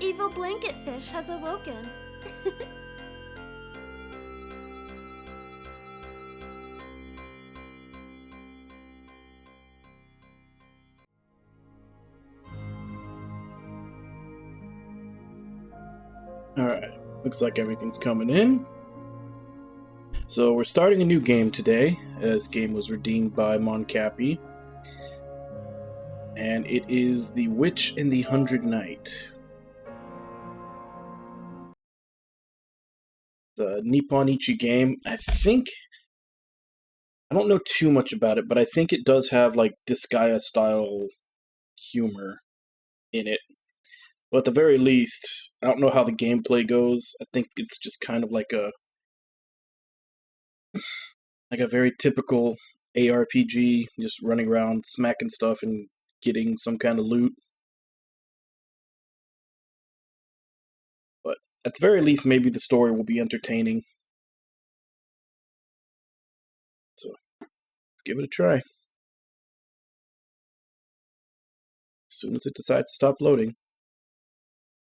Evil blanket fish has awoken. Alright, looks like everything's coming in. So we're starting a new game today, as game was redeemed by Moncappy. And it is The Witch and the Hundred Knight. It's a Nippon Ichi game. I don't know too much about it, but I think it does have like Disgaea style humor in it. But at the very least, I don't know how the gameplay goes. I think it's just kind of like a very typical ARPG, just running around smacking stuff and getting some kind of loot. But at the very least, maybe the story will be entertaining. So let's give it a try. As soon as it decides to stop loading.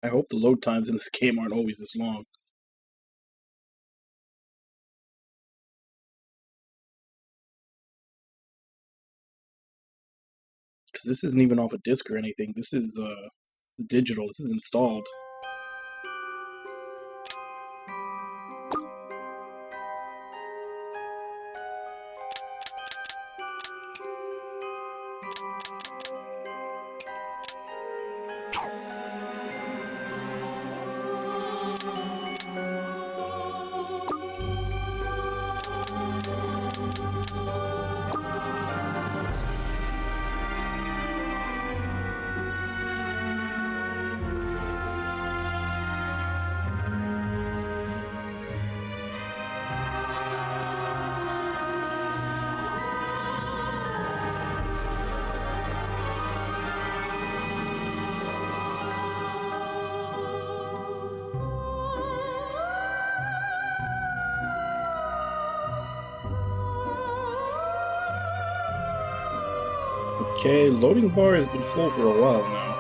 I hope the load times in this game aren't always this long. Because this isn't even off a disc or anything. This is digital. This is installed. Okay, loading bar has been full for a while now.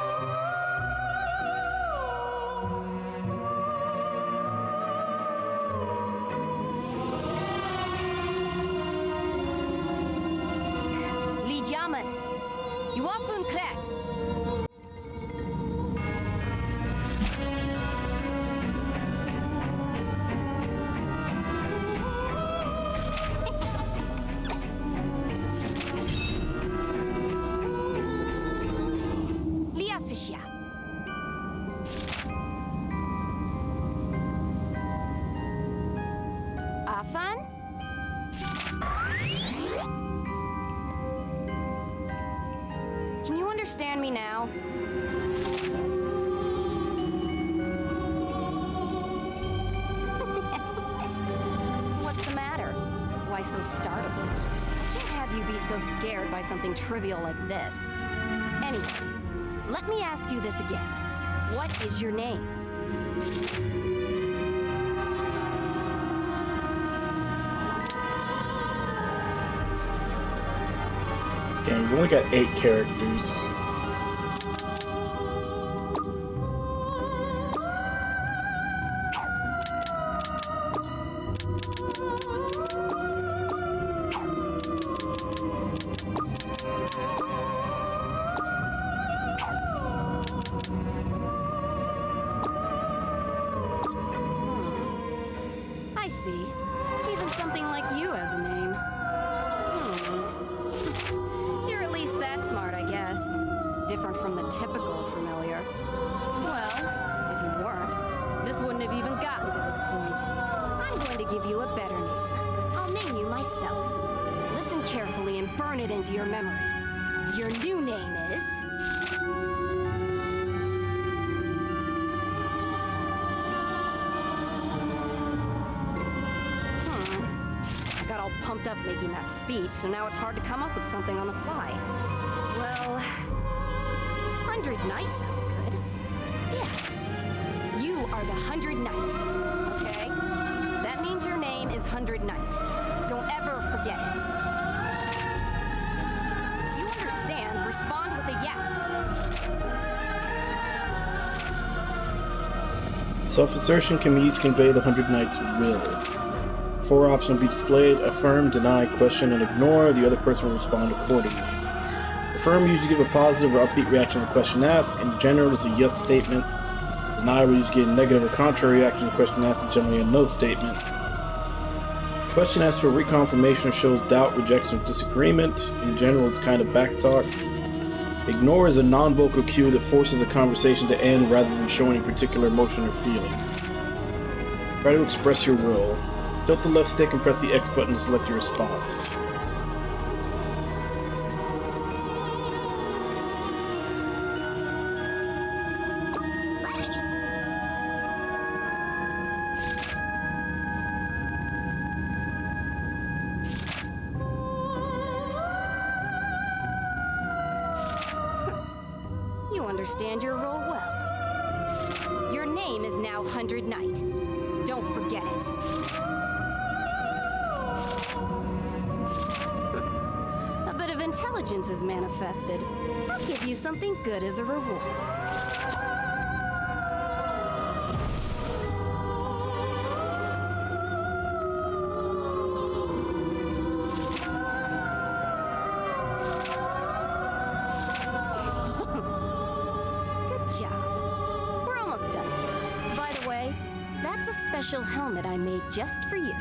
Li llamas. Iwafun class. Afan? Can you understand me now? What's the matter? Why so startled? I can't have you be so scared by something trivial like this. Anyway, let me ask you this again. What is your name? Okay, we've only got 8 characters. I see. Even something like you has a name. You're at least that smart, I guess. Different from the typical familiar. Well, if you weren't, this wouldn't have even gotten to this point. I'm going to give you a better name. I'll name you myself. Listen carefully and burn it into your memory. Your new name is... I got all pumped up making that speech, so now it's hard to come up with something on the fly. Well, 100 Knight sounds good. Yeah. You are the 100 Knight, okay? That means your name is 100 Knight. Don't ever forget it. If you understand, respond with a yes. Self-assertion can be used to convey the 100 Knights' will. 4 options will be displayed: affirm, deny, question, and ignore. The other person will respond accordingly. Affirm usually give a positive or upbeat reaction to the question asked. In general, is a yes statement. Deny will usually get a negative or contrary reaction to the question asked, and generally a no statement. Question asks for reconfirmation or shows doubt, rejection, or disagreement. In general, it's kind of backtalk. Ignore is a non-vocal cue that forces a conversation to end rather than showing a particular emotion or feeling. Try to express your will. Tilt the left stick and press the X button to select your response. You understand your role well. Your name is now 100 Knight. Don't forget it. A bit of intelligence is manifested. I'll give you something good as a reward. Job. We're almost done. By the way, that's a special helmet I made just for you.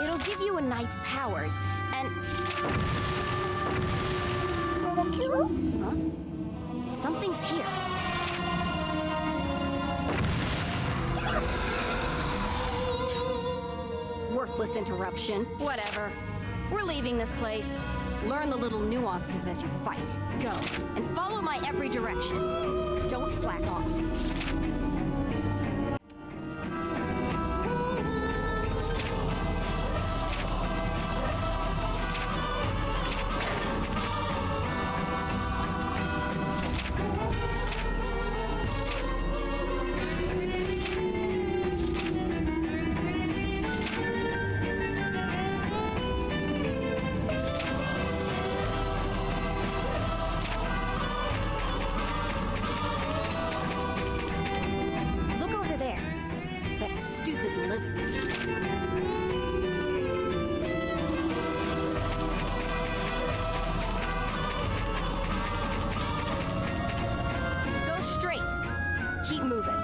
It'll give you a knight's powers, and... Huh? Something's here. Worthless interruption. Whatever. We're leaving this place. Learn the little nuances as you fight. Go, and follow my every direction. Don't slack off. Keep moving.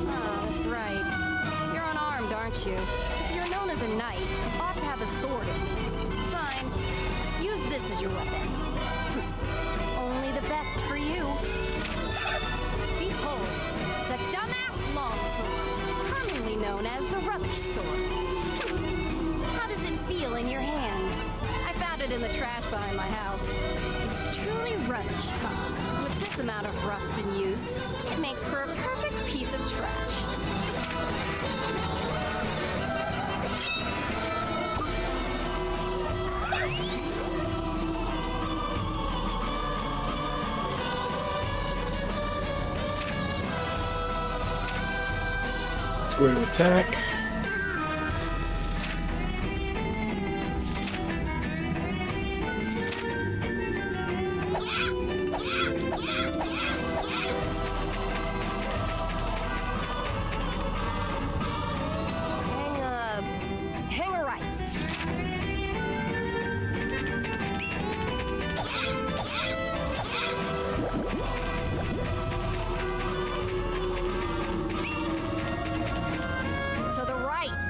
Oh, that's right. You're unarmed, aren't you? If you're known as a knight, you ought to have a sword at least. Fine. Use this as your weapon. Only the best for you. Behold, the dumbass longsword, commonly known as the rubbish sword. How does it feel in your hands? I found it in the trash behind my house. It's truly rubbish, huh? With this amount of rust in use, it makes for a perfect piece of trash. Square to attack. Hang a right. To the right.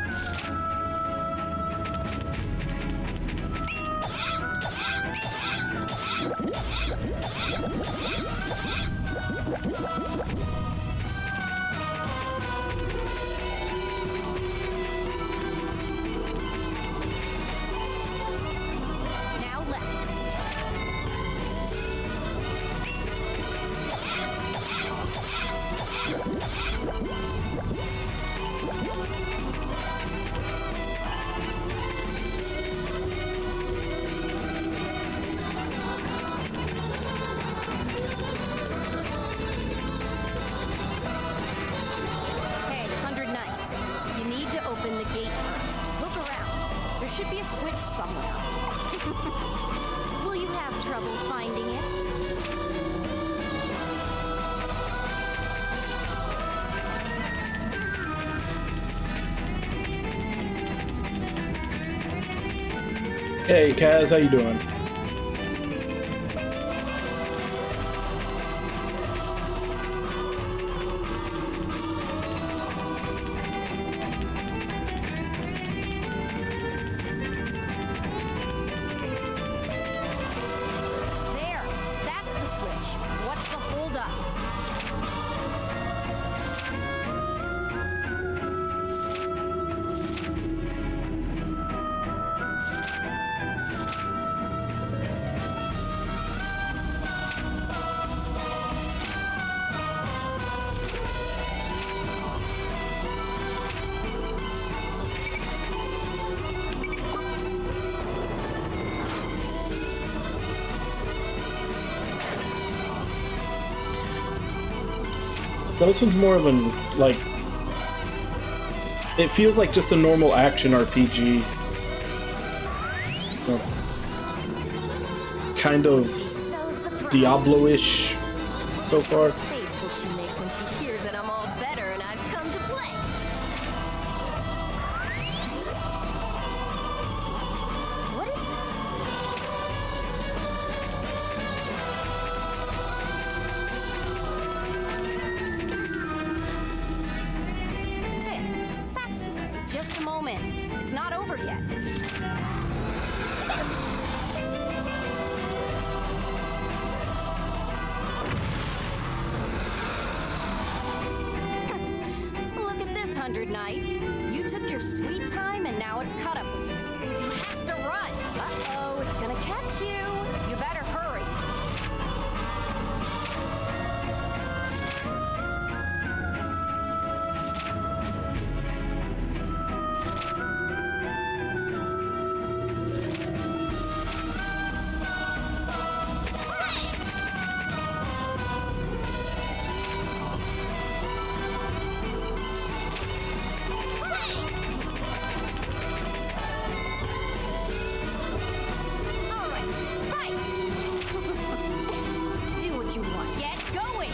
Now left. Hey, 100 Knight. You need to open the gate first. Look around. There should be a switch somewhere. Will you have trouble finding it? Hey, Kaz, how you doing? There, that's the switch. What's the holdup? This one's more of an, like, it feels like just a normal action RPG. Kind of So surprised. Diablo-ish so far. Face will she make when she hears that I'm all better and I've come to play? What is this? There, that's the way. Just a moment. It's not over yet. Look at this, 100 Knight. You took your sweet time and now it's caught up with you. You have to run. Uh-oh, it's gonna catch you. You better hurry. All right, fight! Do what you want. Get going!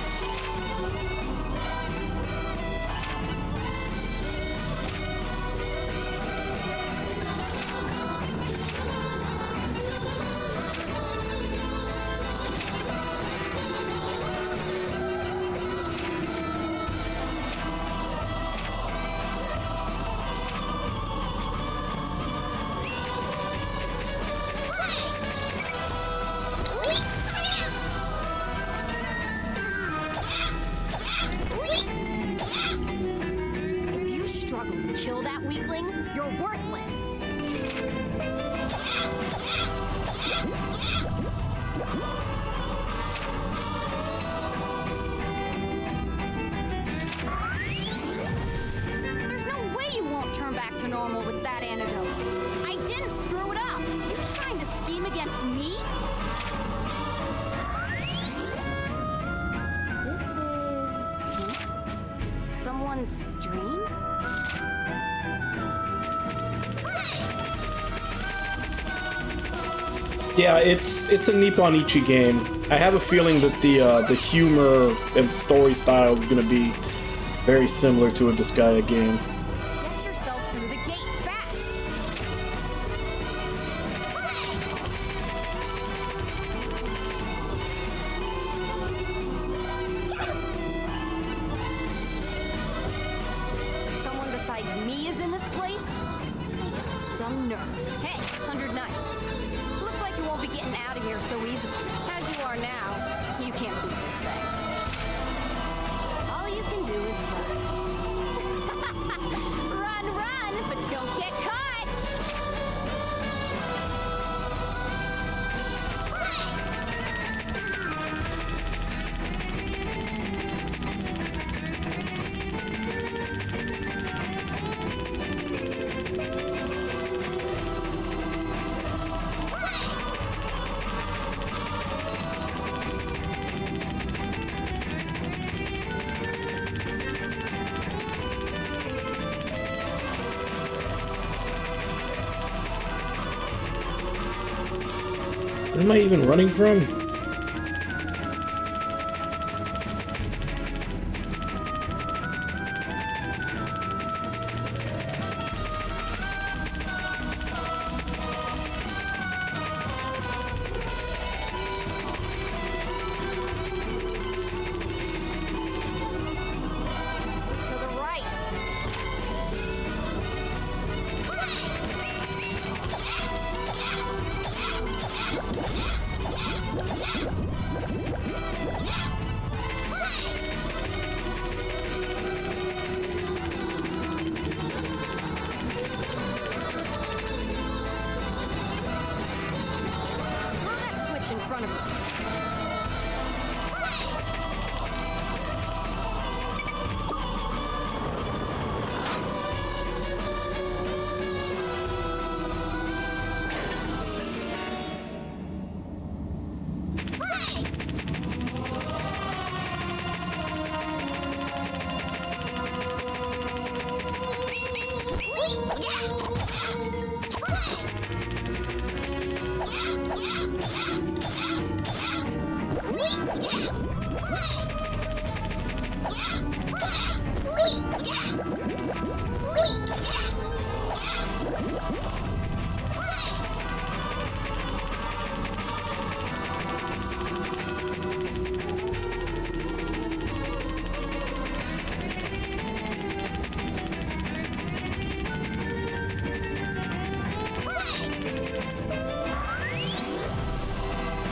If you struggle to kill that weakling, you're worthless. There's no way you won't turn back to normal with that antidote. I didn't screw it up. You trying to scheme against me? This is someone's dream? Yeah, it's a Nippon Ichi game. I have a feeling that the humor and story style is going to be very similar to a Disgaea game. Get yourself through the gate fast! Someone besides me is in this place? Some nerve. Hey, 100 Knight. Looks like you won't be getting out of here so easily. As you are now, you can't beat this thing. All you can do is run. Run, run, but don't get caught! am I even running from? To the right. Throw that switch in front of her.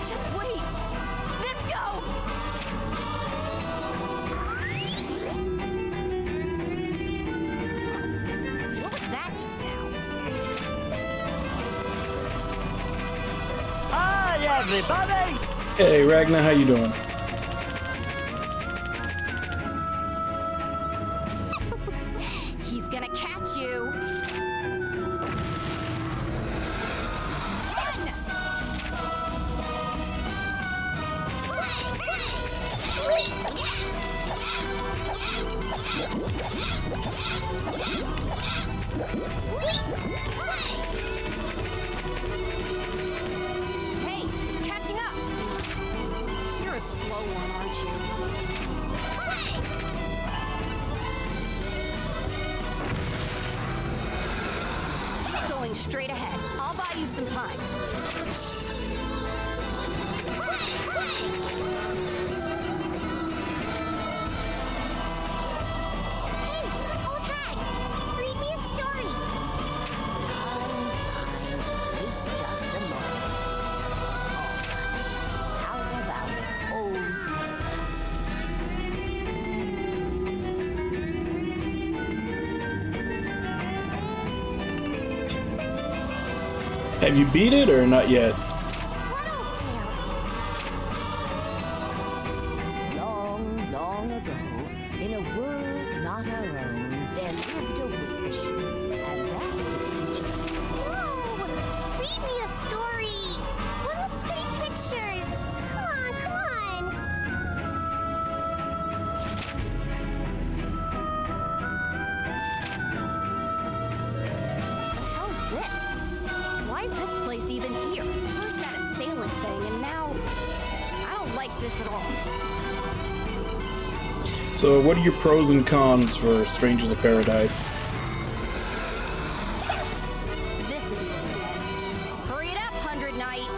Just wait! Visco! What was that just now? Hi, everybody! Hey, Ragnar, how you doing? He's gonna catch you! Run! Hey, it's catching up! You're a slow one, aren't you? Keep going straight ahead. I'll buy you some time. Hey, old hag! Read me a story! Just a moment. All right. How about an old tale? Have you beat it or not yet? What old tale? Long, long ago, in a world not our own, there lived a witch. And that witch... Whoa! Read me a story! One with pretty pictures! Come on, come on! The hell's this? Why is this place even here? First that assailant thing, and now... I don't like this at all. So, what are your pros and cons for Strangers of Paradise? This is it again. Hurry it up, 100 Knight!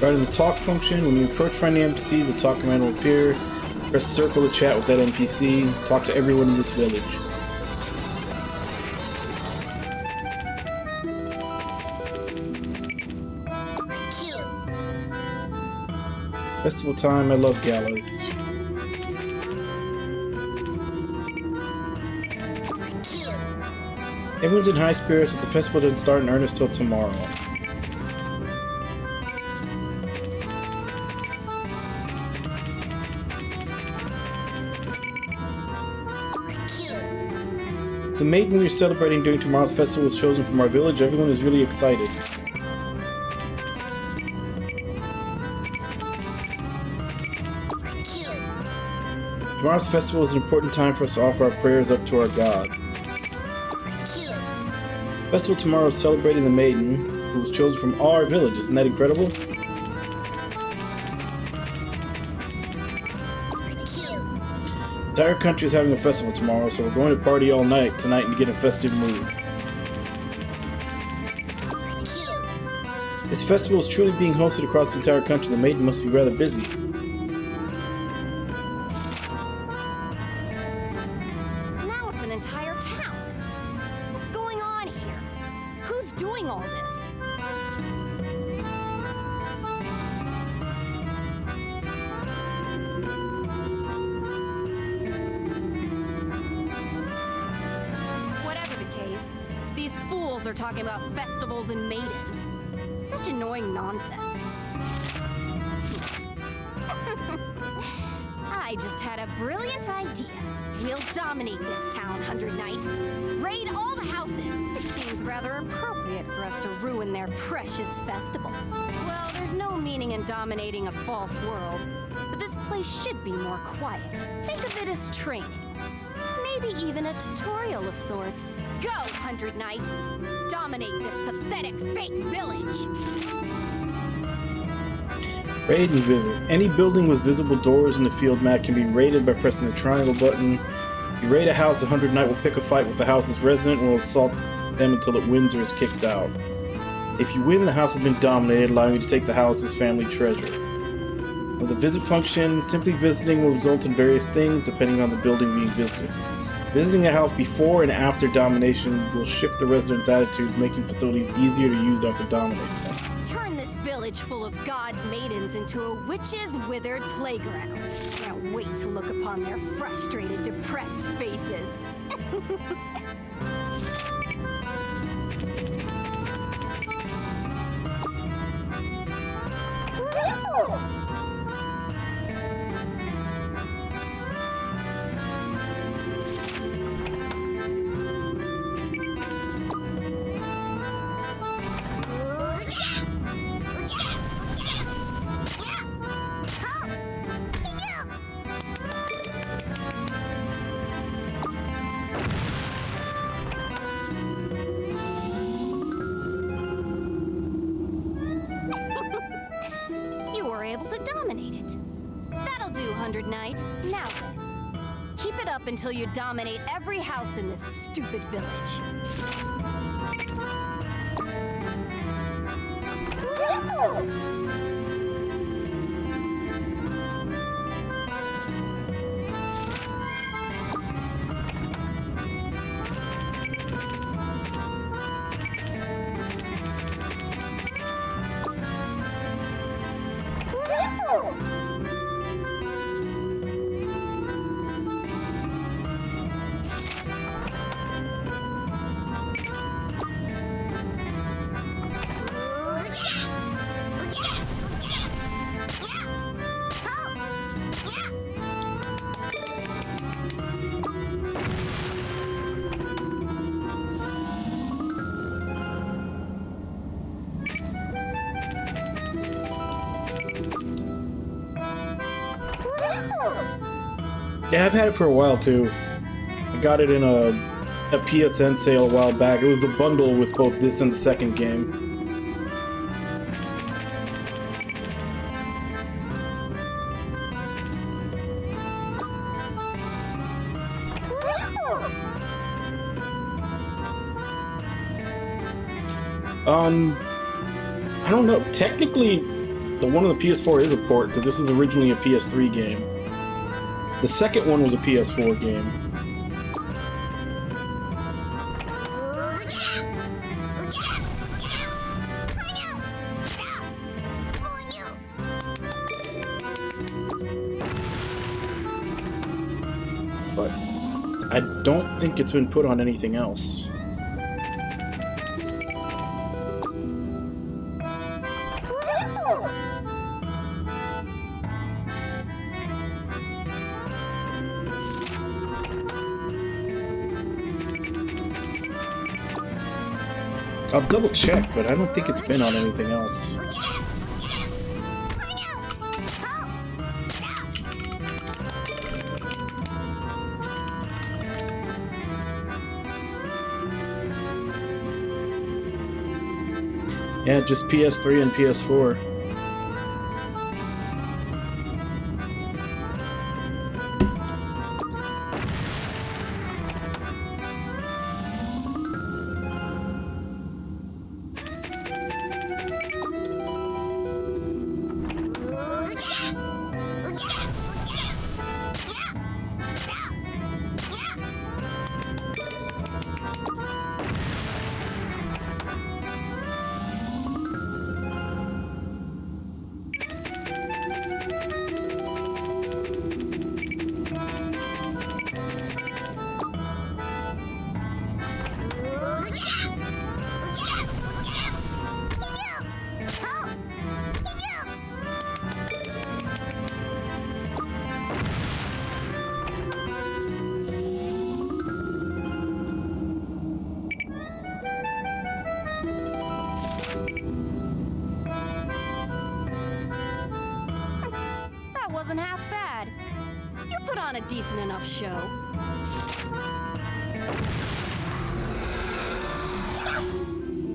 Regarding the talk function, when you approach friendly NPCs, a talk command will appear. Press circle to chat with that NPC. Talk to everyone in this village. Festival time, I love galas. Everyone's in high spirits, but the festival doesn't start in earnest till tomorrow. The maiden we are celebrating during tomorrow's festival is chosen from our village. Everyone is really excited. Tomorrow's festival is an important time for us to offer our prayers up to our god. Festival tomorrow is celebrating the maiden, who was chosen from all our village. Isn't that incredible? The entire country is having a festival tomorrow, so we're going to party all night tonight and get in a festive mood. This festival is truly being hosted across the entire country. The maiden must be rather busy. Now it's an entire town. What's going on here? Who's doing all this? Whatever the case, these fools are talking about festivals and maidens. Such annoying nonsense. I just had a brilliant idea. We'll dominate this town, 100 Knight. Raid all the houses. It seems rather appropriate for us to ruin their precious festival. Well, there's no meaning in dominating a false world, but this place should be more quiet. Think of it as training. Maybe even a tutorial of sorts. Go, 100 Knight! Dominate this pathetic fake village! Raid and visit. Any building with visible doors in the field map can be raided by pressing the triangle button. If you raid a house, 100 Knight will pick a fight with the house's resident and will assault them until it wins or is kicked out. If you win, the house has been dominated, allowing you to take the house's family treasure. With the visit function, simply visiting will result in various things depending on the building being visited. Visiting a house before and after domination will shift the residents' attitudes, making facilities easier to use after dominating them. Turn this village full of gods' maidens into a witch's withered playground. Can't wait to look upon their frustrated, depressed faces. Knight. Now then, keep it up until you dominate every house in this stupid village. Yeah, I've had it for a while too. I got it in a PSN sale a while back. It was the bundle with both this and the second game. I don't know. Technically, The one on the PS4 is a port, because this is originally a PS3 game. The second one was a PS4 game. But I don't think it's been put on anything else. I'll double check, but I don't think it's been on anything else. Yeah, just PS3 and PS4. Wasn't half bad. You put on a decent enough show.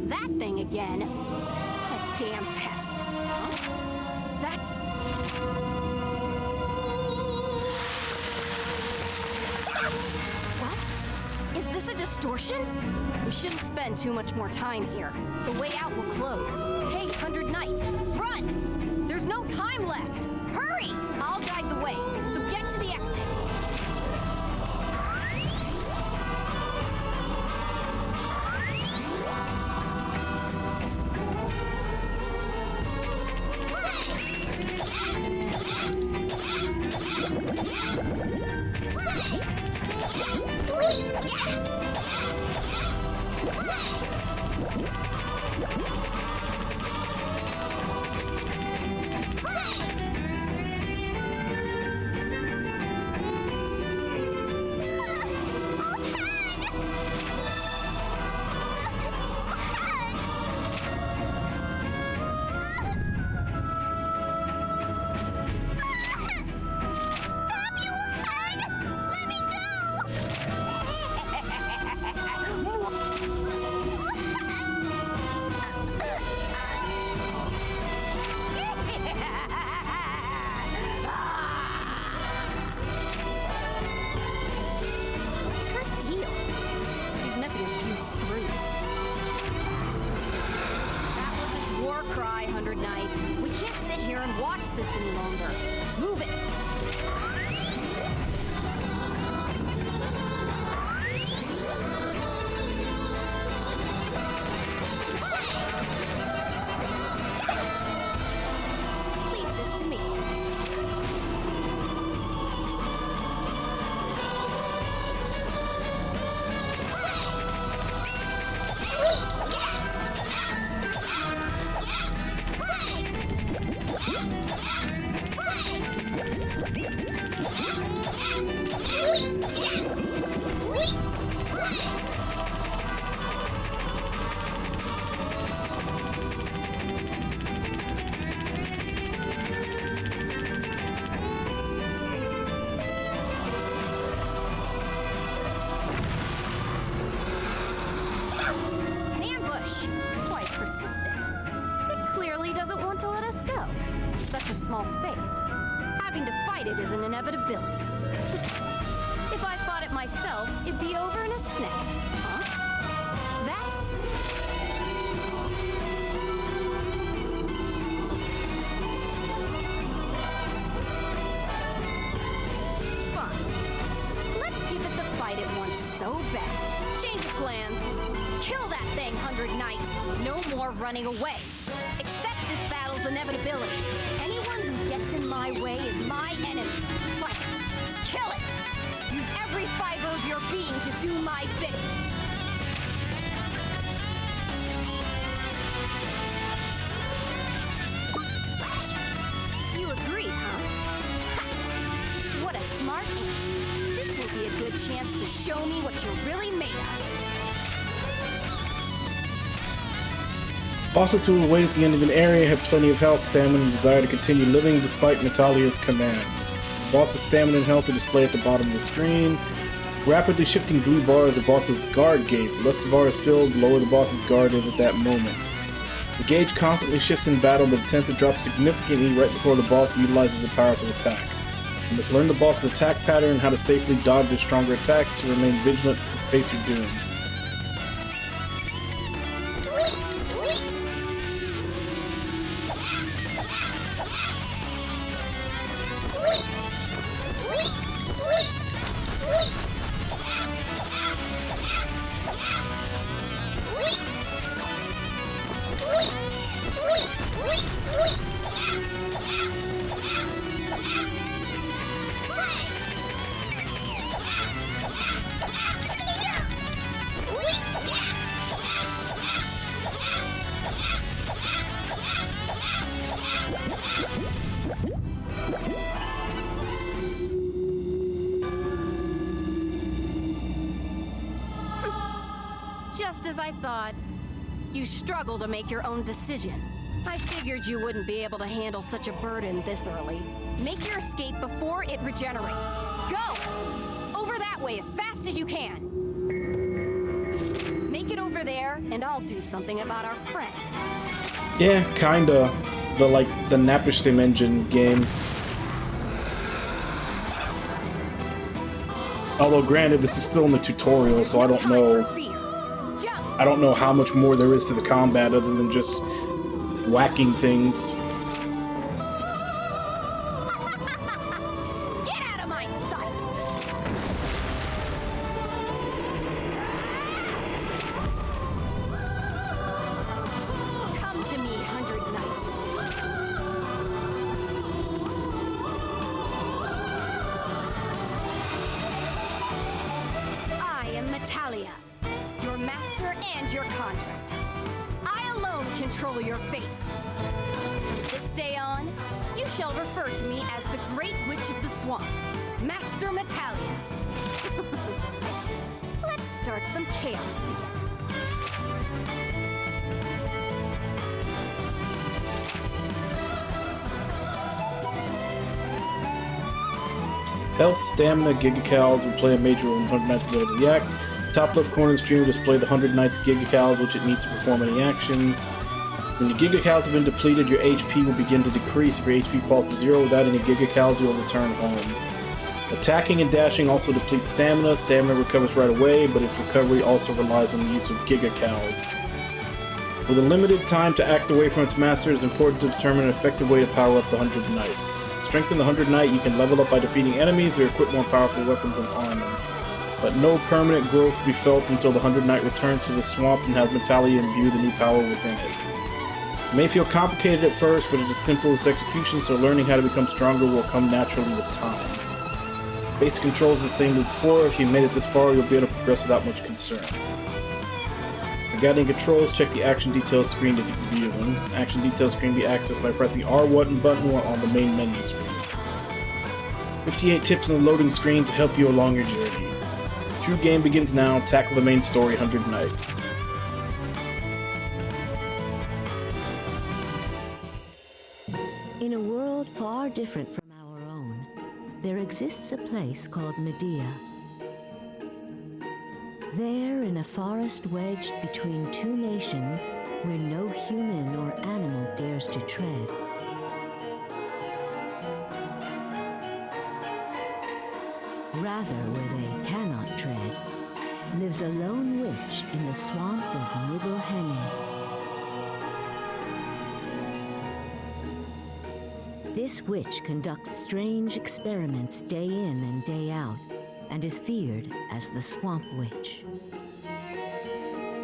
That thing again. That damn pest. Huh? That's... What? Is this a distortion? We shouldn't spend too much more time here. The way out will close. Hey, 100 Knight, run! There's no time left! Hurry! I'll guide the way, so get to the exit. Cry, 100 Knight. We can't sit here and watch this any longer. Move it! Leave this to me. Such a small space. Having to fight it is an inevitability. If I fought it myself, it'd be over in a snap. Huh? That's... bet. Change of plans. Kill that thing, 100 Knight. No more running away. Accept this battle's inevitability. Anyone who gets in my way is my enemy. Fight it. Kill it. Use every fiber of your being to do my bidding. You agree, huh? Ha! What a smart answer. This will be a good chance to show me what you're really made of. Bosses who wait at the end of an area have plenty of health, stamina, and desire to continue living despite Metalia's commands. The boss's stamina and health are displayed at the bottom of the screen. Rapidly shifting blue bar is the boss's guard gauge. The less the bar is filled, the lower the boss's guard is at that moment. The gauge constantly shifts in battle, but it tends to drop significantly right before the boss utilizes a powerful attack. You must learn the boss's attack pattern and how to safely dodge their stronger attacks to remain vigilant and face your doom. Just as I thought. You struggle to make your own decision. I figured you wouldn't be able to handle such a burden this early. Make your escape before it regenerates. Go! Over that way as fast as you can. Make it over there, and I'll do something about our friend. Yeah, kinda. The Napsteam engine games. Although granted, this is still in the tutorial, so I don't know. I don't know how much more there is to the combat other than just whacking things. Get out of my sight! Come to me, 100 Knight. I am Metalia, your master and your contractor. I alone control your fate. From this day on, you shall refer to me as the Great Witch of the Swamp, Master Metalia. Let's start some chaos together. Health, stamina, Gigacals will play a major role in 100 Knights ability to react. Top left corner of the screen will display the 100 Knights Gigacals, which it needs to perform any actions. When your Gigacals have been depleted, your HP will begin to decrease. If your HP falls to 0 without any Gigacals, you will return home. Attacking and dashing also depletes stamina. Stamina recovers right away, but its recovery also relies on the use of Gigacals. With a limited time to act away from its master, it is important to determine an effective way to power up the 100 Knight. To strengthen the 100 Knight, you can level up by defeating enemies or equip more powerful weapons and armor. But no permanent growth will be felt until the 100 Knight returns to the swamp and has Metalia imbue the new power within it. It may feel complicated at first, but it is simple as execution, so learning how to become stronger will come naturally with time. Basic controls are the same as before. If you made it this far, you'll be able to progress without much concern. Regarding controls, check the action details screen to view them. Action details screen can be accessed by pressing the R1 button on the main menu screen. 58 tips on the loading screen to help you along your journey. True game begins now. Tackle the main story, 100 Knight. In a world far different from our own, there exists a place called Medea. There, in a forest wedged between two nations, where no human or animal dares to tread, rather where they cannot tread, lives a lone witch in the swamp of Nibelheim. This witch conducts strange experiments day in and day out, and is feared as the Swamp Witch.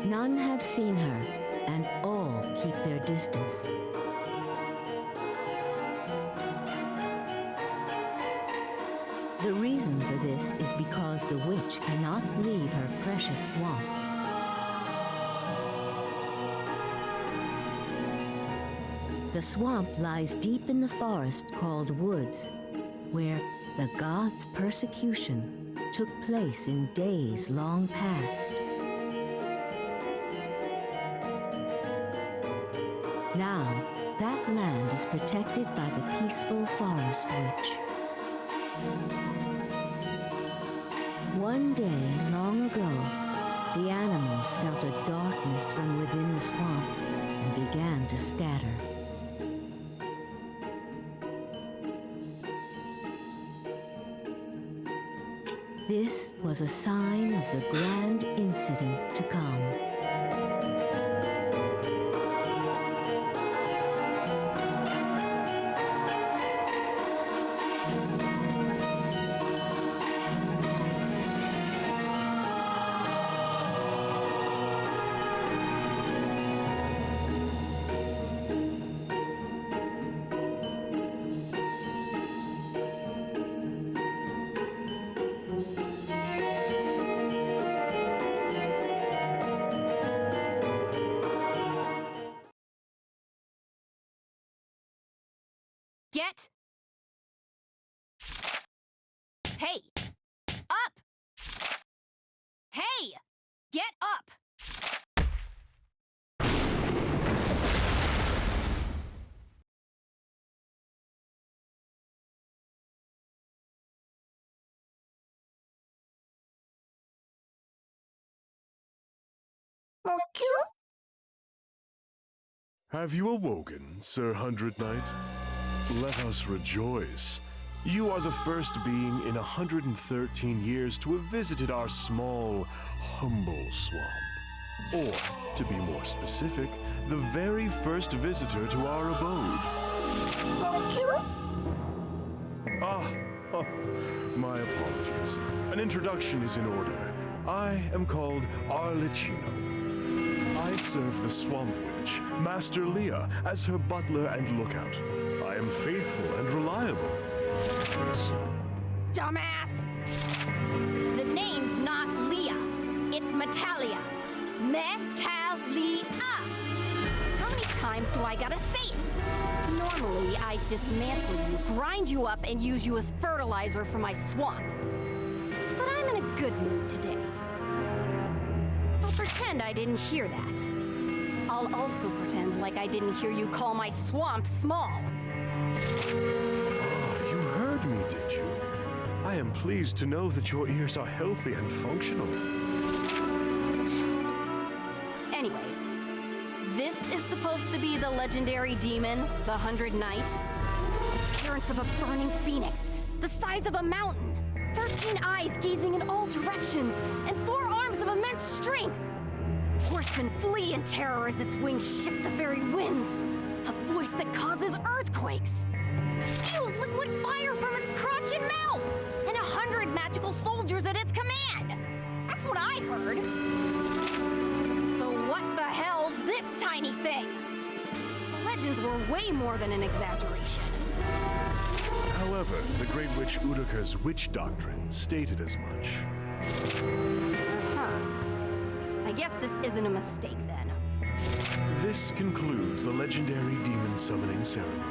None have seen her, and all keep their distance. The reason for this is because the witch cannot leave her precious swamp. The swamp lies deep in the forest called Woods, where the gods' persecution took place in days long past. Now, that land is protected by the peaceful Forest Witch. One day, long ago, the animals felt a darkness from within the swamp and began to scatter. This was a sign of the grand incident to come. Get... Hey! Up! Hey! Get up! Have you awoken, Sir Hundred Knight? Let us rejoice. You are the first being in 113 years to have visited our small, humble swamp. Or, to be more specific, the very first visitor to our abode. My apologies. An introduction is in order. I am called Arlecchino. I serve the Swamp Witch, Master Leah, as her butler and lookout. I am faithful and reliable. Dumbass! The name's not Leah. It's Metalia. Metalia! How many times do I gotta say it? Normally, I dismantle you, grind you up, and use you as fertilizer for my swamp. But I'm in a good mood today. I'll pretend I didn't hear that. I'll also pretend like I didn't hear you call my swamp small. You heard me, did you? I am pleased to know that your ears are healthy and functional. Anyway, this is supposed to be the legendary demon, the 100 Knight. Appearance of a burning phoenix, the size of a mountain, 13 eyes gazing in all directions, and 4 arms of immense strength. Horsemen flee in terror as its wings shift the very winds. A voice that causes earthquakes. Spews liquid fire from its crotch and mouth. And 100 magical soldiers at its command. That's what I heard. So what the hell's this tiny thing? The legends were way more than an exaggeration. However, the Great Witch Udoka's witch doctrine stated as much. I guess this isn't a mistake then. This concludes the legendary demon summoning ceremony.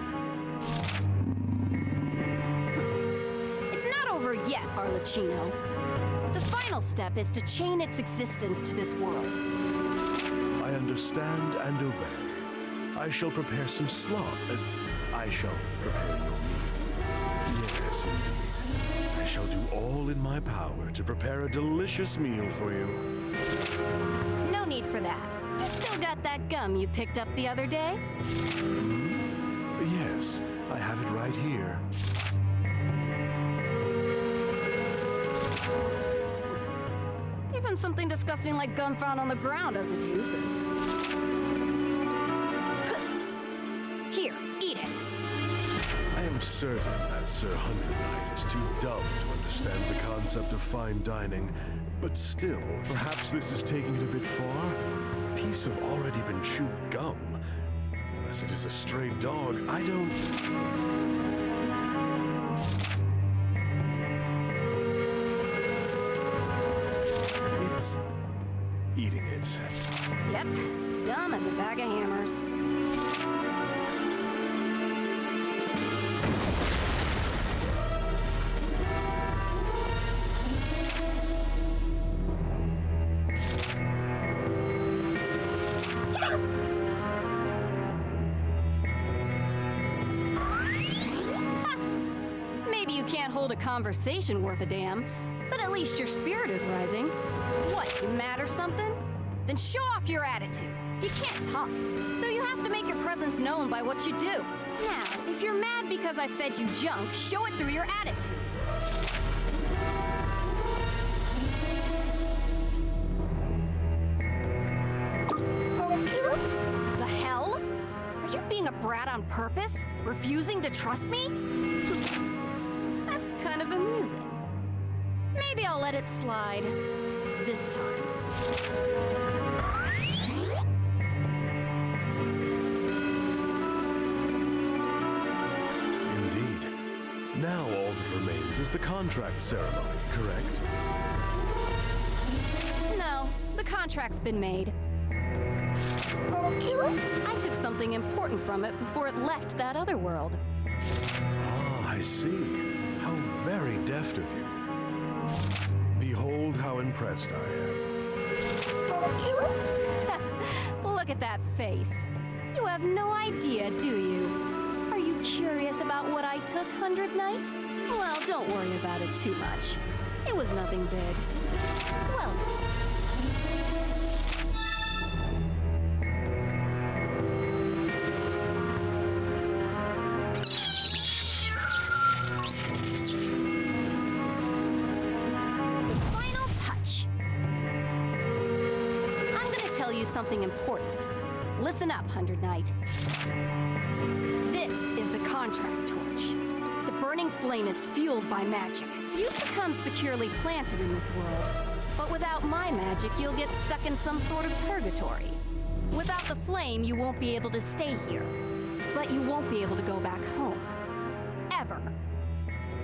It's not over yet, Arlecchino. The final step is to chain its existence to this world. I understand and obey. I shall prepare some slop. I shall prepare your meal. Yes, indeed. I shall do all in my power to prepare a delicious meal for you. No need for that. You still got that gum you picked up the other day? Yes, I have it right here. Even something disgusting like gum found on the ground has its uses. Here, eat it. I am I'm certain that Sir Hundred Knight is too dumb to understand the concept of fine dining, but still, perhaps this is taking it a bit far. A piece of already been chewed gum. Unless it is a stray dog, I don't... It's eating it. Yep, dumb as a bag of hammers. Maybe you can't hold a conversation worth a damn, but at least your spirit is rising. What, you mad or something? Then show off your attitude. You can't talk, so you have to make your presence known by what you do. Now, if you're mad because I fed you junk, show it through your attitude. The hell? Are you being a brat on purpose? Refusing to trust me? That's kind of amusing. Maybe I'll let it slide. This time. Indeed. Now all that remains is the contract ceremony, correct? No, the contract's been made. I took something important from it before it left that other world. Ah, I see. How very deft of you. Behold how impressed I am. Look at that face. You have no idea, do you? Are you curious about what I took, Hundred Knight? Well, don't worry about it too much. It was nothing big. Well, something important. Listen up, Hundred Knight. This is the contract torch. The burning flame is fueled by magic. You've become securely planted in this world, but without my magic, you'll get stuck in some sort of purgatory. Without the flame, you won't be able to stay here, but you won't be able to go back home. Ever.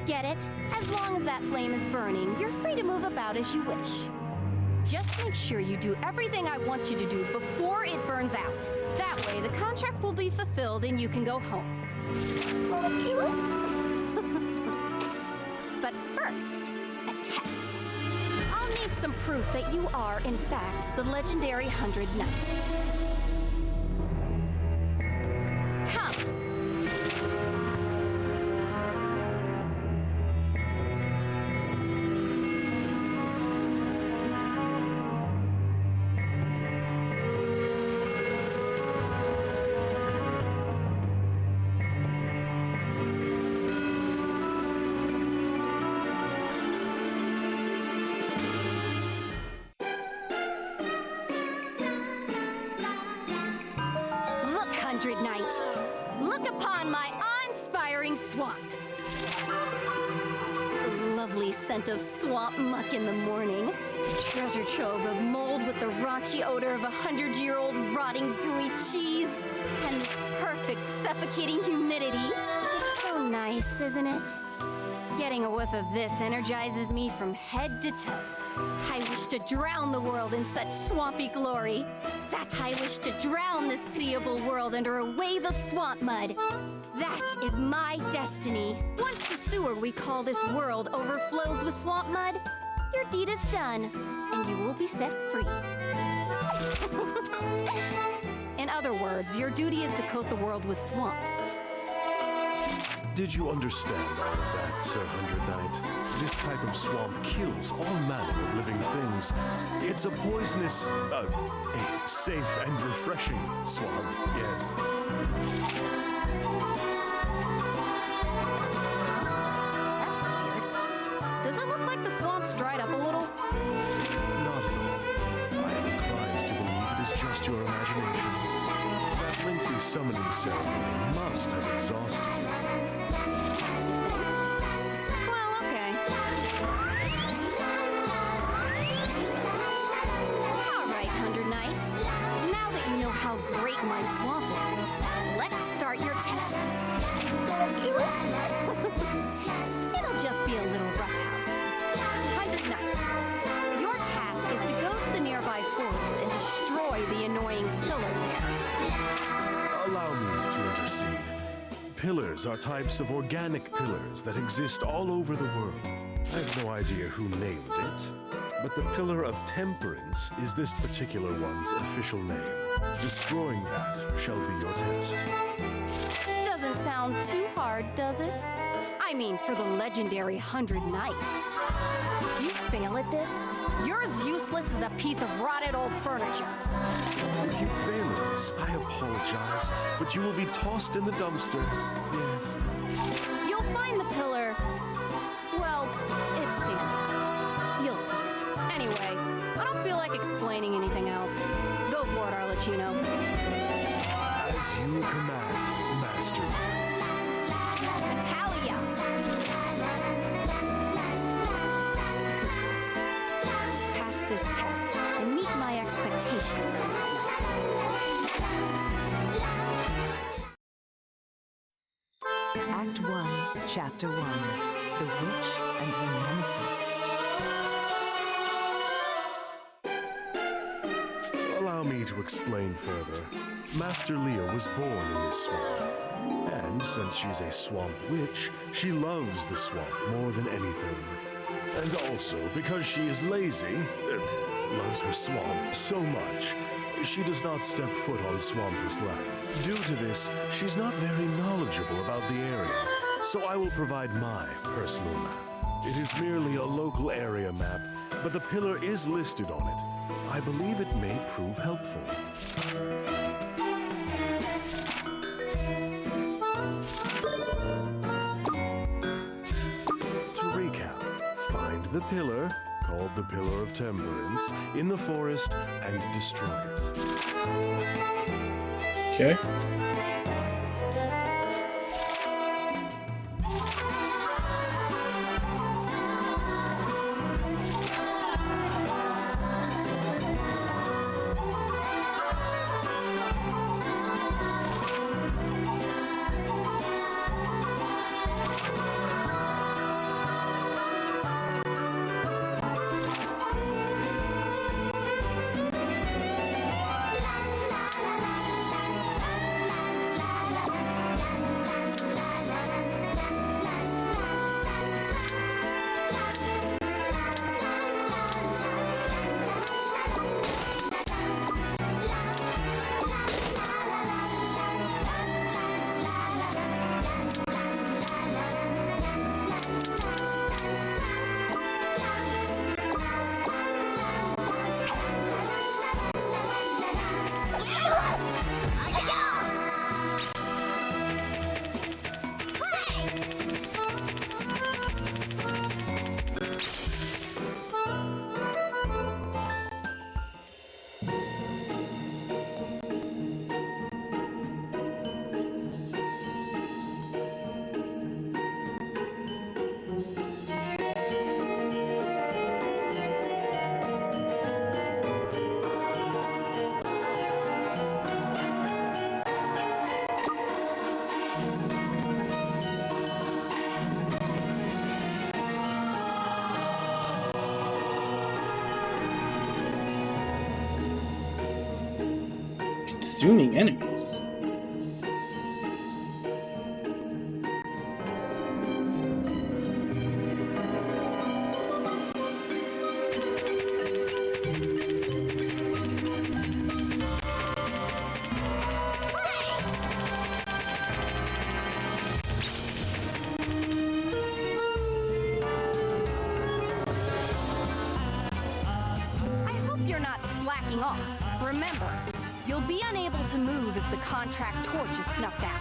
Get it? As long as that flame is burning, you're free to move about as you wish. Just make sure you do everything I want you to do before it burns out. That way, the contract will be fulfilled and you can go home. But first, a test. I'll need some proof that you are, in fact, the legendary Hundred Knight. Come. Hundred Knight, look upon my awe-inspiring swamp. Lovely scent of swamp muck in the morning. Treasure trove of mold with the raunchy odor of 100-year-old rotting gooey cheese. And this perfect suffocating humidity. So nice, isn't it? Getting a whiff of this energizes me from head to toe. I wish to drown the world in such swampy glory. I wish to drown this pitiable world under a wave of swamp mud. That is my destiny. Once the sewer we call this world overflows with swamp mud, your deed is done, and you will be set free. In other words, your duty is to coat the world with swamps. Did you understand all of that, Sir Hundred Knight? This type of swamp kills all manner of living things. It's a poisonous, a safe and refreshing swamp, yes. That's weird. Does it look like the swamp's dried up a little? Not at all. I am inclined to believe it is just your imagination. That lengthy summoning ceremony must have exhausted you. pillars are types of organic pillars that exist all over the world. I have no idea who named it, but the Pillar of Temperance is this particular one's official name. Destroying that shall be your test. Doesn't sound too hard, does it? I mean, for the legendary 100 Knight. If you fail at this, you're as useless as a piece of rotted old furniture. If you fail at this, I apologize, but you will be tossed in the dumpster. Yes. You'll find the pillar. Well, it stands out. You'll see it. Anyway, I don't feel like explaining anything else. Go for it, Arlecchino. As you command, Master. Natalia! Pass this test and meet my expectations on that Act 1, Chapter 1. The Witch and Her Nemesis. Allow me to explain further. Master Leah was born in this swamp. And since she's a swamp witch, she loves the swamp more than anything. And also, because she is lazy, loves her swamp so much, she does not step foot on swampus land. Due to this, she's not very knowledgeable about the area, so I will provide my personal map. It is merely a local area map, but the pillar is listed on it. I believe it may prove helpful. To recap, find the pillar, called the Pillar of Temperance, in the forest and destroy it. Okay. Consuming enemies. I hope you're not slacking off. Remember, you'll be unable to move if the contract torch is snuffed out.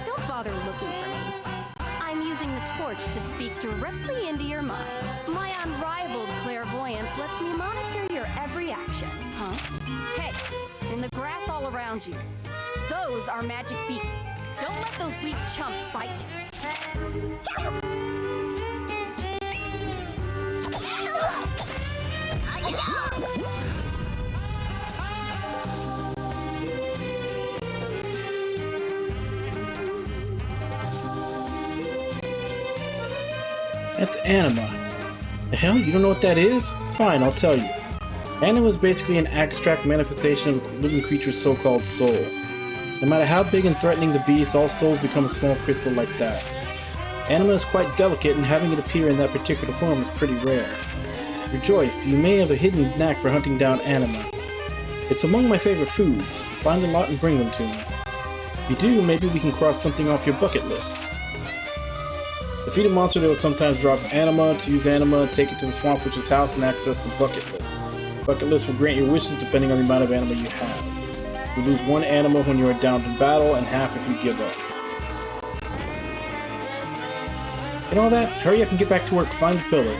Don't bother looking for me. I'm using the torch to speak directly into your mind. My unrivaled clairvoyance lets me monitor your every action, huh? Hey, in the grass all around you, those are magic beasts. Don't let those weak chumps bite you. That's anima. The hell? You don't know what that is? Fine, I'll tell you. Anima is basically an abstract manifestation of a living creature's so-called soul. No matter how big and threatening the beast, all souls become a small crystal like that. Anima is quite delicate, and having it appear in that particular form is pretty rare. Rejoice, you may have a hidden knack for hunting down anima. It's among my favorite foods. Find a lot and bring them to me. If you do, maybe we can cross something off your bucket list. Defeat a monster that will sometimes drop anima. To use anima, take it to the Swamp Witch's house and access the bucket list. The bucket list will grant your wishes depending on the amount of anima you have. You lose 1 anima when you are downed in battle, and half if you give up. And all that, hurry up and get back to work. Find the pillar.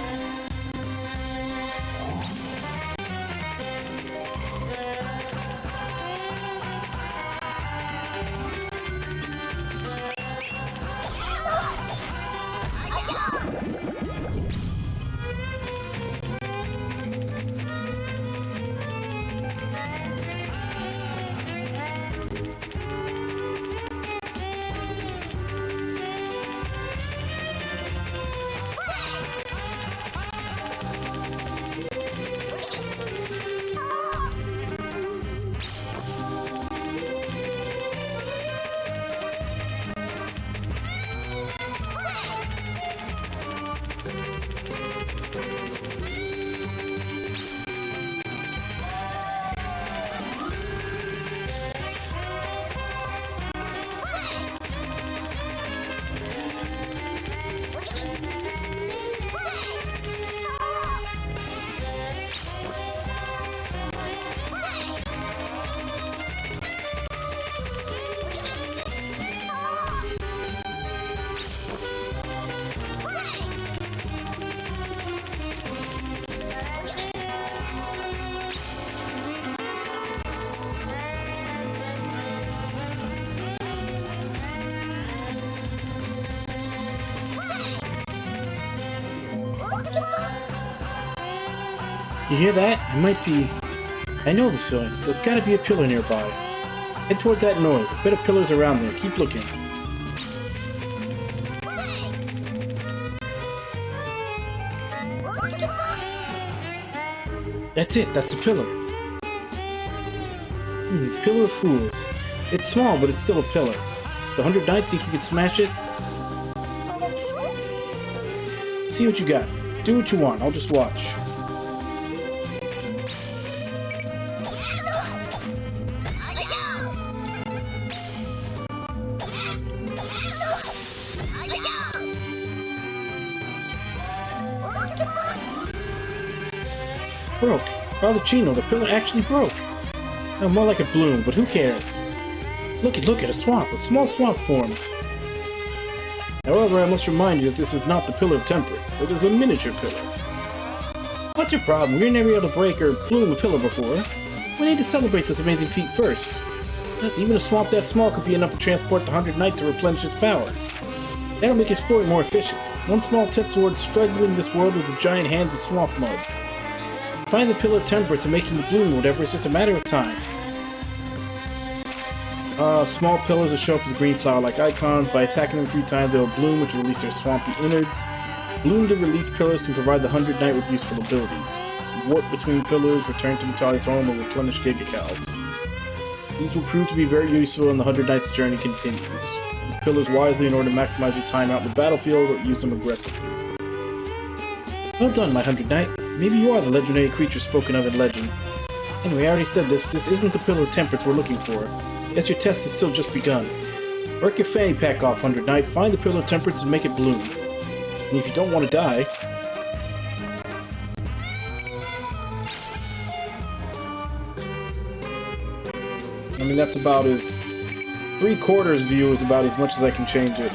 You hear that? It might be... I know this feeling. There's gotta be a pillar nearby. Head towards that noise. A bit of pillars around there. Keep looking. That's it. That's the pillar. Pillar of Fools. It's small, but it's still a pillar. The 100 Knight think you could smash it? See what you got. Do what you want. I'll just watch. Broke. Balducino, the pillar actually broke. No, more like a bloom, but who cares? Look at a swamp. A small swamp formed. However, I must remind you that this is not the Pillar of Temperance. It is a miniature pillar. What's your problem? You're never able to break or bloom a pillar before. We need to celebrate this amazing feat first. Yes, even a swamp that small could be enough to transport the 100 Knight to replenish its power. That'll make exploring more efficient. One small tip towards struggling this world with the giant hands of swamp mud. Find the Pillar of Temperance and making the bloom or whatever, it's just a matter of time. Small pillars will show up as green flower-like icons. By attacking them a few times, they will bloom, which will release their swampy innards. Bloomed and released pillars can provide the 100 Knight with useful abilities. Warp between pillars, return to Metali's home, or replenish Gigacals. These will prove to be very useful, and the 100 Knight's journey continues. Use pillars wisely in order to maximize your time out in the battlefield, or use them aggressively. Well done, my 100 Knight. Maybe you are the legendary creature spoken of in legend. Anyway, I already said this. This isn't the Pillar of Temperance we're looking for. Guess your test has still just begun. Work your fanny pack off, 100 Knight. Find the Pillar of Temperance and make it bloom. And if you don't want to die... I mean, that's about as... 3/4 view is about as much as I can change it.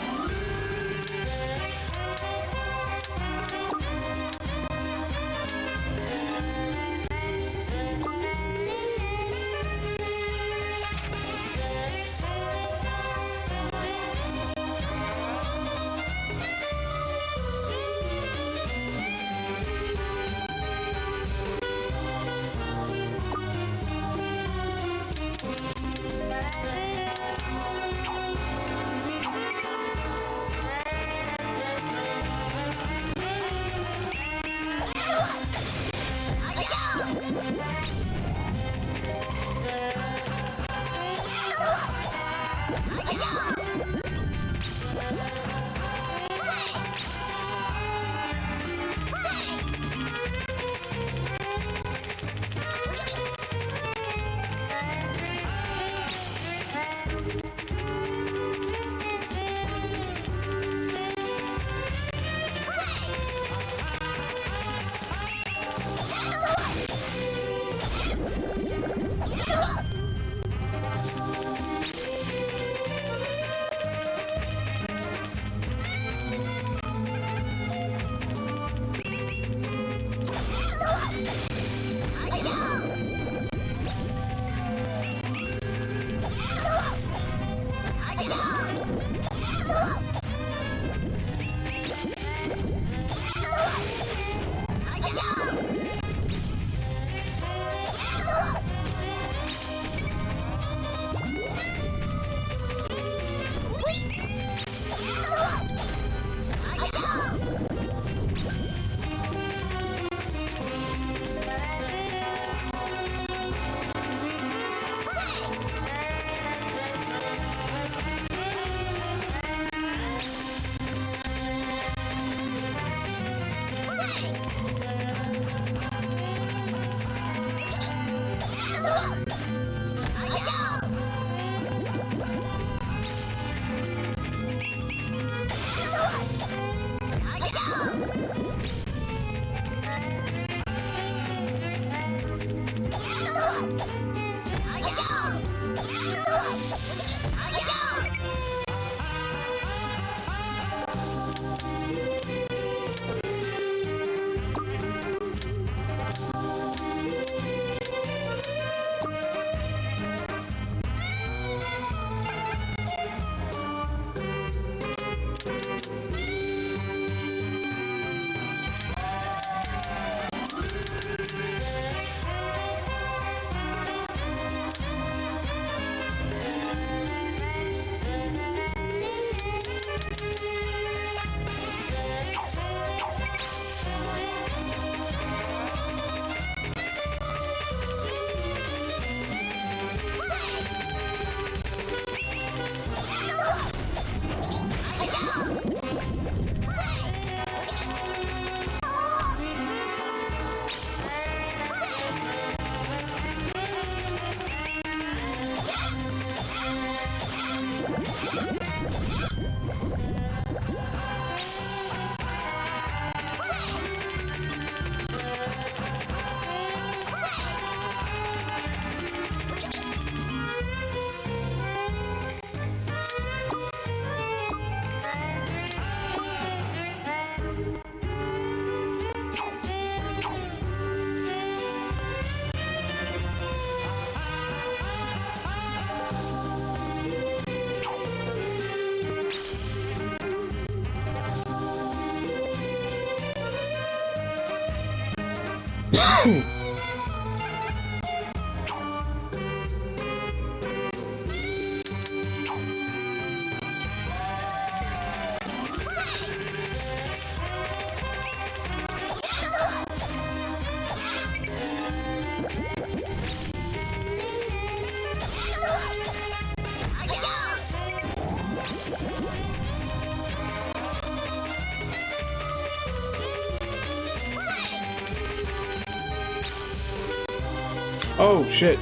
Oh shit.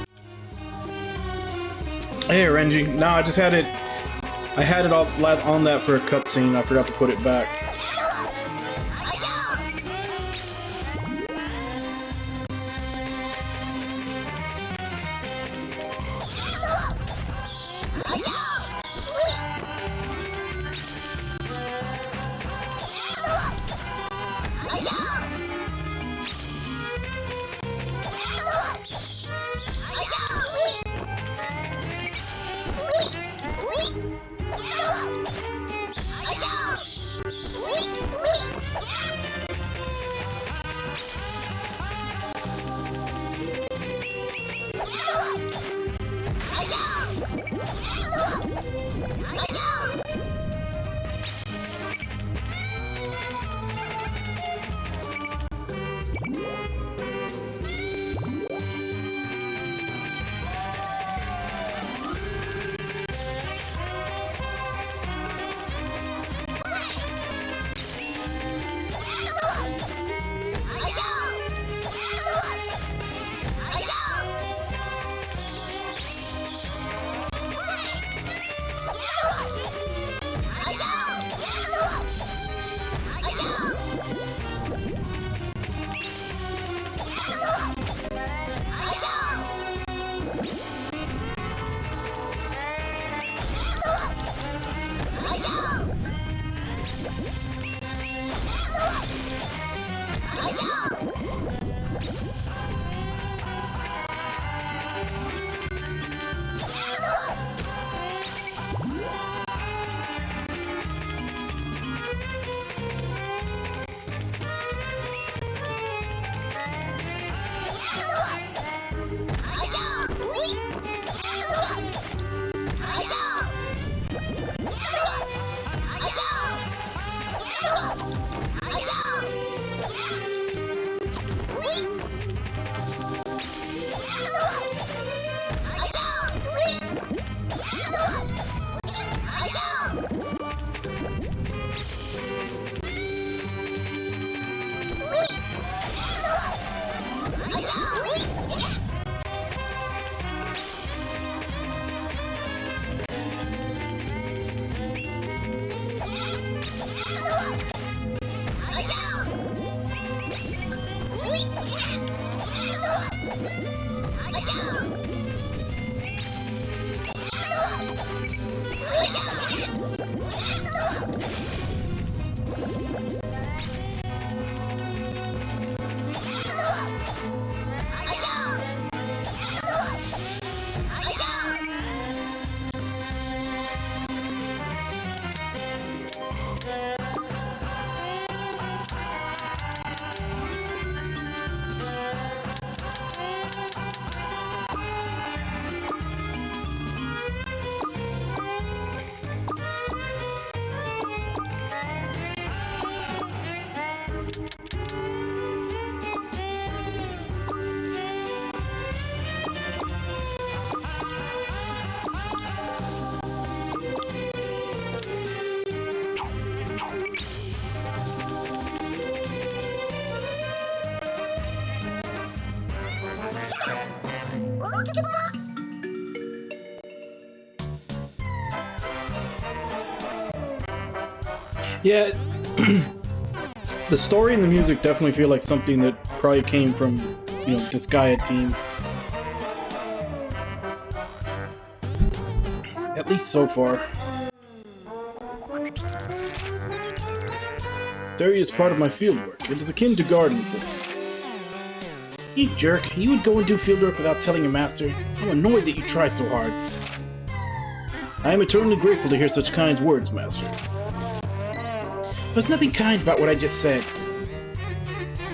Hey Renji, no, I just had it. I had it all on that for a cutscene. I forgot to put it back. Yeah, the story and the music definitely feel like something that probably came from, you know, Disgaea team. At least so far. This area is part of my fieldwork. It is akin to garden form. You jerk, you would go and do fieldwork without telling your master? I'm annoyed that you try so hard. I am eternally grateful to hear such kind words, master. There's nothing kind about what I just said.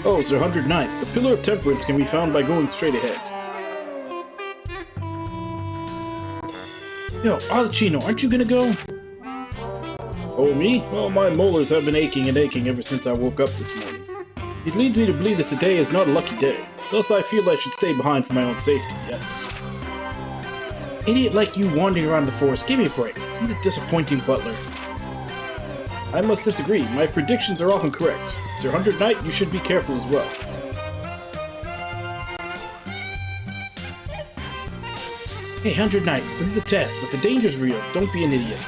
Oh, Sir 109th. The Pillar of Temperance can be found by going straight ahead. Yo, Arlecchino, aren't you gonna go? Oh, me? Well, my molars have been aching and aching ever since I woke up this morning. It leads me to believe that today is not a lucky day. Thus, I feel I should stay behind for my own safety, yes. Idiot like you wandering around the forest, give me a break. What a disappointing butler. I must disagree. My predictions are often correct. Sir 100 Knight, you should be careful as well. Hey, 100 Knight, this is a test, but the danger's real. Don't be an idiot.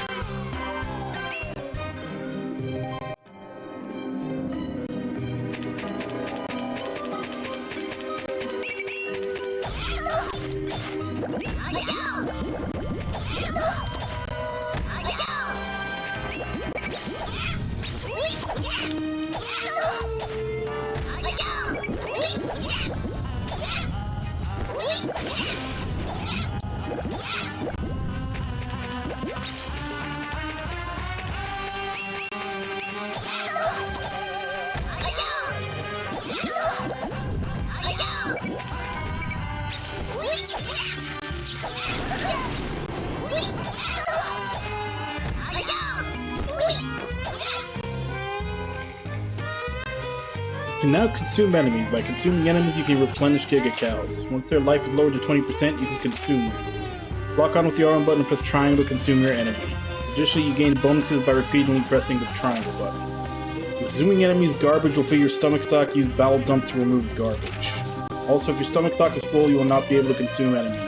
You can now consume enemies. By consuming enemies, you can replenish Giga Cows. Once their life is lowered to 20%, you can consume them. Lock on with the R1 button and press triangle to consume your enemy. Additionally, you gain bonuses by repeatedly pressing the triangle button. With zooming enemies, garbage will fill your stomach stock. Use Bowel Dump to remove garbage. Also, if your stomach stock is full, you will not be able to consume enemies.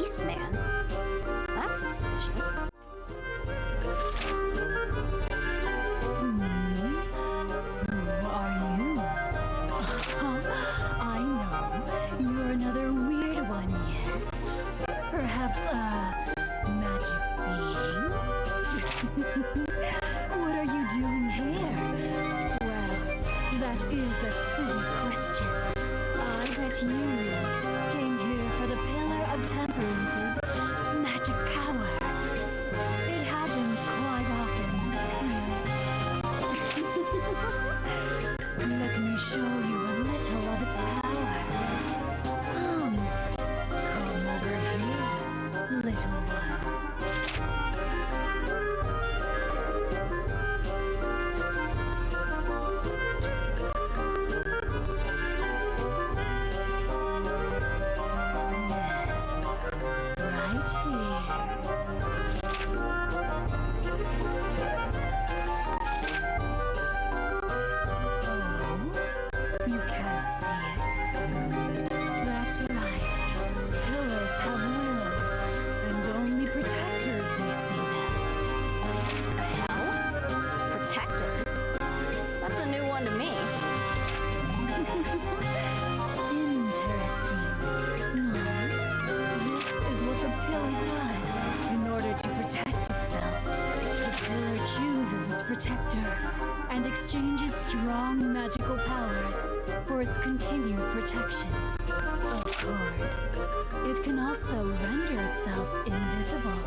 Beast Man? That's suspicious. Who are you? I know. You're another weird one, yes? Perhaps a magic being? What are you doing here? Well, that is a silly question. I bet you came here for the Pillar of Temperance's magic power. It happens quite often, really. Let me show you a little of its power. Come over here, little one. Yes, right here. Oh, you can't see it. That's right. Pillars have wills, and only protectors may see them. Hell? Protectors? That's a new one to me. Interesting. This is what the pillar does in order to protect itself. The pillar chooses its protector and exchanges strong magical powers for its continued protection. Of course, it can also render itself invisible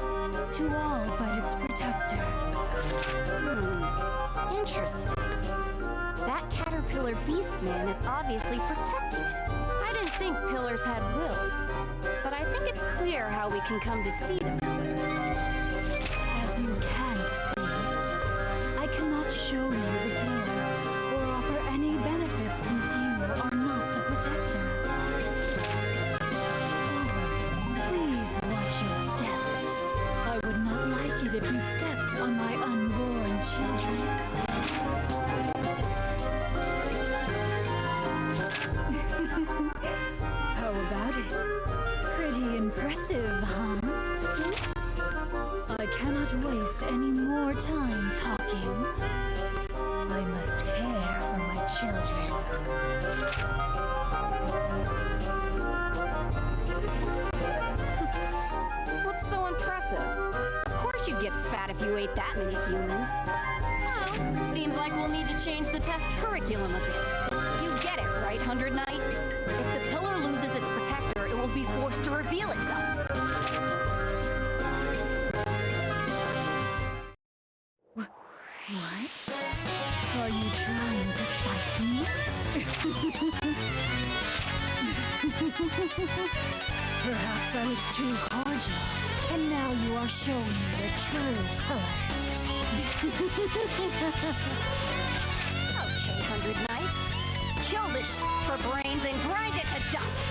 to all but its protector. Interesting. That caterpillar beast man is obviously protecting it. I didn't think pillars had wills, but I think it's clear how we can come to see the pillar. As you can't see, I cannot show you the pillar or offer any benefits since you are not the protector. Oh, please watch your step. I would not like it if you stepped on my unborn children. How about it? Pretty impressive, huh? Oops. I cannot waste any more time talking. I must care for my children. What's so impressive? Of course you'd get fat if you ate that many humans. Well, seems like we'll need to change the test curriculum a bit. You get it, right, 100 Knight? If the pillar loses its protector, it will be forced to reveal itself. What? Are you trying to fight me? Perhaps I was too cordial, and now you are showing me the true colors. Okay, 100 Knight. Kill this for brains and grind it to dust.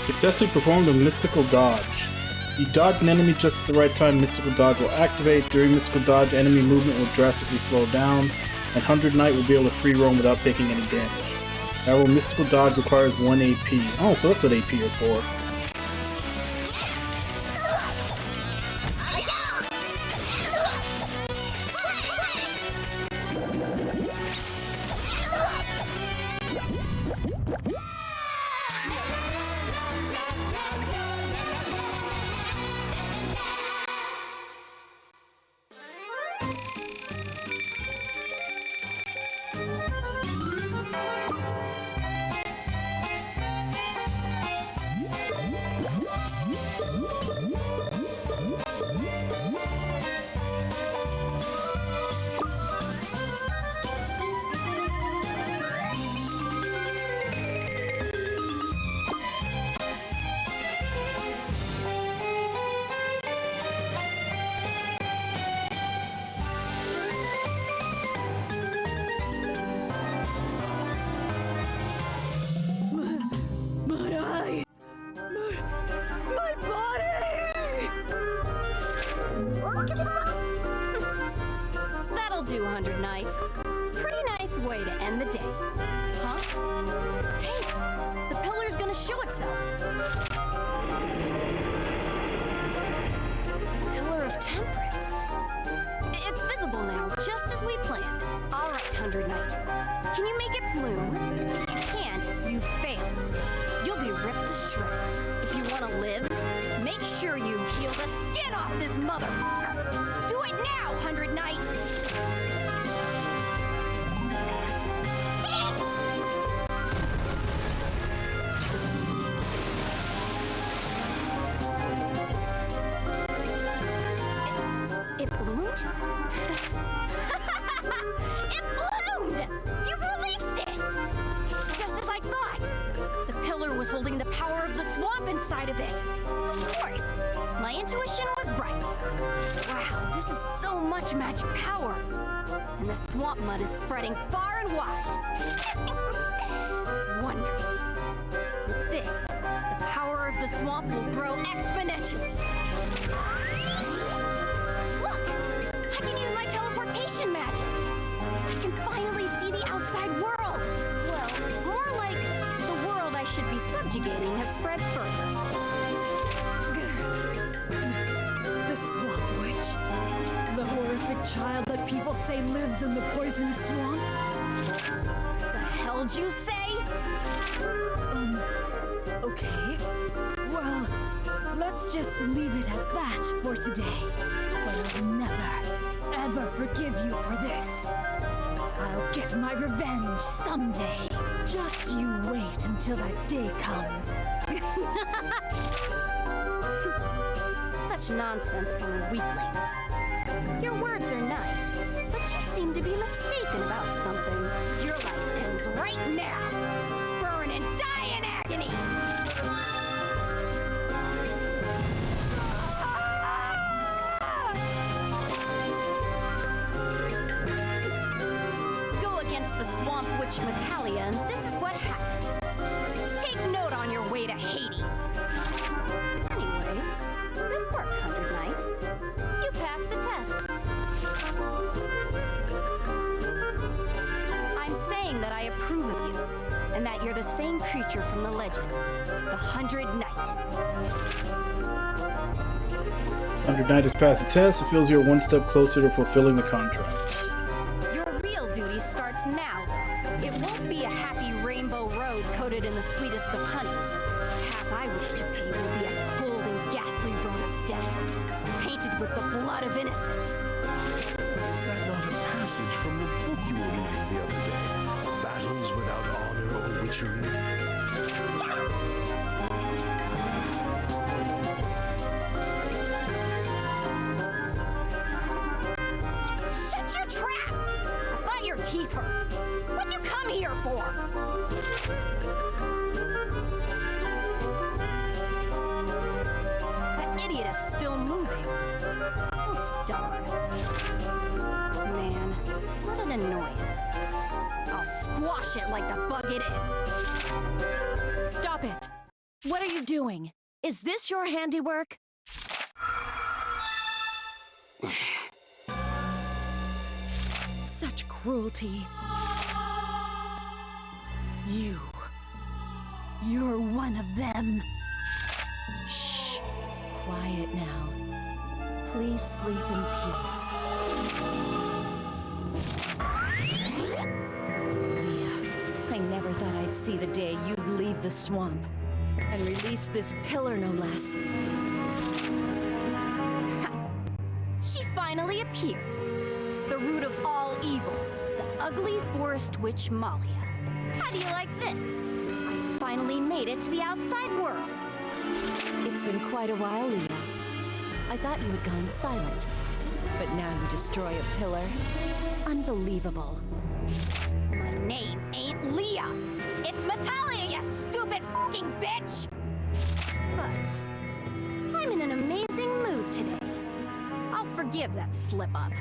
Successfully performed a Mystical Dodge. You dodge an enemy just at the right time, Mystical Dodge will activate. During Mystical Dodge, enemy movement will drastically slow down, and 100 Knight will be able to free roam without taking any damage. However, Mystical Dodge requires 1 AP. Oh, so that's what AP are for. will do, 100 Knight. Pretty nice way to end the day. Huh? Hey, the pillar's gonna show itself. Pillar of Temperance. It's visible now, just as we planned. All right, 100 Knight. Can you make it bloom? If you can't, you failed. You'll be ripped to shreds. If you want to live, make sure you peel the skin off this motherfucker. Do it now, 100 Knight. It bloomed? It bloomed! You released it! It's just as I thought. The pillar was holding the power of the swamp inside of it. Of course, my intuition was right. Wow, this is so much magic power. And the swamp mud is spreading far and wide. Wonderful. With this, the power of the swamp will grow exponentially. Look! I can use my teleportation magic! I can finally see the outside world! Well, more like the world I should be subjugating has spread further. The Swamp Witch. The horrific child that people say lives in the poisonous swamp. The hell'd you say? Okay. Well, let's just leave it at that for today. But I'll never, ever forgive you for this. I'll get my revenge someday. Just you wait until that day comes. Such nonsense from a weakling. Your words are nice, but you seem to be mistaken about something. Your life ends right now. Burn and die in agony! Go against the Swamp Witch Metalia, and this is what happens. Take note on your way to Hades. Anyway, good work, 100 Knight. You passed the test. I'm saying that I approve of you, and that you're the same creature from the legend, the 100 Knight. 100 Knight has passed the test. It feels you're one step closer to fulfilling the contract. Your real duty starts now. It won't be a happy rainbow road coated in the sweetest of honeys. The path I wish to pave will be a cold and ghastly road of death, painted with the blood of innocence. Is that not a passage from the book you were reading the other day? Battles without honor or witchery? Shut your trap! I thought your teeth hurt. What'd you come here for? That idiot is still moving. So stubborn. Man, what an annoyance. I'll squash it like the bug it is. Stop it! What are you doing? Is this your handiwork? Such cruelty. You're one of them. Shh. Quiet now. Please sleep in peace. Leah, I never thought I'd see the day you'd leave the swamp and release this pillar, no less. She finally appears. The root of all evil, the ugly forest witch Malia. How do you like this? I finally made it to the outside world. It's been quite a while, Leah. I thought you had gone silent, but now you destroy a pillar. Unbelievable. My name ain't Leah. It's Metalia, you stupid fucking bitch! But I'm in an amazing mood today. I'll forgive that slip-up.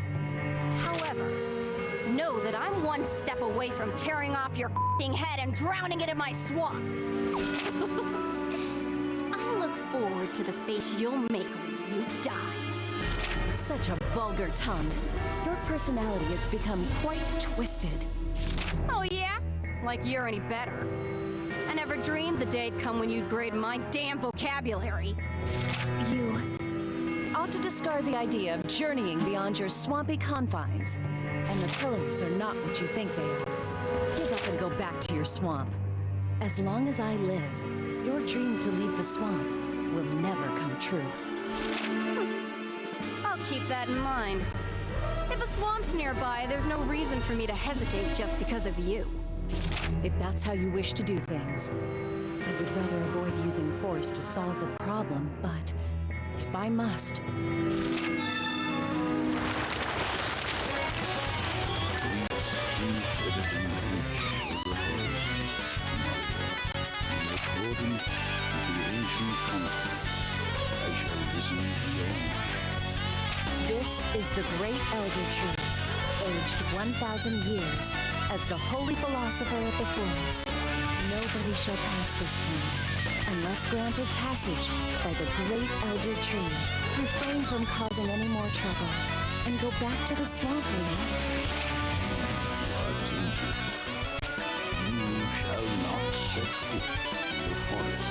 However, know that I'm one step away from tearing off your f***ing head and drowning it in my swamp. I look forward to the face you'll make when you die. Such a vulgar tongue. You're your personality has become quite twisted. Oh yeah? Like you're any better. I never dreamed the day'd come when you'd grade my damn vocabulary. You ought to discard the idea of journeying beyond your swampy confines. And the pillars are not what you think they are. Give up and go back to your swamp. As long as I live, your dream to leave the swamp will never come true. I'll keep that in mind. If a swamp's nearby, there's no reason for me to hesitate just because of you. If that's how you wish to do things, I would rather avoid using force to solve the problem, but if I must... This is the great Elder Tree, aged 1,000 years, as the holy philosopher of the forest. Nobody shall pass this point, unless granted passage by the great Elder Tree. Refrain from causing any more trouble, and go back to the swamp, Luna. You shall not set foot in the forest.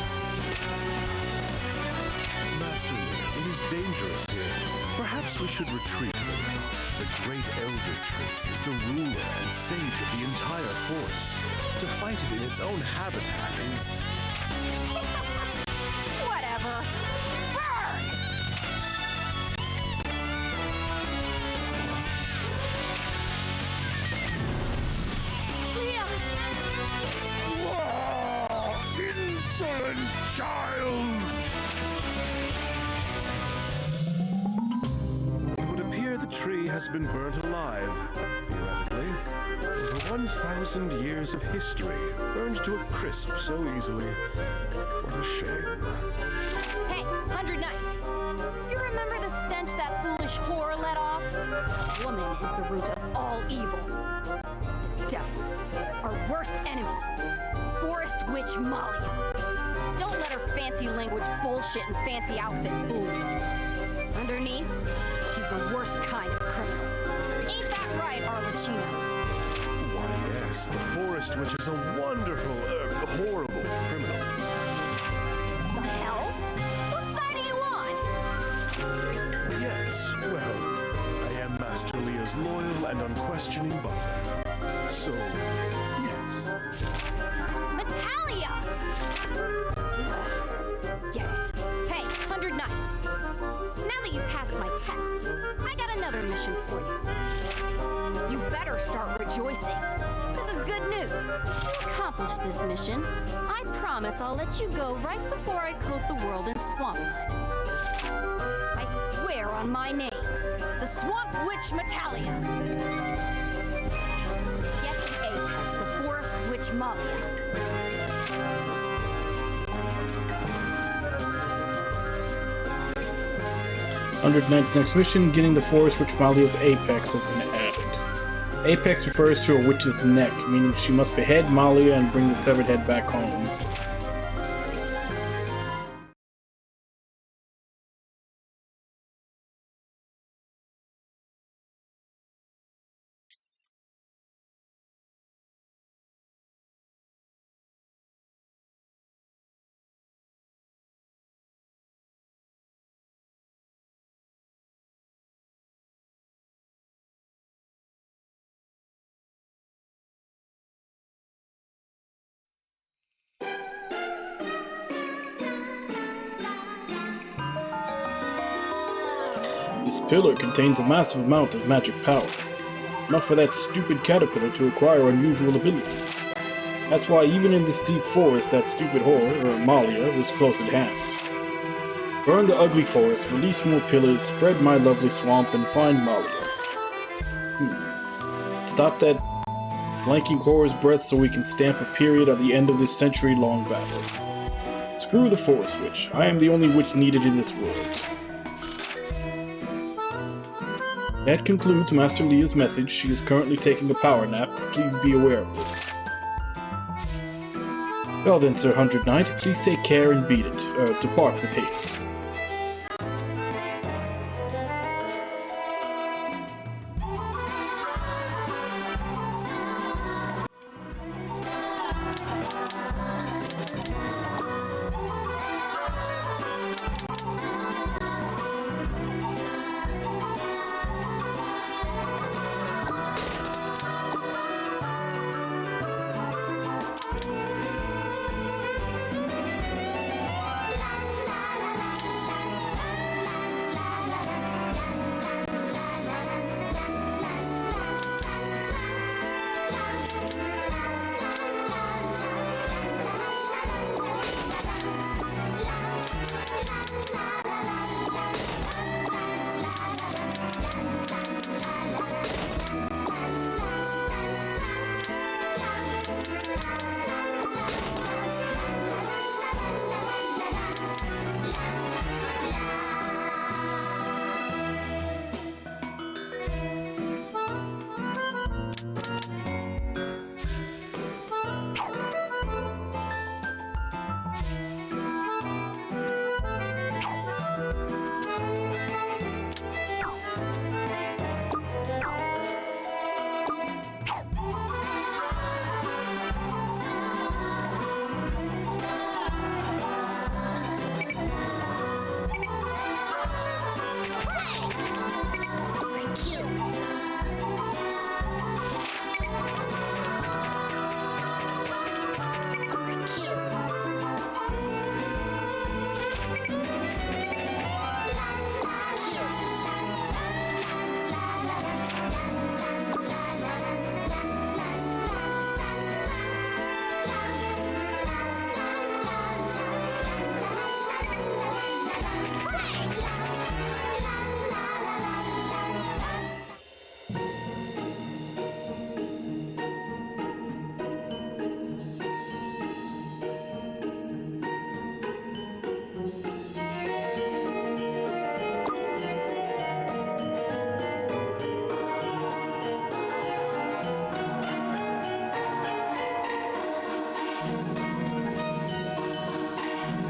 Master Lear, it is dangerous here. Perhaps we should retreat for now. The great Elder Tree is the ruler and sage of the entire forest. To fight it in its own habitat is... Whatever. Burn! Leah! Insolent child! It would appear the tree has been burnt alive, theoretically. Over 1,000 years of history burned to a crisp so easily. What a shame. Hey, 100 Knight! You remember the stench that foolish whore let off? Woman is the root of all evil. Devil, our worst enemy. Forest Witch Molly. Don't let her fancy language bullshit and fancy outfit fool you. Underneath, she's the worst kind of criminal. Ain't that right, Arlecchino? Why, yes, the Forest Witch is a wonderful, horrible criminal. The hell? Whose side are you on? Yes, well, I am Master Leah's loyal and unquestioning butler. So, yes. Natalia! Get it. Hey, 100 Knight. Now that you passed my test, I got another mission for you. You better start rejoicing. This is good news. If you accomplish this mission, I promise I'll let you go right before I coat the world in swamp mud. I swear on my name, the Swamp Witch Natalia. Get the apex of Forest Witch Malia. 109th next mission, getting the Forest Witch Malia's apex has been added. Apex refers to a witch's neck, meaning she must behead Malia and bring the severed head back home. This pillar contains a massive amount of magic power, enough for that stupid caterpillar to acquire unusual abilities. That's why even in this deep forest that stupid whore, or Malia, was close at hand. Burn the ugly forest, release more pillars, spread my lovely swamp, and find Malia. Stop that blanking whore's breath so we can stamp a period at the end of this century-long battle. Screw the Forest Witch. I am the only witch needed in this world. That concludes Master Leah's message. She is currently taking a power nap. Please be aware of this. Well then, Sir 100 Knight, please take care and beat it. Depart with haste.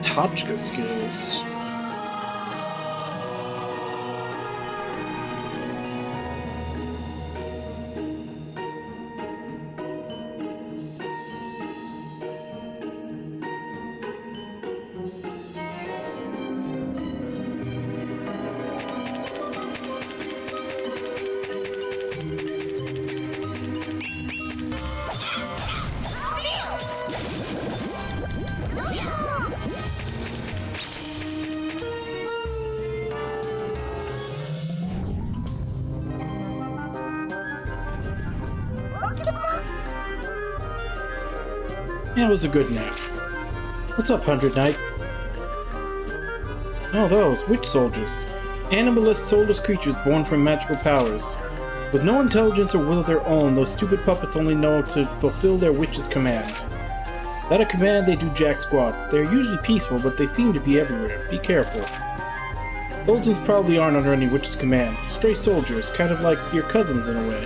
Totchka skills. Yeah, it was a good nap. What's up, 100 Knight? Oh, those witch soldiers. Animalist, soulless creatures born from magical powers. With no intelligence or will of their own, those stupid puppets only know to fulfill their witch's command. Without a command, they do jack squat. They are usually peaceful, but they seem to be everywhere. Be careful. Those ones probably aren't under any witch's command. Stray soldiers, kind of like your cousins in a way.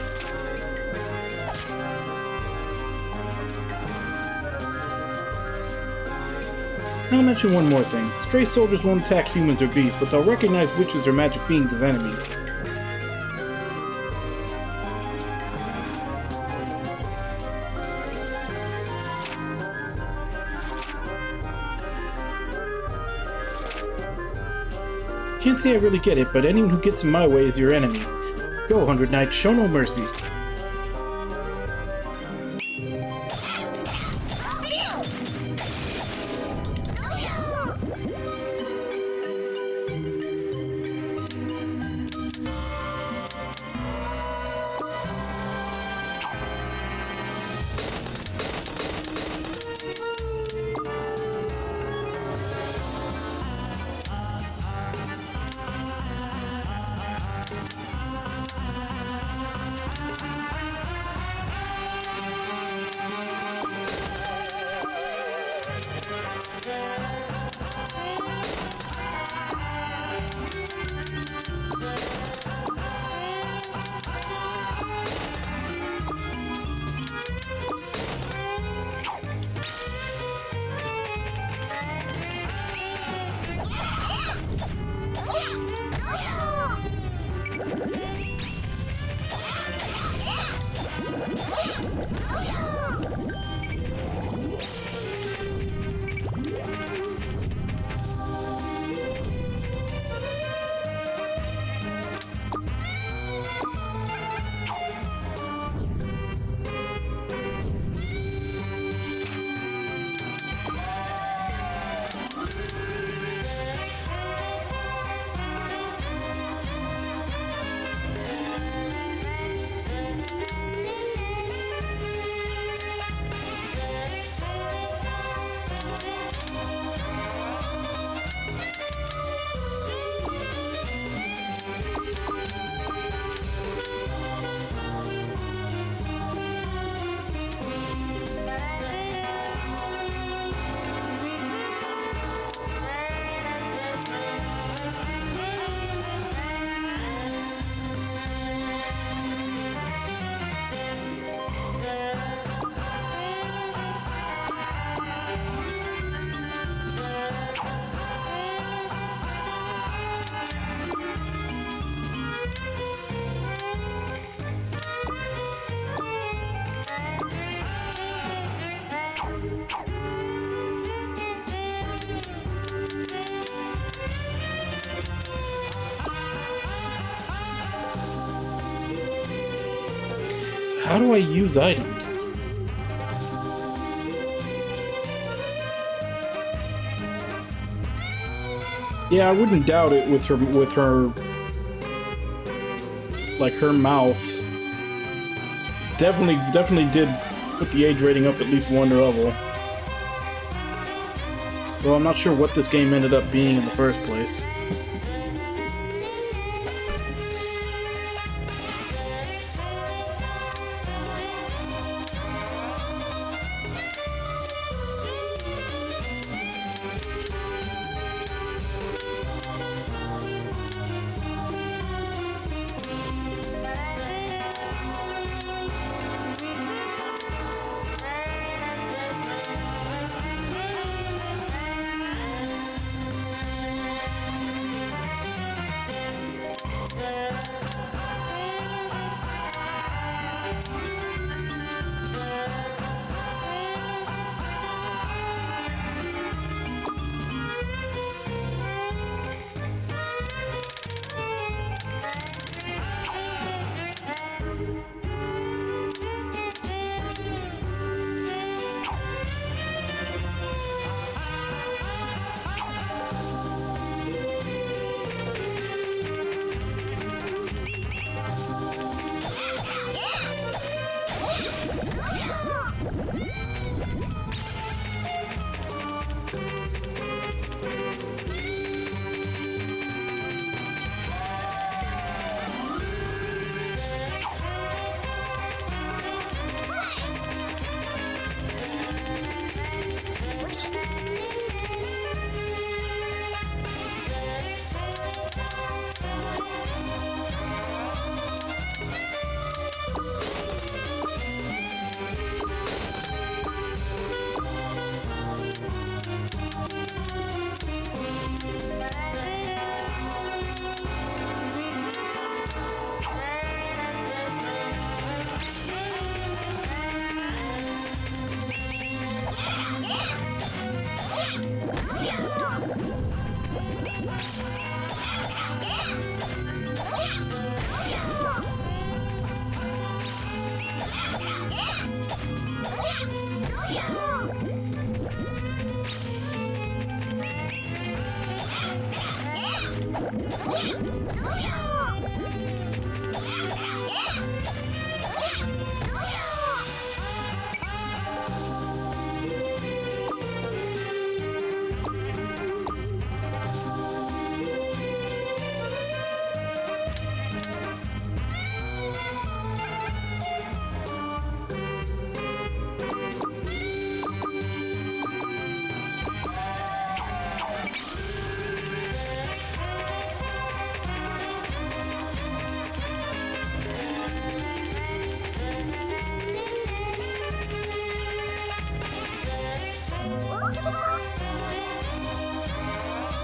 I'll mention one more thing. Stray soldiers won't attack humans or beasts, but they'll recognize witches or magic beings as enemies. Can't say I really get it, but anyone who gets in my way is your enemy. Go, 100 Knights, show no mercy. How do I use items? Yeah, I wouldn't doubt it with her like her mouth. Definitely did put the age rating up at least one level. Well, I'm not sure what this game ended up being in the first place.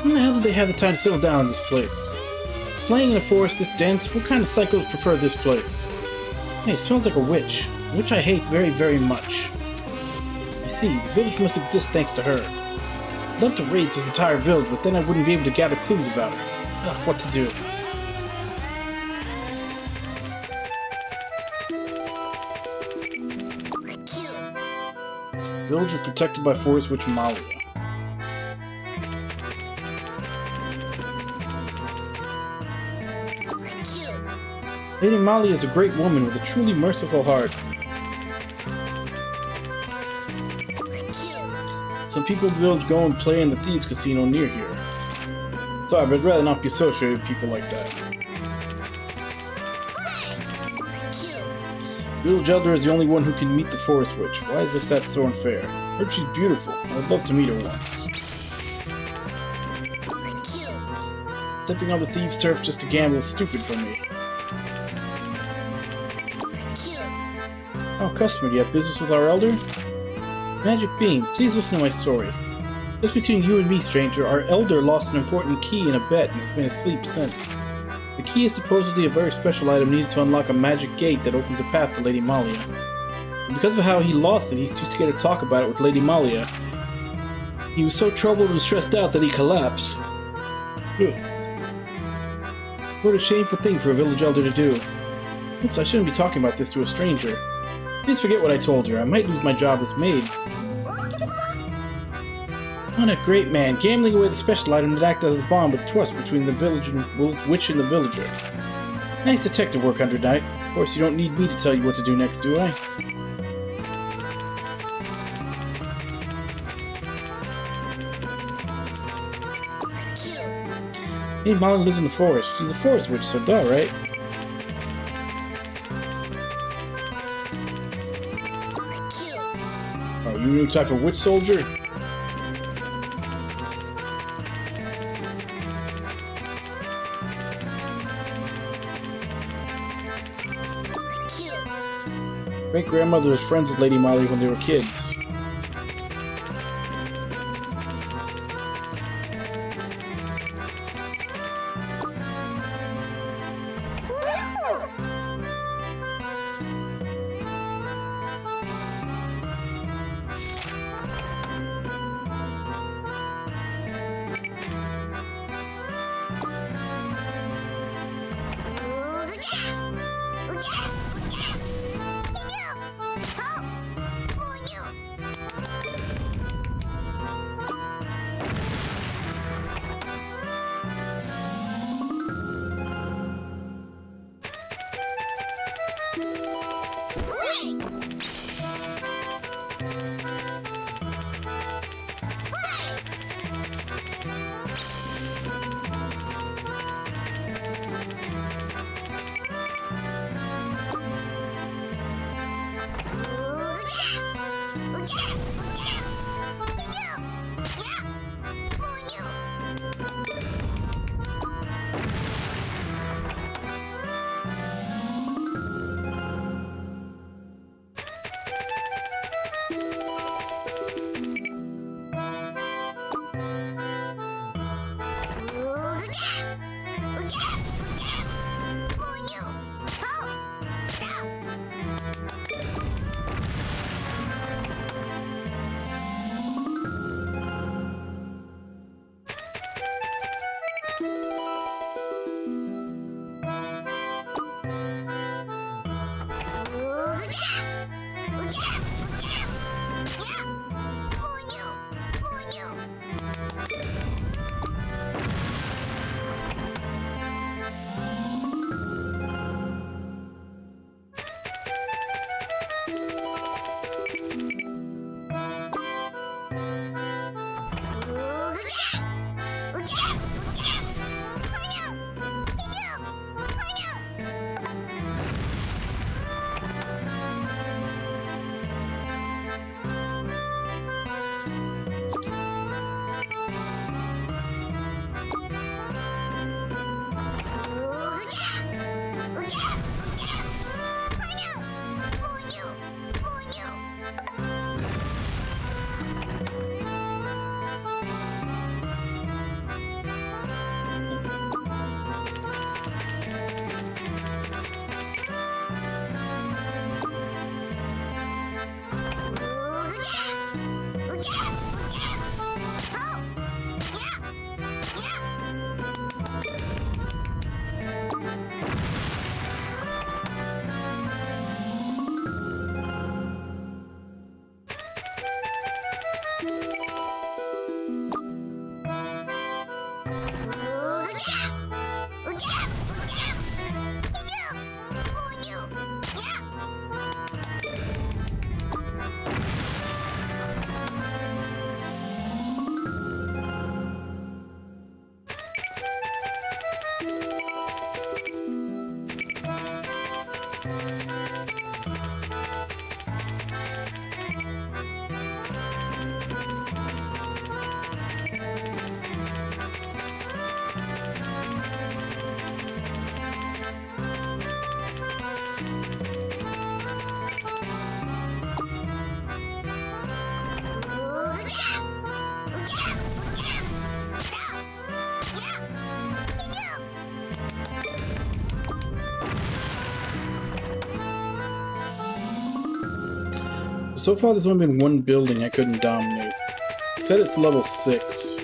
When the hell do they have the time to settle down in this place? Slaying in a forest this dense, what kind of psychos prefer this place? Hey, it smells like a witch. A witch I hate very, very much. I see, the village must exist thanks to her. I'd love to raid this entire village, but then I wouldn't be able to gather clues about her. Ugh, what to do? Village is protected by Forest Witch Malia. Lady Malia is a great woman with a truly merciful heart. Some people in the village go and play in the Thieves Casino near here. Sorry, but I'd rather not be associated with people like that. Village Elder is the only one who can meet the Forest Witch. Why is this that so unfair? I heard she's beautiful. I'd love to meet her once. Stepping on the thieves' turf just to gamble is stupid for me. Oh, customer, do you have business with our elder? Magic Beam, please listen to my story. Just between you and me, stranger, our elder lost an important key in a bet and has been asleep since. The key is supposedly a very special item needed to unlock a magic gate that opens a path to Lady Malia. And because of how he lost it, he's too scared to talk about it with Lady Malia. He was so troubled and stressed out that he collapsed. Ugh. What a shameful thing for a village elder to do. Oops, I shouldn't be talking about this to a stranger. Please forget what I told you. I might lose my job as maid. What a great man, gambling away the special item that acted as a bond between the village and witch and the villager. Nice detective work, Under Night. Of course, you don't need me to tell you what to do next, do I? Hey, Molly lives in the forest. She's a forest witch, so duh, right? Oh, you a new type of witch soldier? Great-grandmother was friends with Lady Molly when they were kids. So far, there's only been one building I couldn't dominate. It said it's level 6.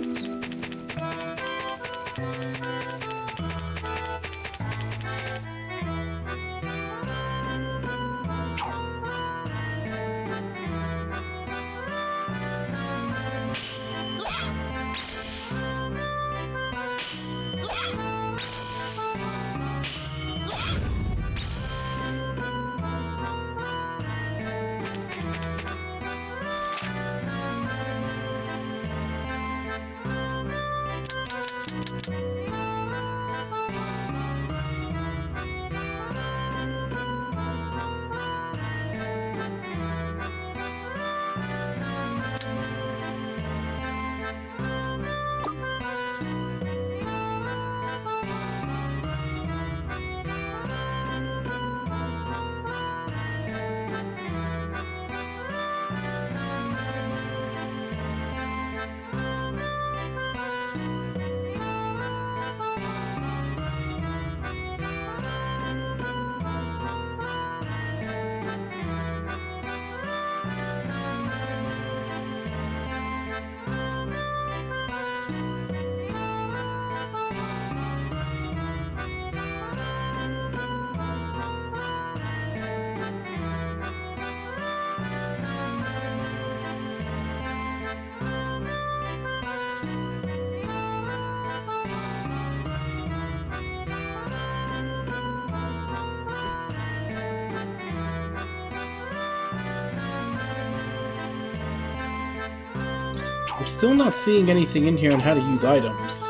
I'm still not seeing anything in here on how to use items.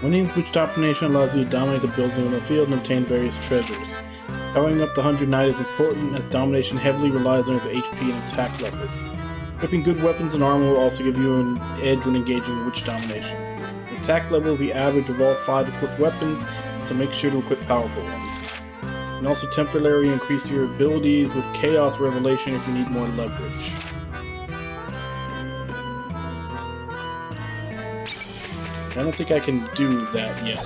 Winning which domination allows you to dominate the building on the field and obtain various treasures. Powering up the 100 Knight is important as domination heavily relies on his HP and attack levels. Equipping good weapons and armor will also give you an edge when engaging witch domination. The attack level is the average of all 5 equipped weapons, so make sure to equip powerful ones. You can also temporarily increase your abilities with Chaos Revelation if you need more leverage. I don't think I can do that yet.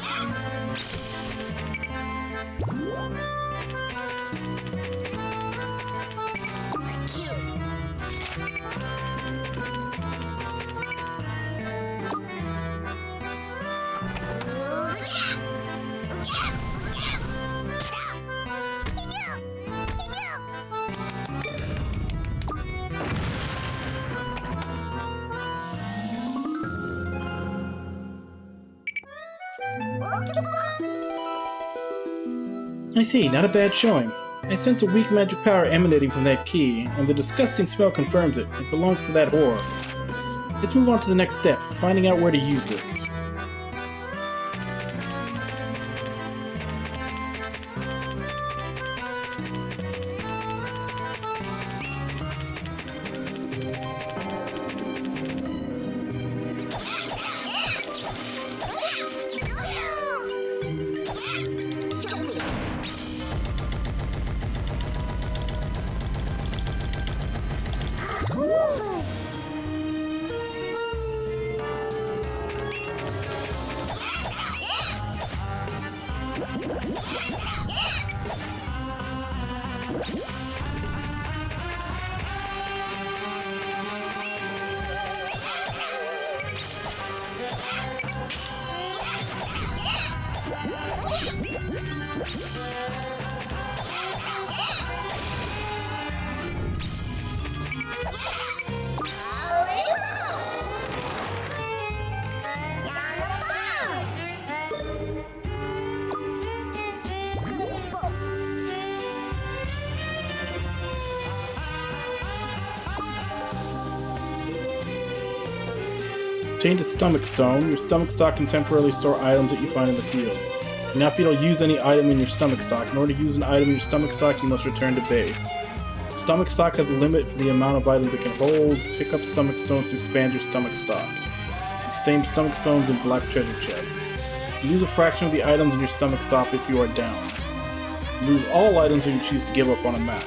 I see, not a bad showing. I sense a weak magic power emanating from that key, and the disgusting smell confirms it. It belongs to that whore. Let's move on to the next step, finding out where to use this. Obtain a stomach stone. Your stomach stock can temporarily store items that you find in the field. You will not be able to use any item in your stomach stock. In order to use an item in your stomach stock, you must return to base. Stomach stock has a limit for the amount of items it can hold. Pick up stomach stones to expand your stomach stock. Obtain stomach stones in black treasure chests. You lose a fraction of the items in your stomach stock if you are down. You lose all items if you choose to give up on a map.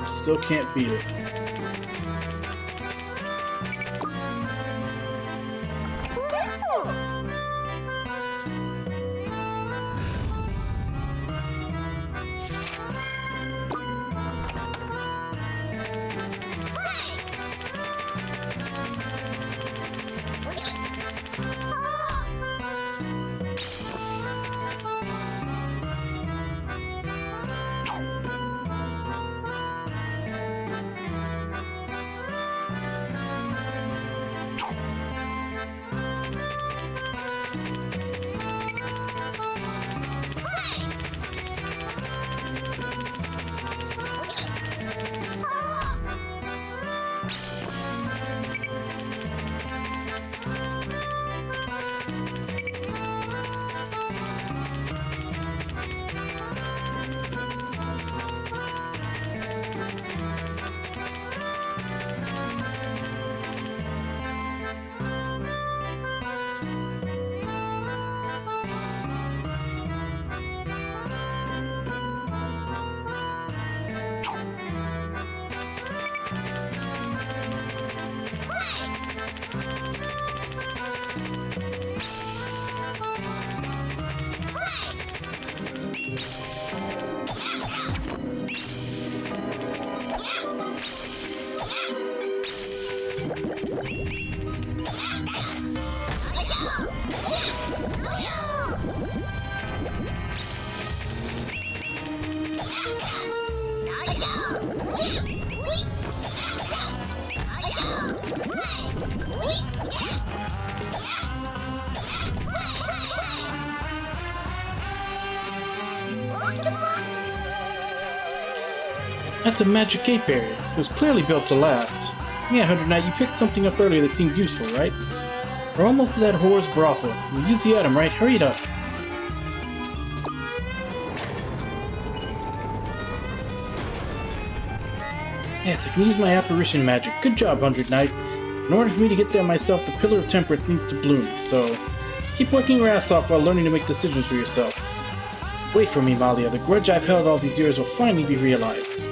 Nope, still can't beat it. That's a magic ape area. It was clearly built to last. Yeah, 100 Knight, you picked something up earlier that seemed useful, right? We're almost to that whore's brothel. We'll use the item, right? Hurry it up. Yes, I can use my apparition magic. Good job, 100 Knight. In order for me to get there myself, the Pillar of Temperance needs to bloom, so keep working your ass off while learning to make decisions for yourself. Wait for me, Malia. The grudge I've held all these years will finally be realized.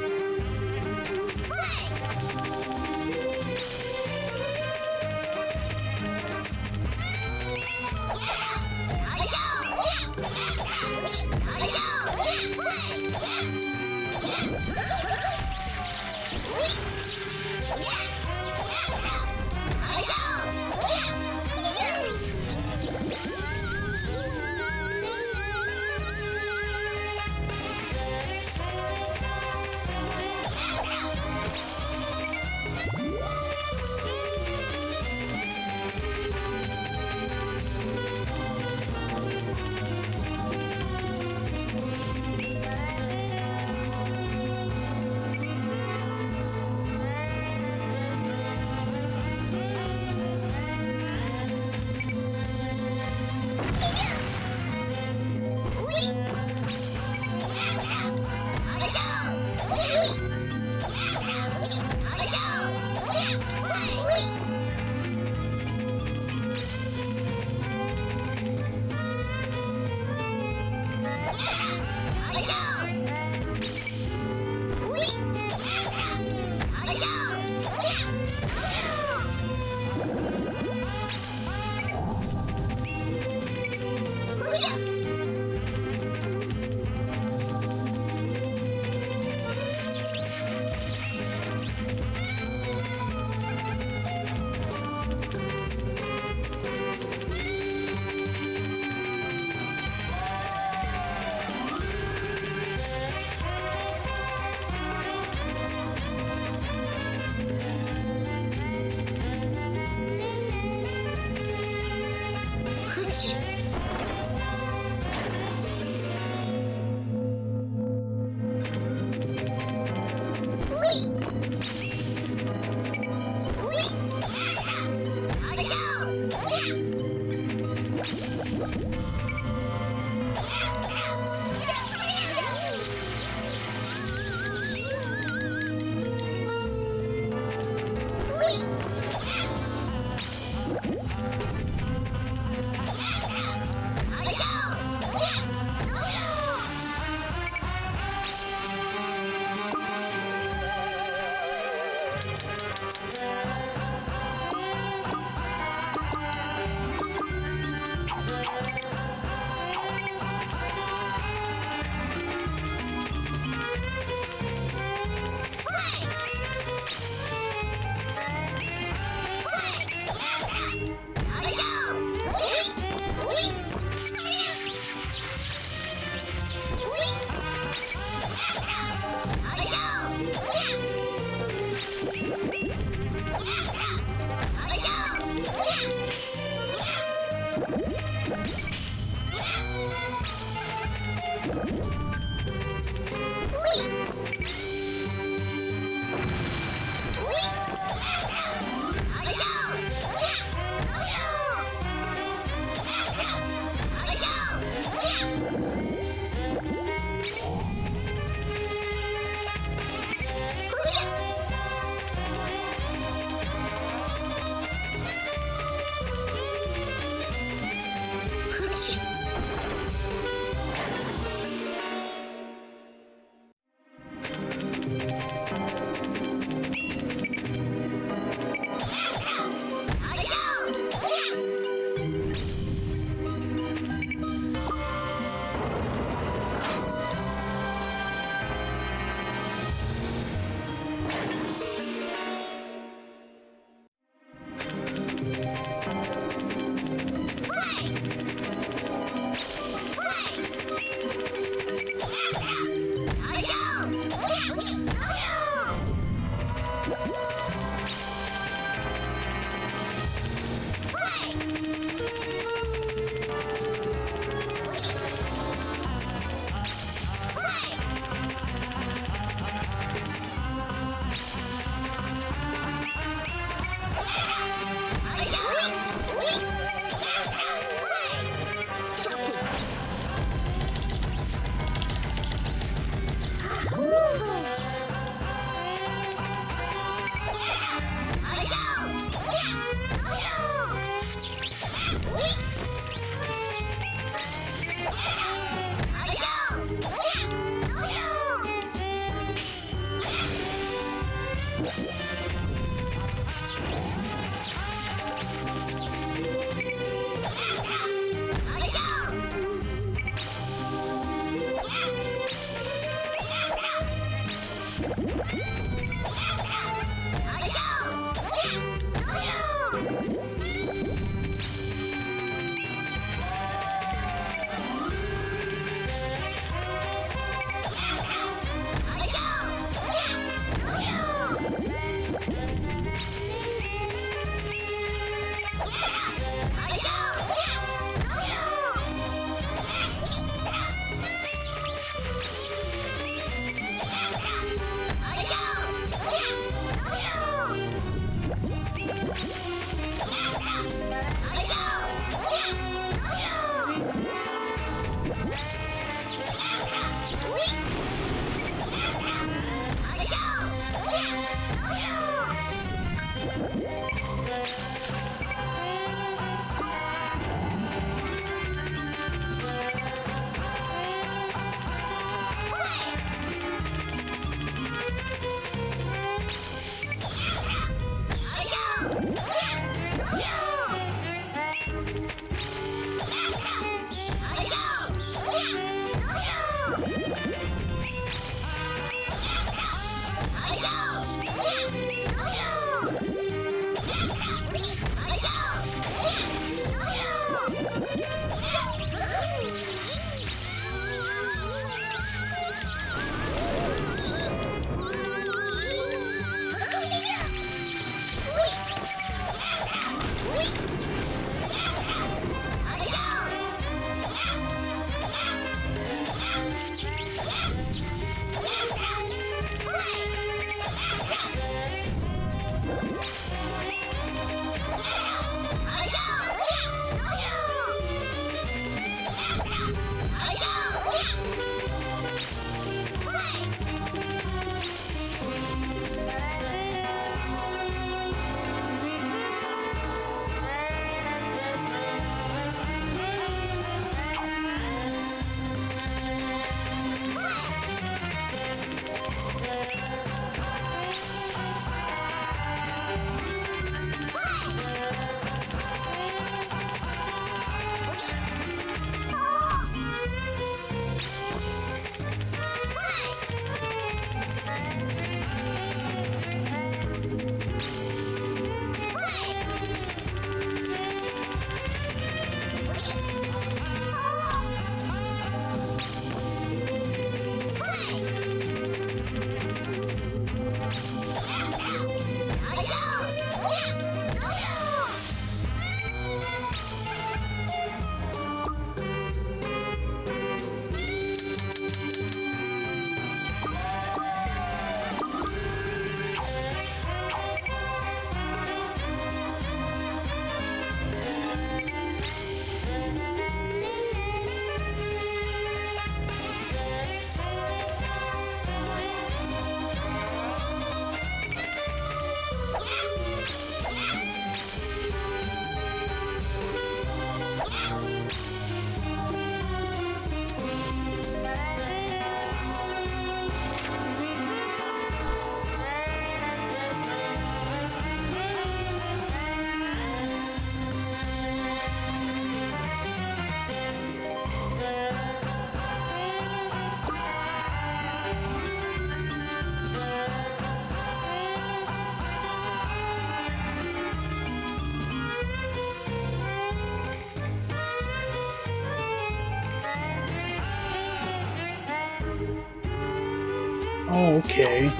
Oh, okay.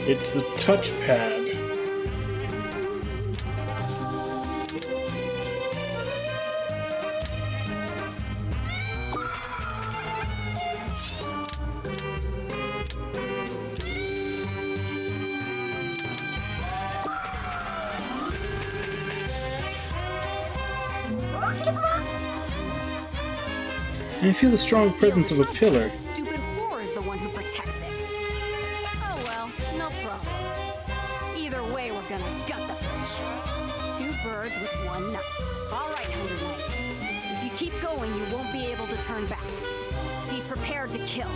It's the touchpad. And I feel the strong presence of a pillar. This stupid whore is the one who protects it. Oh well, no problem. Either way, we're gonna gut the bitch. 2 birds with 1 nut. All right, 100 Knight. If you keep going, you won't be able to turn back. Be prepared to kill.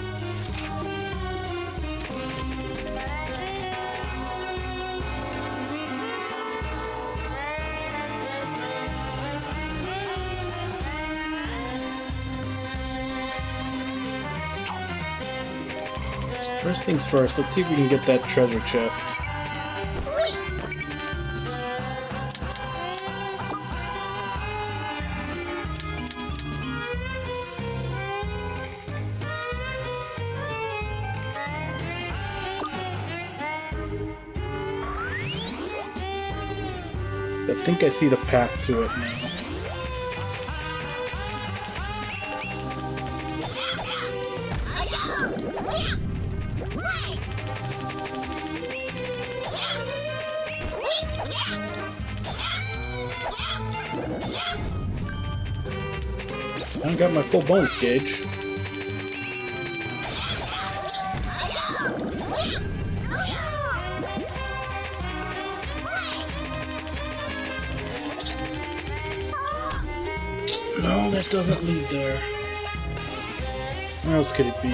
First things first, let's see if we can get that treasure chest. I think I see the path to it now. I don't got my full bonus gauge. No, that doesn't lead there. Where else could it be?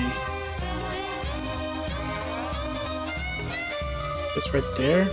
This right there?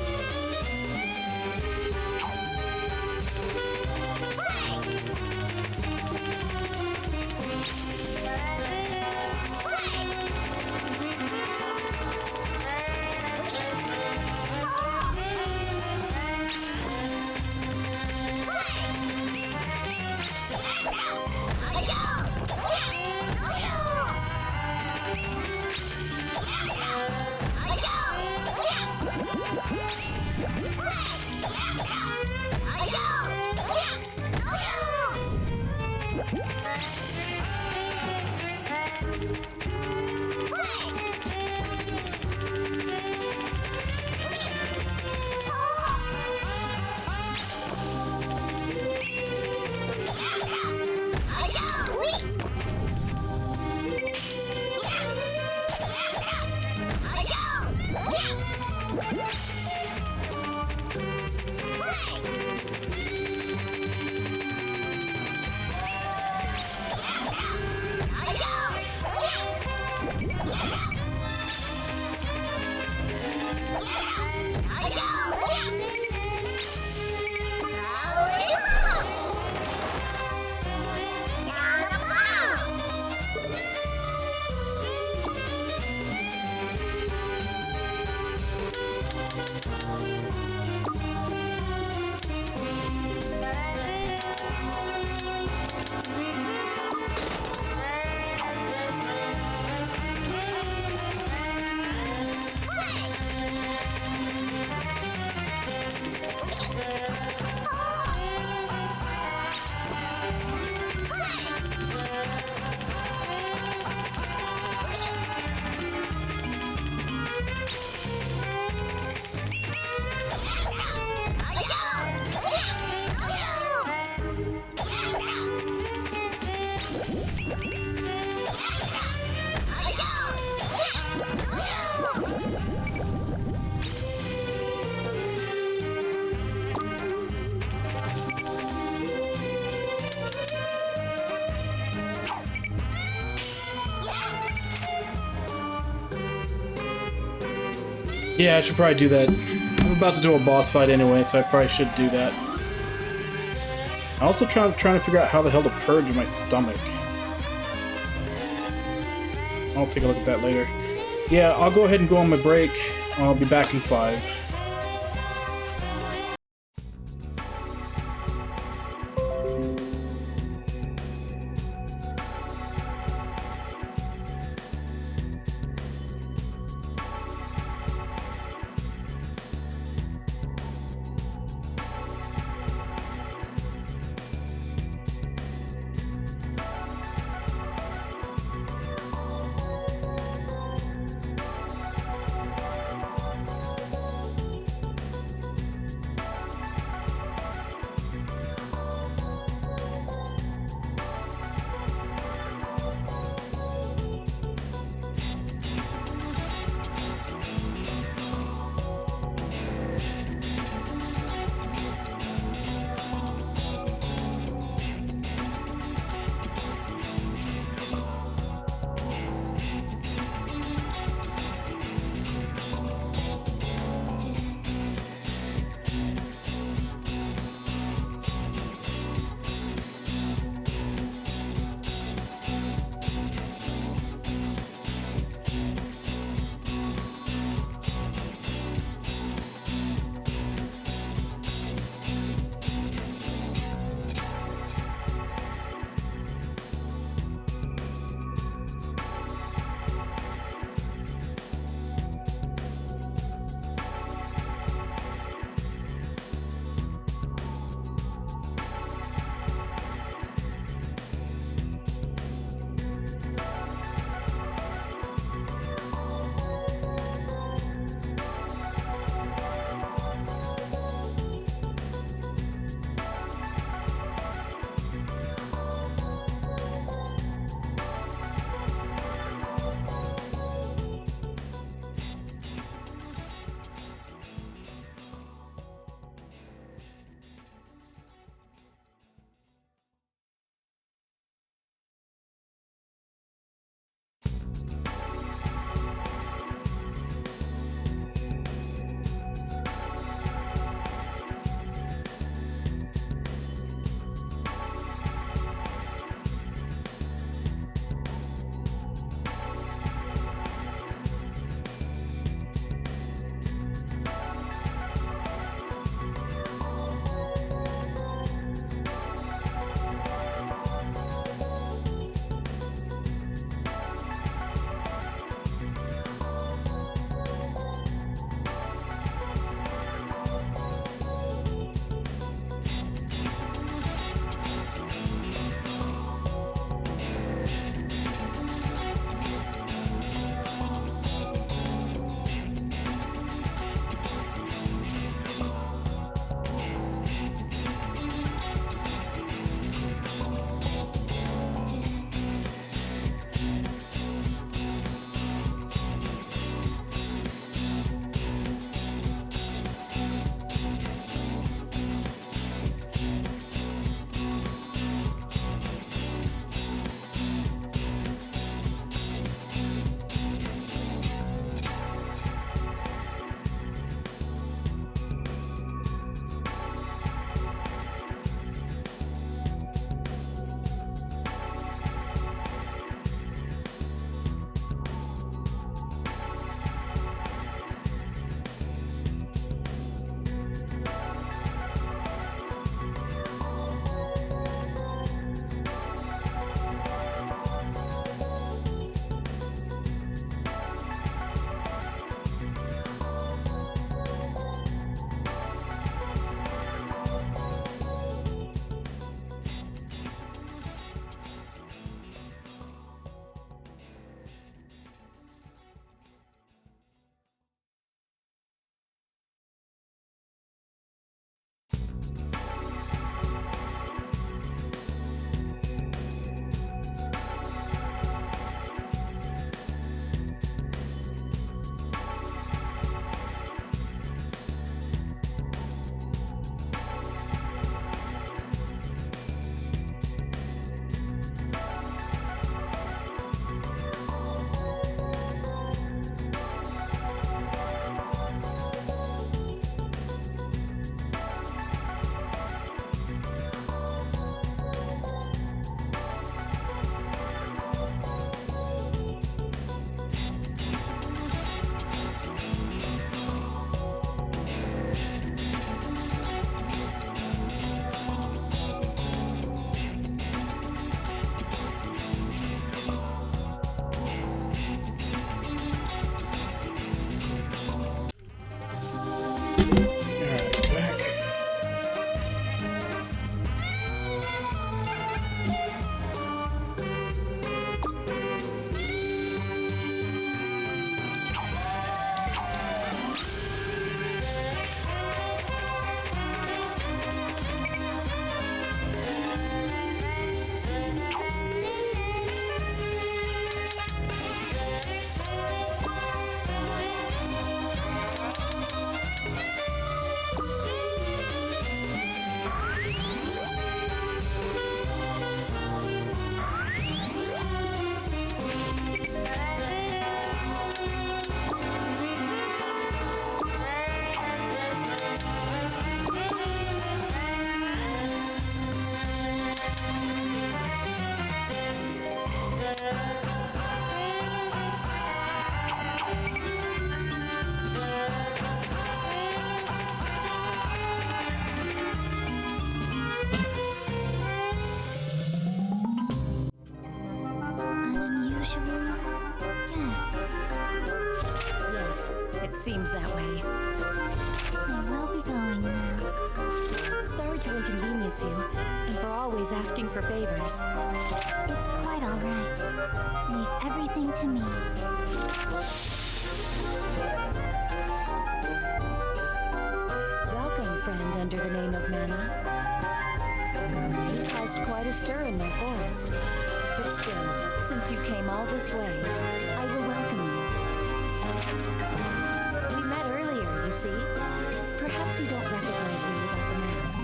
Yeah, I should probably do that. I'm about to do a boss fight anyway, so I probably should do that. I'm also trying to figure out how the hell to purge my stomach. I'll take a look at that later. Yeah, I'll go ahead and go on my break. I'll be back in 5. is asking for favors. It's quite alright. Leave everything to me. Welcome, friend under the name of Mana. You caused quite a stir in my forest. But still, since you came all this way, I will welcome you. We met earlier, you see. Perhaps you don't recognize me without the mask.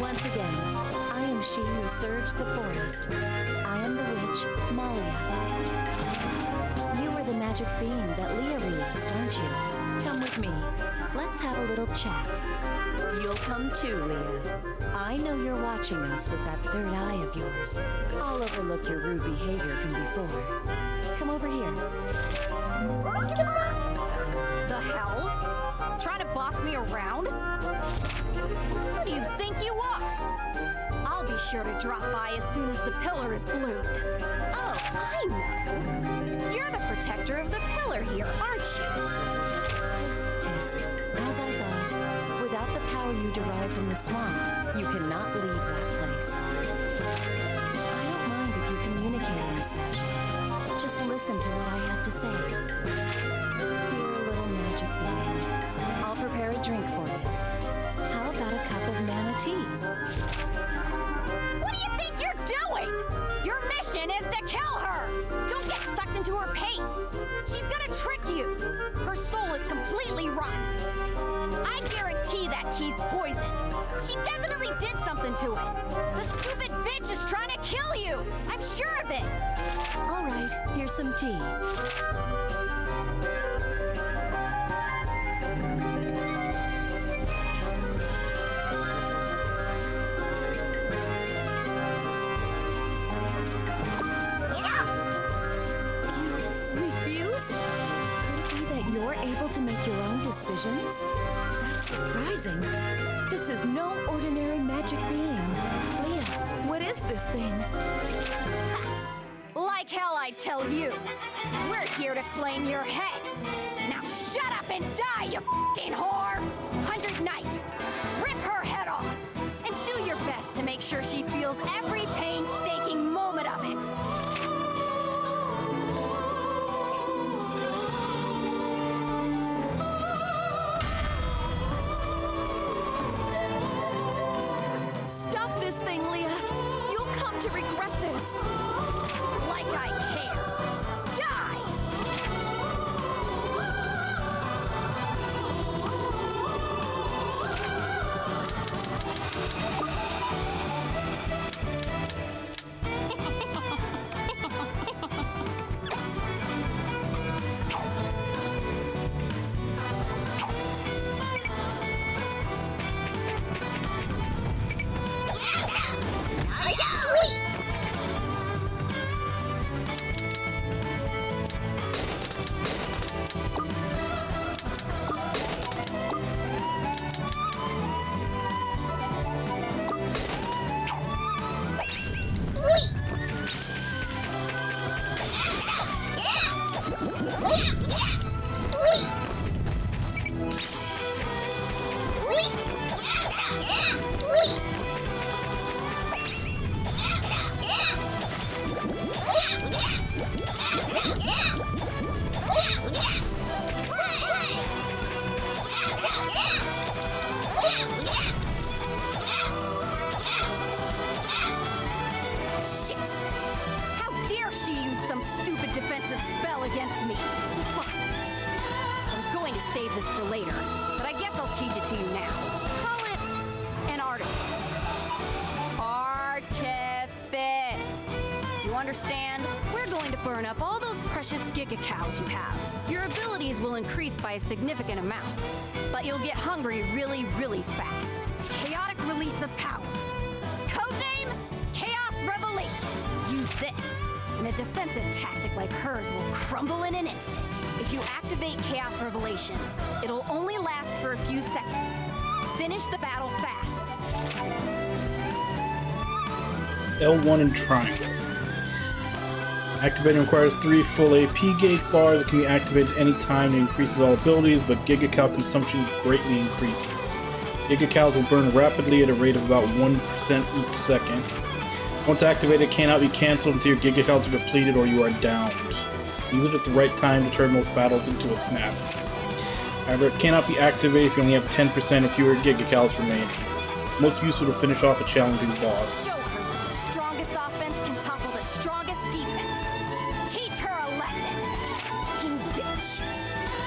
Once again, I am she who serves the forest. I am the witch, Malia. You were the magic being that Leah released, aren't you? Come with me. Let's have a little chat. You'll come too, Leah. I know you're watching us with that third eye of yours. I'll overlook your rude behavior from before. Come over here. The hell? Trying to boss me around? Who do you think you are? I'll be sure to drop by as soon as the pillar is bloomed. Oh, I know. You're the protector of the pillar here, aren't you? Tisk, tisk. As I thought, without the power you derive from the swamp, you cannot leave that place. I don't mind if you communicate in this fashion. Just listen to what I have to say. Dear little magic being, I'll prepare a drink for you. How about a cup of mana tea? What do you think you're doing? Your mission is to kill her! Don't get sucked into her pace! She's gonna trick you! Her soul is completely rotten. I guarantee that tea's poison. She definitely did something to it. The stupid bitch is trying to kill you! I'm sure of it! All right, here's some tea. Able to make your own decisions? That's surprising. This is no ordinary magic being. Leah, what is this thing? Like hell I tell you. We're here to claim your head. Now shut up and die, you f***ing whore! 100 Knight, rip her head off. And do your best to make sure she feels every painstaking moment of it. Stop this thing, Leah! You'll come to regret this! Like I care! Die! Save this for later, but I guess I'll teach it to you now. Call it an artifice. Artifice. You understand? We're going to burn up all those precious Giga Cows you have. Your abilities will increase by a significant amount, but you'll get hungry really, really fast. Chaotic release of power. Codename Chaos Revelation. Use this, and a defensive tactic like hers will crumble in an instant. If you activate Chaos Revelation, it'll only last for a few seconds. Finish the battle fast. L1 and triangle. Activating requires 3 full AP gauge bars. It can be activated anytime. It increases all abilities, but Giga Cow consumption greatly increases. Giga Cows will burn rapidly at a rate of about 1% each second. Once activated, it cannot be cancelled until your Giga Cows are depleted or you are downed. Use it at the right time to turn most battles into a snap. However, it cannot be activated if you only have 10% or fewer Giga Cows remaining. Most useful to finish off a challenging boss. Go, everyone. The strongest offense can topple the strongest defense. Teach her a lesson. Fucking bitch.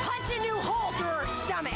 Punch a new hole through her stomach.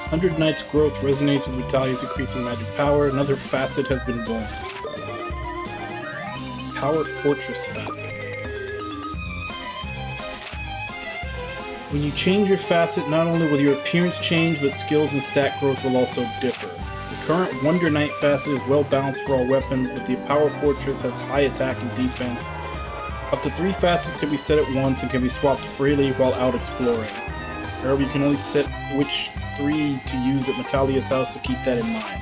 Hundred Knight's growth resonates with Vitalia's increasing magic power. Another facet has been born. Power Fortress facet. When you change your facet, not only will your appearance change, but skills and stat growth will also differ. The current Wonder Knight facet is well balanced for all weapons, but the Power Fortress has high attack and defense. Up to 3 facets can be set at once and can be swapped freely while out exploring. However, you can only set which 3 to use at Metalia's house, so keep that in mind.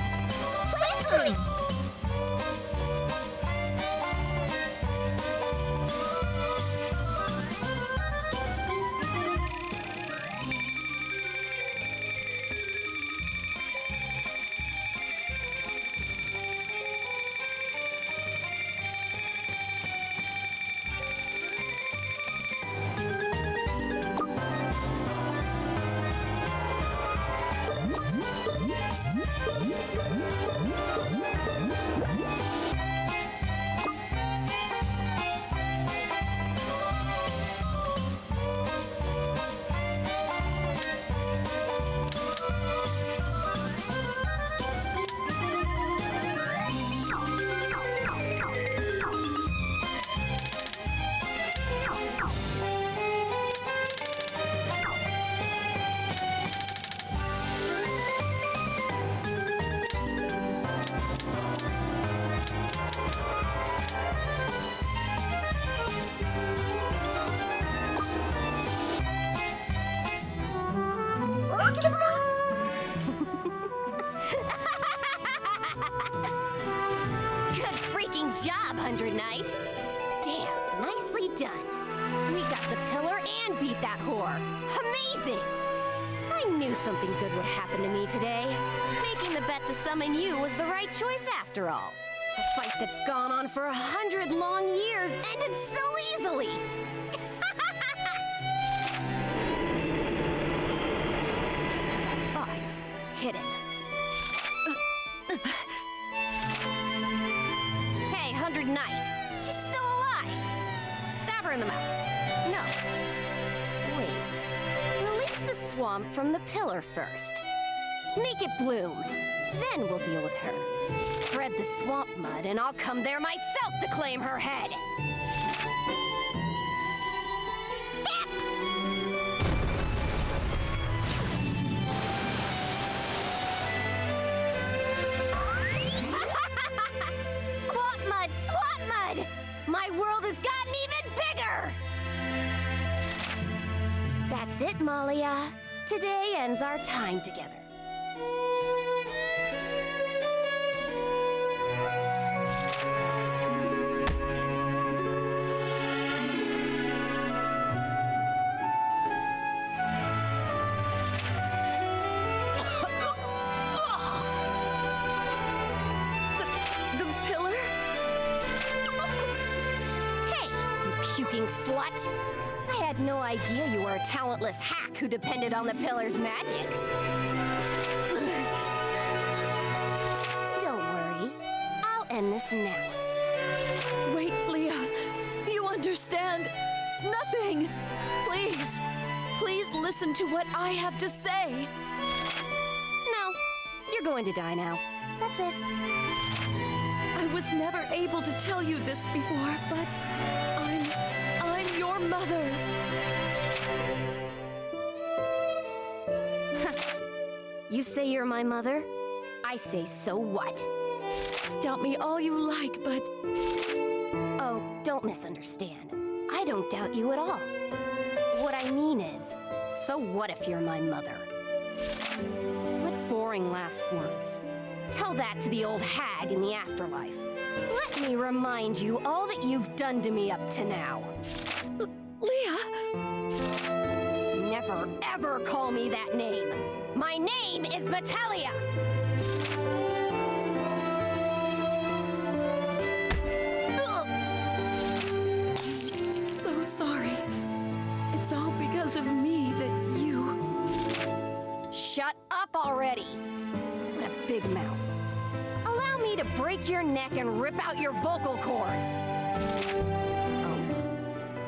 Good freaking job, Hundred Knight. Damn, nicely done. We got the pillar and beat that whore. Amazing! I knew something good would happen to me today. Making the bet to summon you was the right choice after all. A fight that's gone on for 100 long years ended so easily. Just as I thought. Hidden. Hey, Hundred Knight. She's still alive. Stab her in the mouth. No. Wait. Release the swamp from the pillar first. Make it bloom. Then we'll deal with her. Spread the swamp mud and I'll come there myself to claim her head. Swamp mud! Swamp mud! My world has gotten even bigger! That's it, Malia. Today ends our time together. smoking slut! I had no idea you were a talentless hack who depended on the pillar's magic. Don't worry. I'll end this now. Wait, Leah. You understand nothing. Please listen to what I have to say. No, you're going to die now. That's it. I was never able to tell you this before, but I'm your mother. You say you're my mother? I say so what? Doubt me all you like, but Oh, don't misunderstand. I don't doubt you at all. What I mean is, so what if you're my mother? What boring last words. Tell that to the old hag in the afterlife. Let me remind you all that you've done to me up to now. Leah! Never, ever call me that name. My name is Metallia! So sorry. It's all because of me that you... Shut up already! What a big mouth. Allow me to break your neck and rip out your vocal cords. Oh.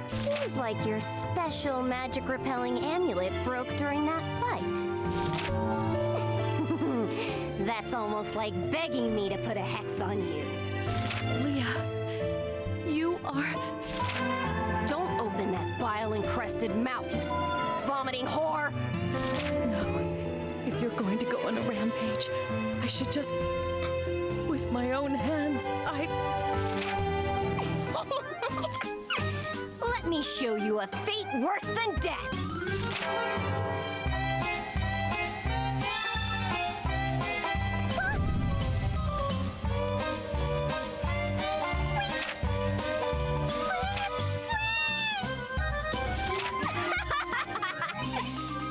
Seems like your special magic repelling amulet broke during that fight. That's almost like begging me to put a hex on you. Leah, you are... Don't open that bile-encrusted mouth, you vomiting whore! No. If you're going to go on a rampage, I should just... With my own hands, Let me show you a fate worse than death!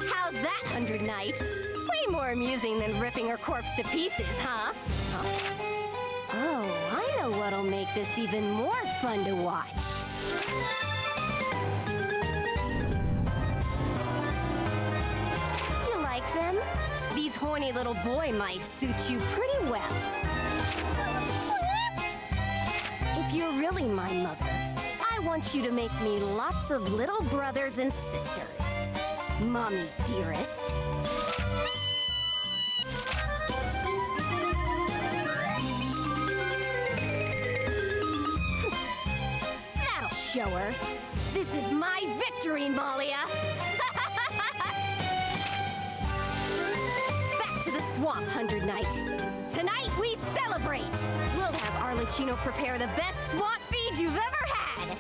How's that, 100 Knight? Way more amusing than ripping her corpse to pieces, huh? Oh, I know what'll make this even more fun to watch. You like them? These horny little boy mice suit you pretty well. If you're really my mother, I want you to make me lots of little brothers and sisters. Mommy, dearest. That'll show her. This is my victory, Malia. Back to the swamp, 100 Knight. Tonight we celebrate. We'll have Arlecchino prepare the best swamp feed you've ever had.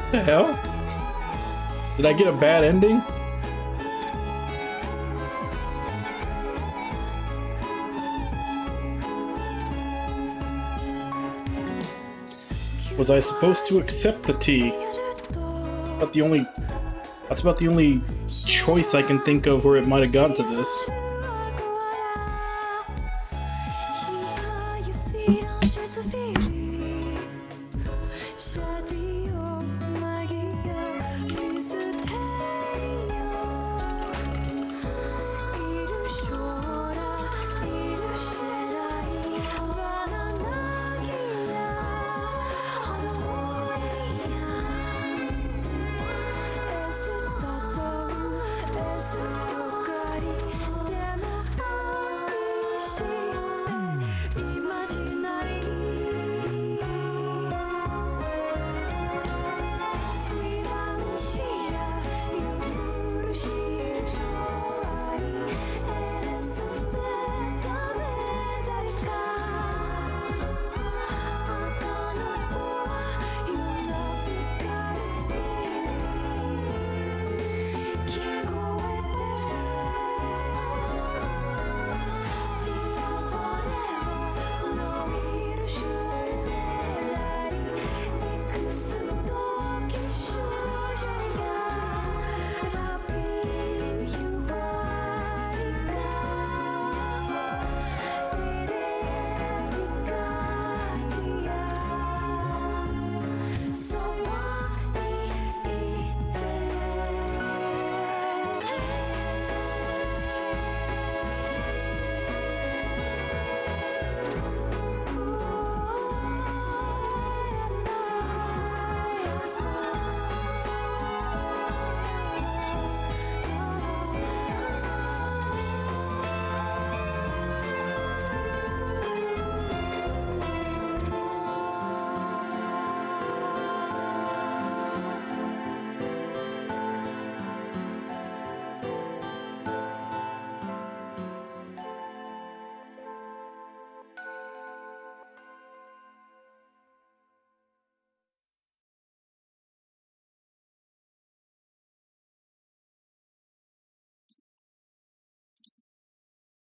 What the hell? Did I get a bad ending? Was I supposed to accept the tea? That's about the only choice I can think of where it might have gotten to this.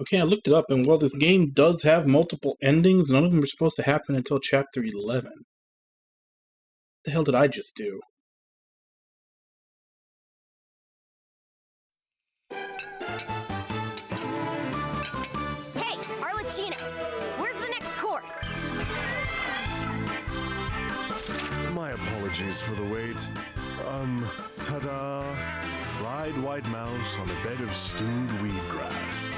Okay, I looked it up, and while this game does have multiple endings, none of them are supposed to happen until Chapter 11. What the hell did I just do? Hey, Arlecchino, where's the next course? My apologies for the wait. Ta-da! Fried white mouse on a bed of stewed wheatgrass.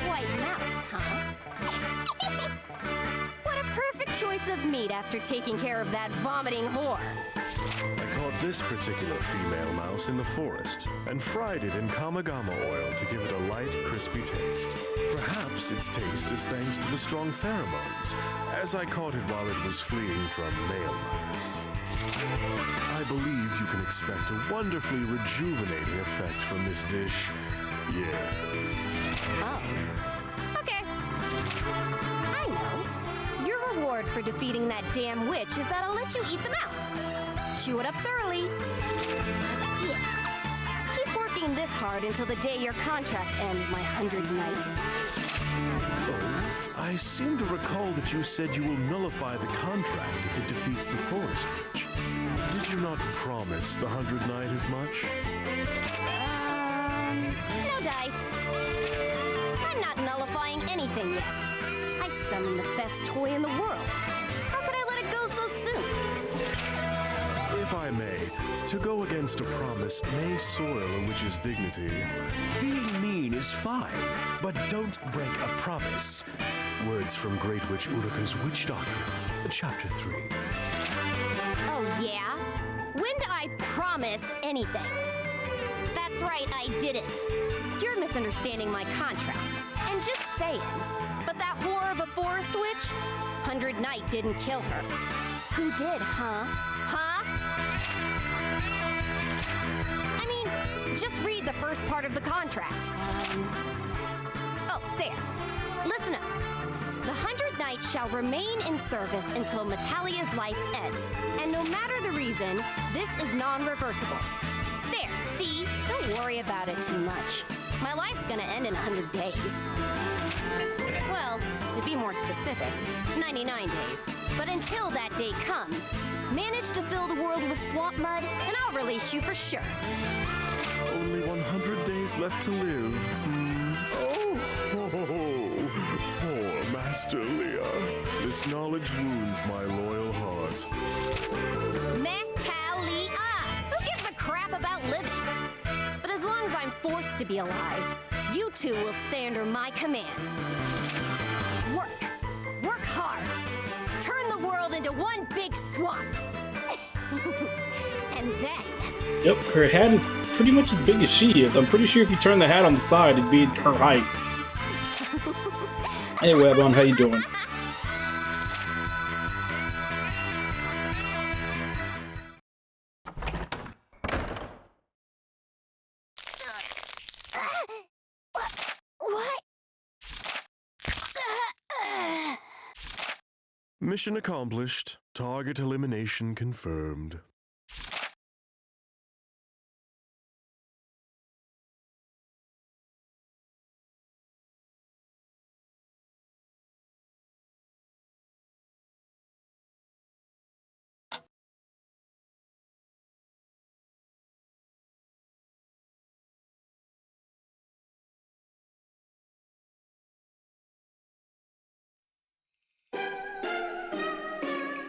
White mouse, huh? What a perfect choice of meat after taking care of that vomiting whore. I caught this particular female mouse in the forest and fried it in kamagama oil to give it a light, crispy taste. Perhaps its taste is thanks to the strong pheromones, as I caught it while it was fleeing from male mice. I believe you can expect a wonderfully rejuvenating effect from this dish. Yes. Oh. Okay. I know. Your reward for defeating that damn witch is that I'll let you eat the mouse. Chew it up thoroughly. Yeah. Keep working this hard until the day your contract ends, my 100 Knight. Oh, I seem to recall that you said you will nullify the contract if it defeats the Forest Witch. Did you not promise the 100 Knight as much? No dice. I'm not nullifying anything yet. I summoned the best toy in the world. How could I let it go so soon? If I may, to go against a promise may soil a witch's dignity. Being mean is fine, but don't break a promise. Words from Great Witch Uruka's Witch Doctrine, Chapter 3. Oh, yeah? When did I promise anything? That's right, I didn't. You're misunderstanding my contract. And just saying. But that whore of a forest witch? 100 Knight didn't kill her. Who did, huh? Huh? I mean, just read the first part of the contract. Oh, there. Listen up. The 100 Knights shall remain in service until Metalia's life ends. And no matter the reason, this is non-reversible. There, see? Don't worry about it too much. My life's gonna end in 100 days. Well, to be more specific, 99 days. But until that day comes, manage to fill the world with swamp mud, and I'll release you for sure. Only 100 days left to live. Oh, poor Master Leah. This knowledge wounds my loyal heart. Metalia! Who gives a crap about living? But as long as I'm forced to be alive, you two will stay under my command. Work. Work hard. Turn the world into one big swamp. And then... Yep, her hat is pretty much as big as she is. I'm pretty sure if you turn the hat on the side, it'd be her height. Hey, Webon, how you doing? What? Mission accomplished. Target elimination confirmed.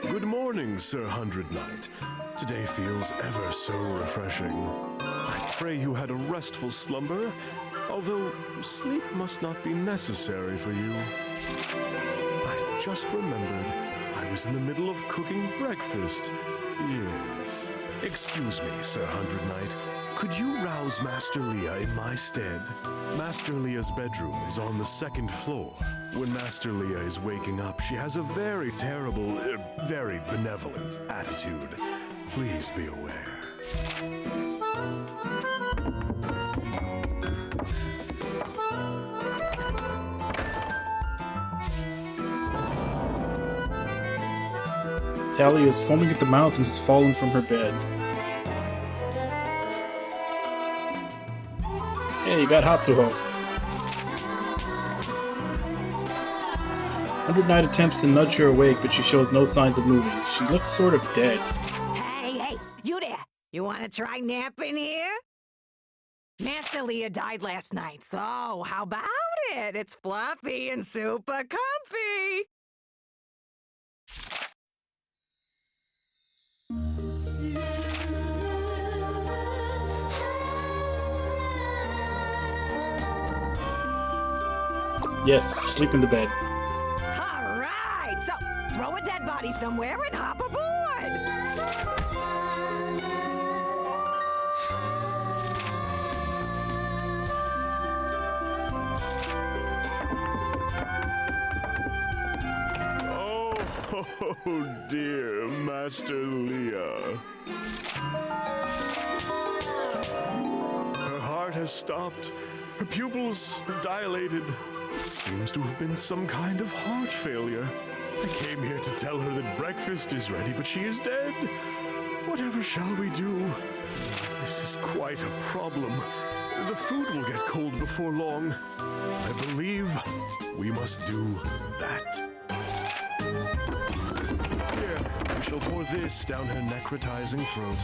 Good morning, Sir 100 Knight. Today feels ever so refreshing. I pray you had a restful slumber, although sleep must not be necessary for you. I just remembered I was in the middle of cooking breakfast. Yes. Excuse me, Sir 100 Knight. Could you rouse Master Leah in my stead? Master Leah's bedroom is on the second floor. When Master Leah is waking up, she has a very terrible, very benevolent attitude. Please be aware. Talia is foaming at the mouth and has fallen from her bed. Hey, you got Hatsuho. 100 Knight attempts to nudge her awake, but she shows no signs of moving. She looks sort of dead. Hey, you there! You want to try napping here? Master Leah died last night, so how about it? It's fluffy and super comfy! Yes, sleep in the bed. All right, so throw a dead body somewhere and hop aboard! Oh dear, Master Leah. Her heart has stopped. Her pupils have dilated. It seems to have been some kind of heart failure. I came here to tell her that breakfast is ready, but she is dead. Whatever shall we do? This is quite a problem. The food will get cold before long. I believe we must do that. Here, we shall pour this down her necrotizing throat.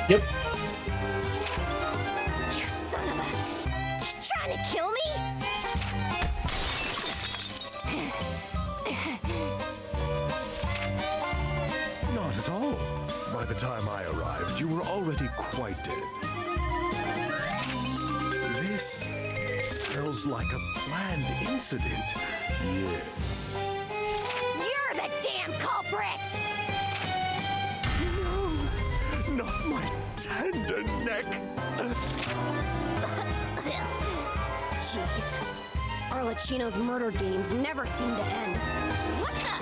Yep. You son of a... You trying to kill me? Not at all. By the time I arrived, you were already quite dead. This smells like a planned incident. Yes. You're the damn culprit! No, not my tender neck. Jeez. Arlecchino's murder games never seem to end. What the?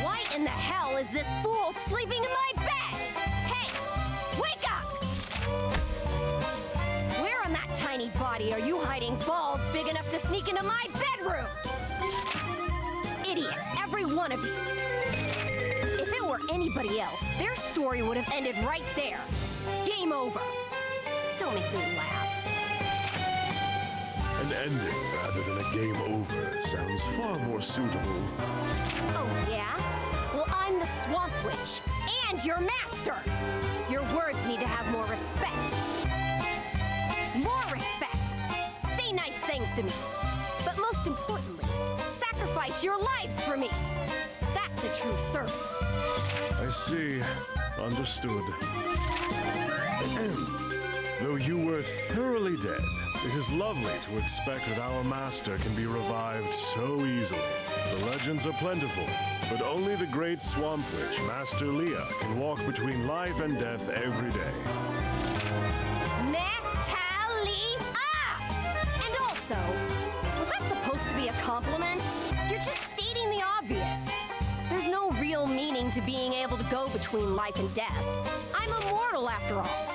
Why in the hell is this fool sleeping in my bed? Hey, wake up! Where on that tiny body are you hiding balls big enough to sneak into my bedroom? Idiots, every one of you. If it were anybody else, their story would have ended right there. Game over. Don't make me laugh. An ending rather than a game over sounds far more suitable. Oh, yeah? Well, I'm the Swamp Witch, and your master! Your words need to have more respect. More respect! Say nice things to me. But most importantly, sacrifice your lives for me. That's a true servant. I see. Understood. Though you were thoroughly dead, it is lovely to expect that our master can be revived so easily. The legends are plentiful, but only the great Swamp Witch, Master Leah, can walk between life and death every day. Natalia! And also, was that supposed to be a compliment? You're just stating the obvious. There's no real meaning to being able to go between life and death. I'm immortal after all.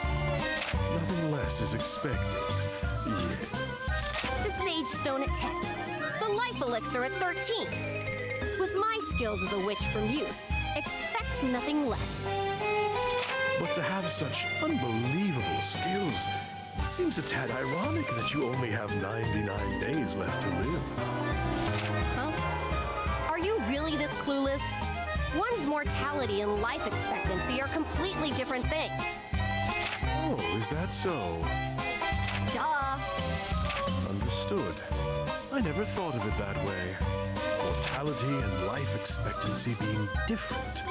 Nothing less is expected. Yes. The Sage Stone at 10. The Life Elixir at 13. With my skills as a witch from youth, expect nothing less. But to have such unbelievable skills, it seems a tad ironic that you only have 99 days left to live. Huh? Are you really this clueless? One's mortality and life expectancy are completely different things. Oh, is that so? Duh. Understood. I never thought of it that way. Mortality and life expectancy being different.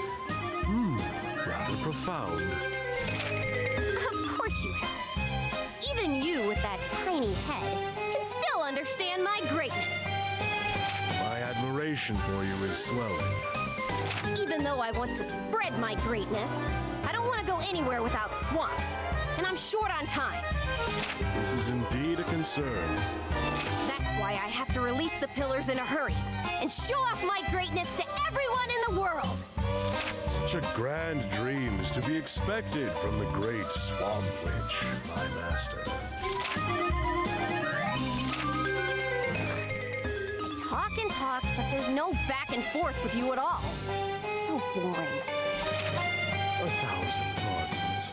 Rather profound. Of course you have. Even you with that tiny head can still understand my greatness. My admiration for you is swelling. Even though I want to spread my greatness, I don't want to go anywhere without swamps. And I'm short on time. This is indeed a concern. That's why I have to release the pillars in a hurry and show off my greatness to everyone in the world. Such a grand dream is to be expected from the great Swamp Witch, my master. Talk and talk, but there's no back and forth with you at all. So boring. 1,000 pardons.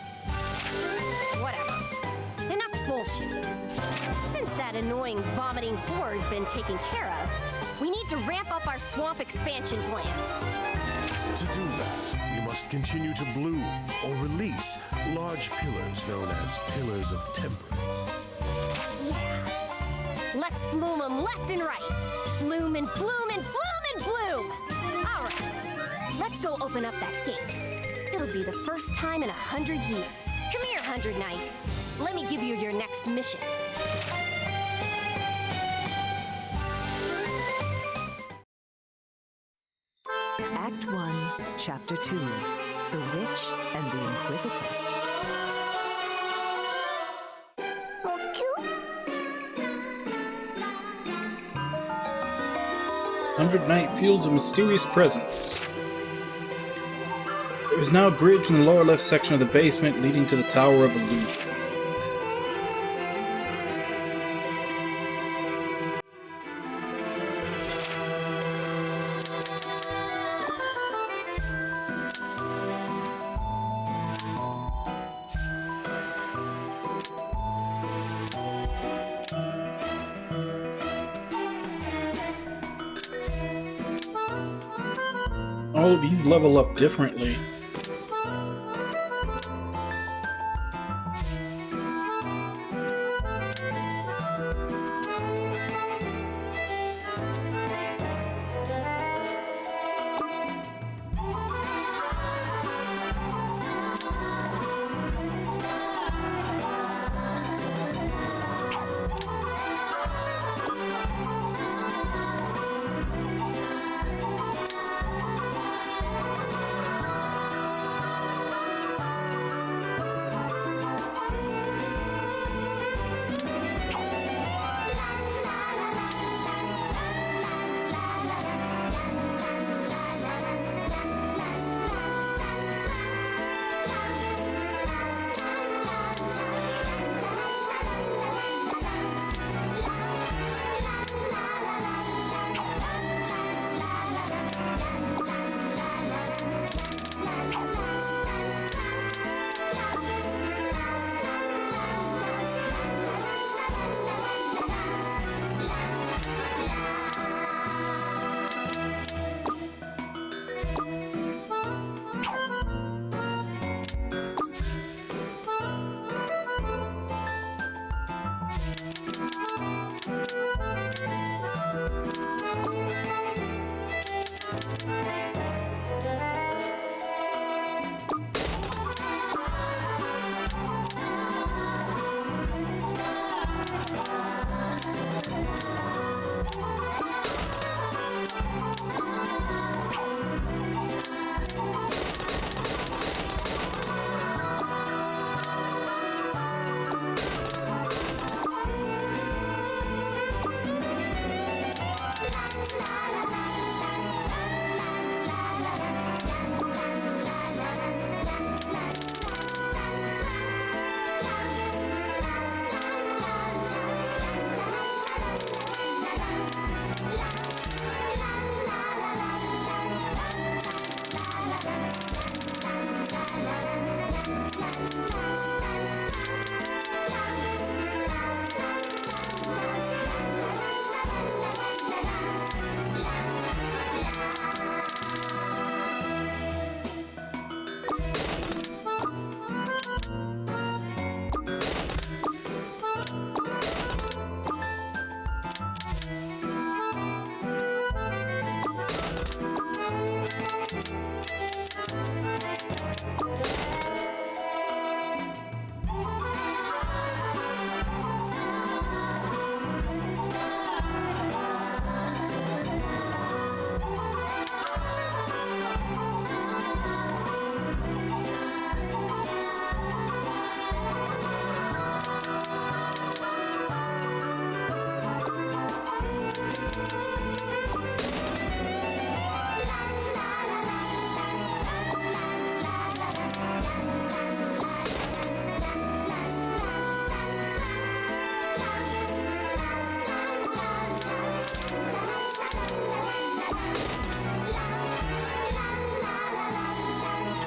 Whatever. Enough bullshit. Since that annoying vomiting whore's been taken care of, we need to ramp up our swamp expansion plans. To do that, we must continue to bloom or release large pillars known as Pillars of Temperance. Yeah. Let's bloom them left and right. Bloom and bloom and bloom and bloom. All right. Let's go open up that gate. It'll be the first time in 100 years. Come here, 100 Knight. Let me give you your next mission. Act 1, Chapter 2, The Witch and the Inquisitor. 100 Knight feels a mysterious presence. There is now a bridge in the lower left section of the basement leading to the Tower of Illusion. Oh, these level up differently.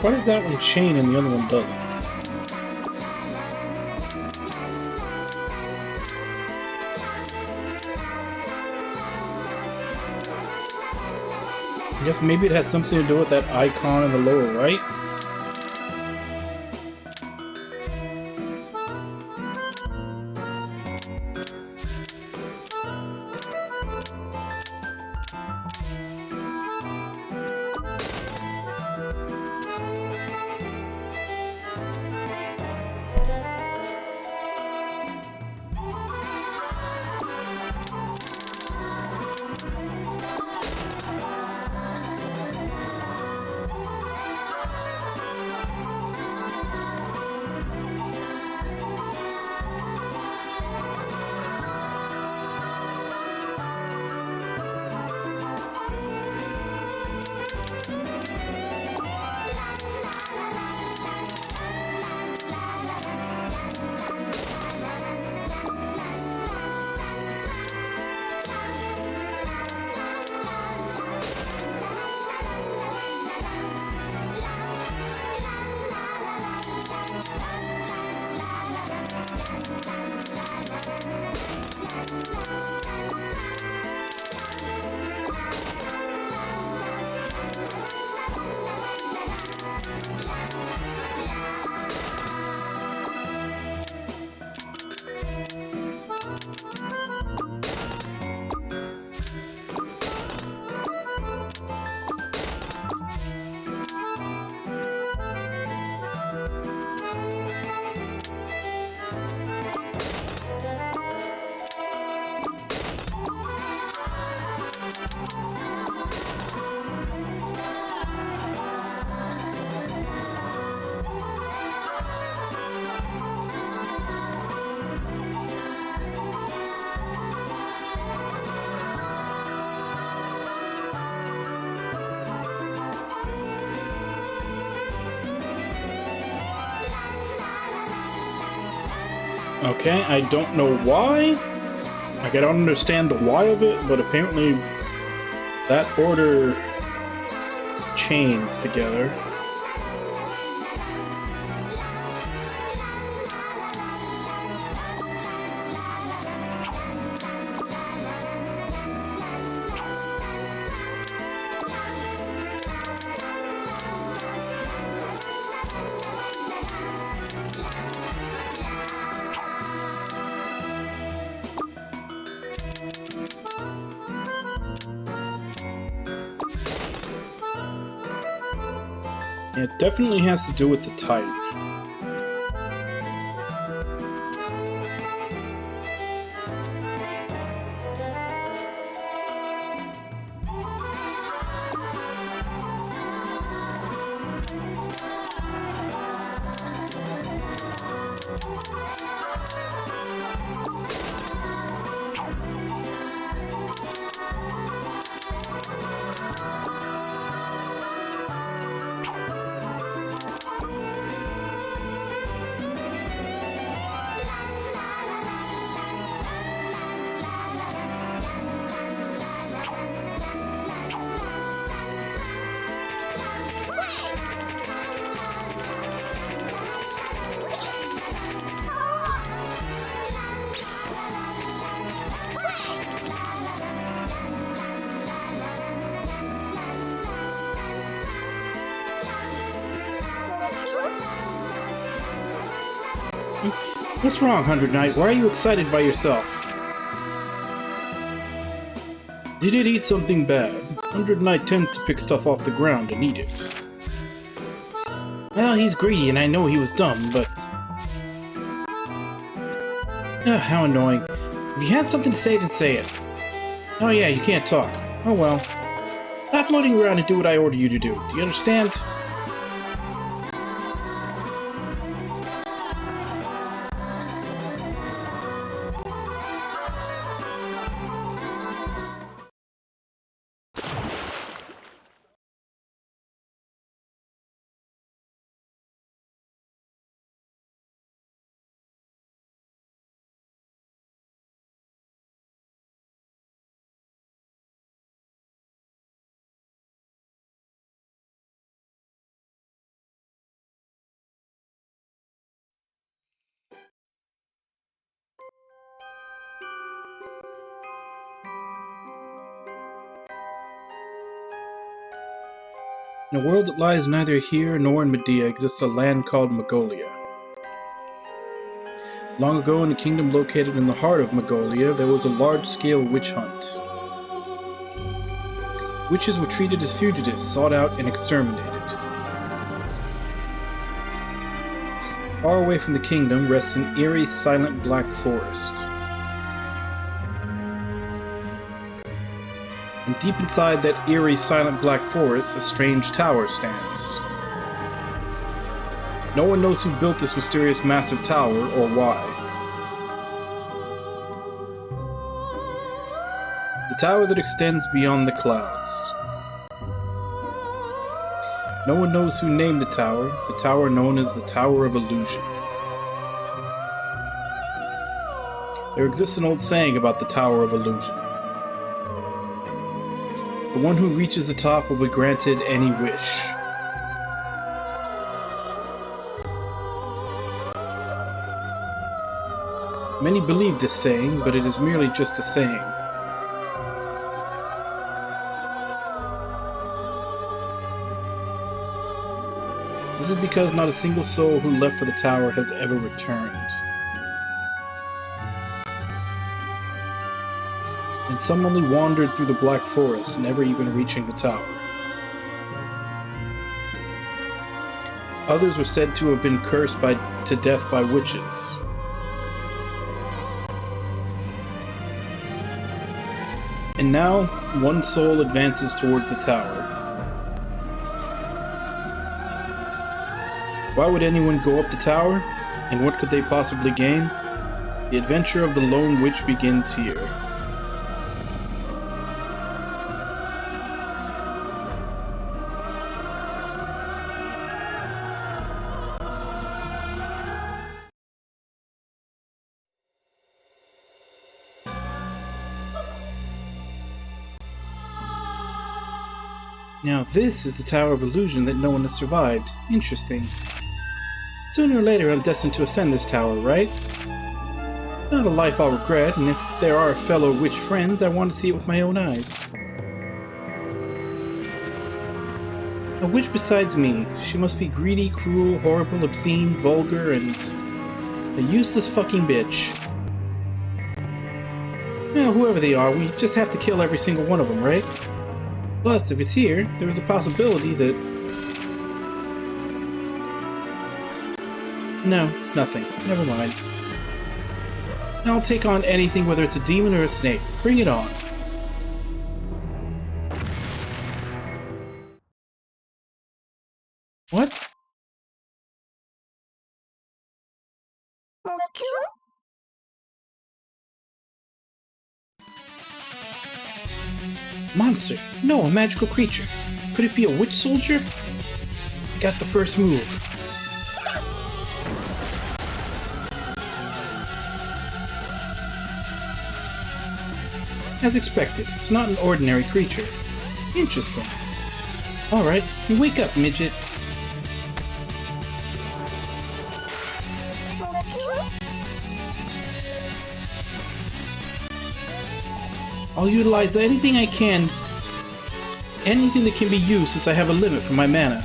Why does that one chain and the other one doesn't? I guess maybe it has something to do with that icon in the lower right. Okay, I don't know why. Like, I don't understand the why of it, but apparently that order chains together. It definitely has to do with the type. What's wrong, 100 Knight? Why are you excited by yourself? Did it eat something bad? 100 Knight tends to pick stuff off the ground and eat it. Well, he's greedy and I know he was dumb, but... how annoying. If you had something to say, then say it. Oh yeah, you can't talk. Oh well. Stop floating around and do what I order you to do. Do you understand? In a world that lies neither here nor in Medea exists a land called Magolia. Long ago, in a kingdom located in the heart of Magolia, there was a large-scale witch hunt. Witches were treated as fugitives, sought out and exterminated. Far away from the kingdom rests an eerie, silent black forest. And deep inside that eerie, silent black forest, a strange tower stands. No one knows who built this mysterious massive tower or why. The tower that extends beyond the clouds. No one knows who named the tower known as the Tower of Illusion. There exists an old saying about the Tower of Illusion. The one who reaches the top will be granted any wish. Many believe this saying, but it is merely just a saying. This is because not a single soul who left for the tower has ever returned. And some only wandered through the black forest, never even reaching the tower. Others were said to have been cursed to death by witches. And now, one soul advances towards the tower. Why would anyone go up the tower? And what could they possibly gain? The adventure of the Lone Witch begins here. Now this is the Tower of Illusion that no one has survived. Interesting. Sooner or later I'm destined to ascend this tower, right? Not a life I'll regret, and if there are fellow witch friends, I want to see it with my own eyes. A witch besides me. She must be greedy, cruel, horrible, obscene, vulgar, and a useless fucking bitch. Well, whoever they are, we just have to kill every single one of them, right? Plus, if it's here, there is a possibility that... No, it's nothing. Never mind. I'll take on anything, whether it's a demon or a snake. Bring it on. What? Monster. No, a magical creature. Could it be a witch soldier? I got the first move. As expected, it's not an ordinary creature. Interesting. Alright, wake up, midget. I'll utilize anything I can, anything that can be used since I have a limit for my mana.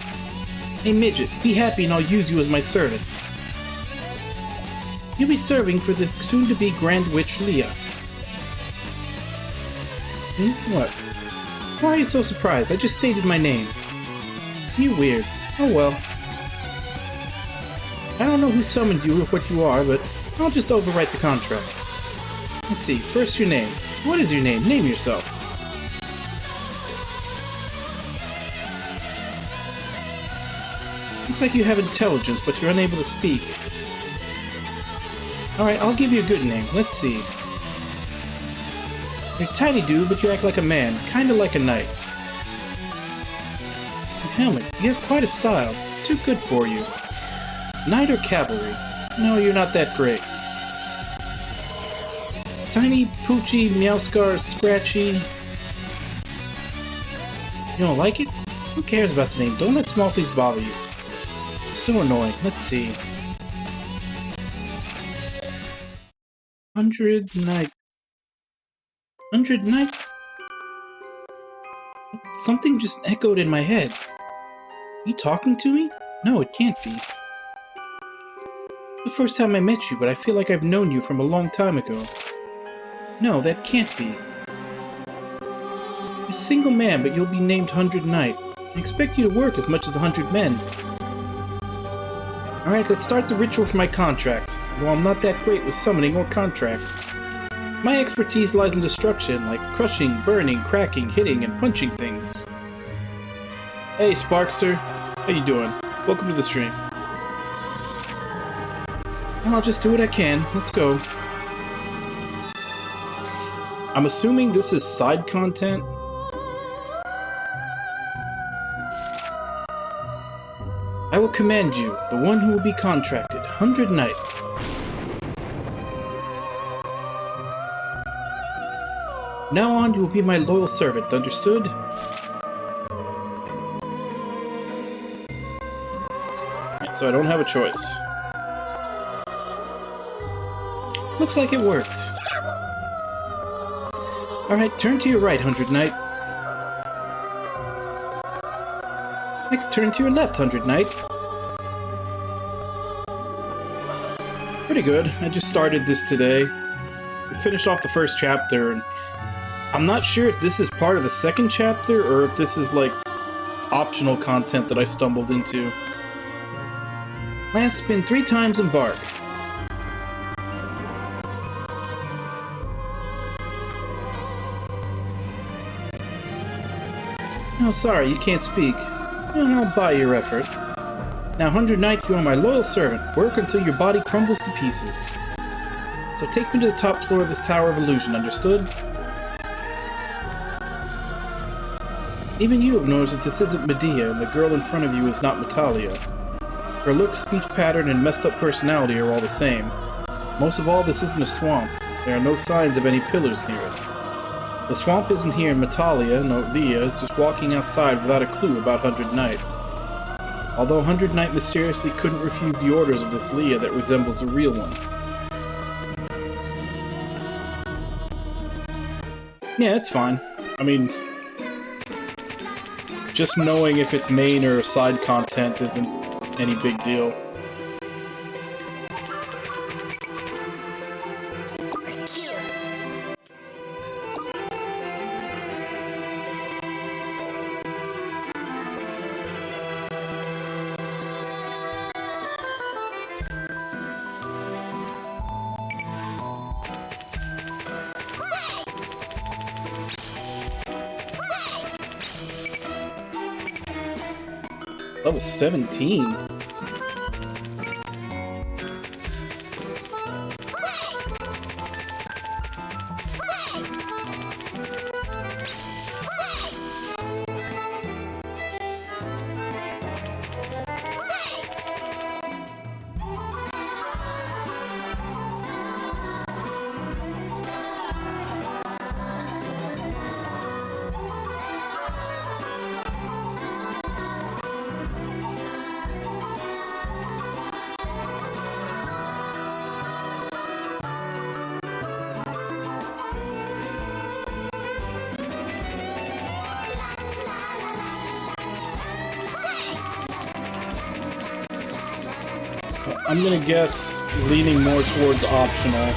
Hey midget, be happy and I'll use you as my servant. You'll be serving for this soon-to-be Grand Witch Leah. What? Why are you so surprised? I just stated my name. You're weird. Oh well. I don't know who summoned you or what you are, but I'll just overwrite the contract. Let's see, first your name. What is your name? Name yourself. Looks like you have intelligence, but you're unable to speak. Alright, I'll give you a good name. Let's see. You're a tiny dude, but you act like a man. Kinda like a knight. Your helmet. You have quite a style. It's too good for you. Knight or cavalry? No, you're not that great. Tiny, poochy, Meowscar, Scratchy. You don't like it? Who cares about the name? Don't let small things bother you. It's so annoying. Let's see. 100 Knight. 100 Knight? Something just echoed in my head. You talking to me? No, it can't be. The first time I met you, but I feel like I've known you from a long time ago. No, that can't be. You're a single man, but you'll be named 100 Knight. I expect you to work as much as 100 men. Alright, let's start the ritual for my contract, though I'm not that great with summoning or contracts. My expertise lies in destruction, like crushing, burning, cracking, hitting, and punching things. Hey, Sparkster. How you doing? Welcome to the stream. I'll just do what I can. Let's go. I'm assuming this is side content. I will command you, the one who will be contracted, 100 Knight. Now on, you will be my loyal servant, understood? So I don't have a choice. Looks like it worked. Alright, turn to your right, 100 Knight. Next, turn to your left, 100 Knight. Pretty good. I just started this today. We finished off the first chapter, and I'm not sure if this is part of the second chapter, or if this is, like, optional content that I stumbled into. Last spin 3 times embark. Oh, sorry, you can't speak. Well, I'll buy your effort. Now, 100 Knight, you are my loyal servant. Work until your body crumbles to pieces. So take me to the top floor of this Tower of Illusion, understood? Even you have noticed that this isn't Medea, and the girl in front of you is not Natalia. Her look, speech pattern, and messed up personality are all the same. Most of all, this isn't a swamp. There are no signs of any pillars near it. The swamp isn't here, and Natalia, no, Leah, is just walking outside without a clue about 100 Knight. Although 100 Knight mysteriously couldn't refuse the orders of this Leah that resembles a real one. Yeah, it's fine. I mean, just knowing if it's main or side content isn't any big deal. Level 17. I'm gonna guess leaning more towards optional.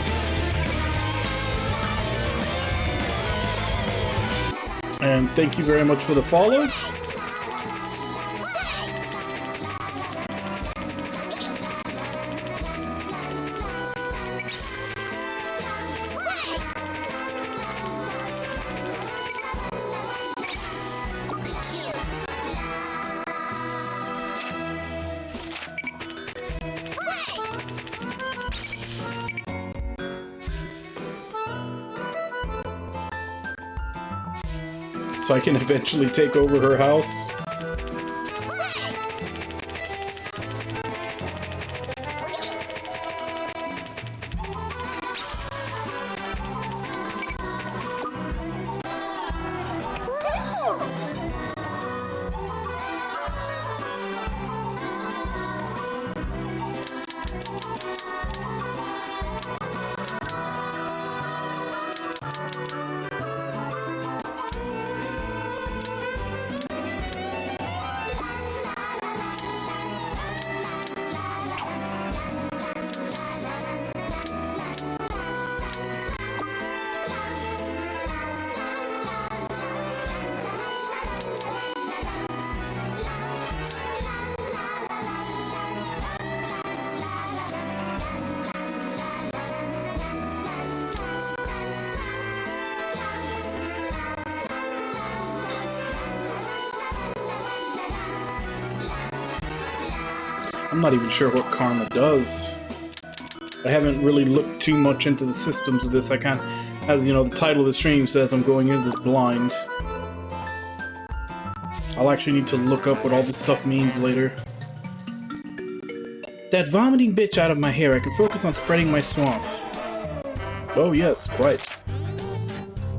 And thank you very much for the follow. So I can eventually take over her house. I'm not even sure what Karma does. I haven't really looked too much into the systems of this. I can't, as you know, the title of the stream says, I'm going into this blind. I'll actually need to look up what all this stuff means later. That vomiting bitch out of my hair, I can focus on spreading my swamp. Oh yes, quite.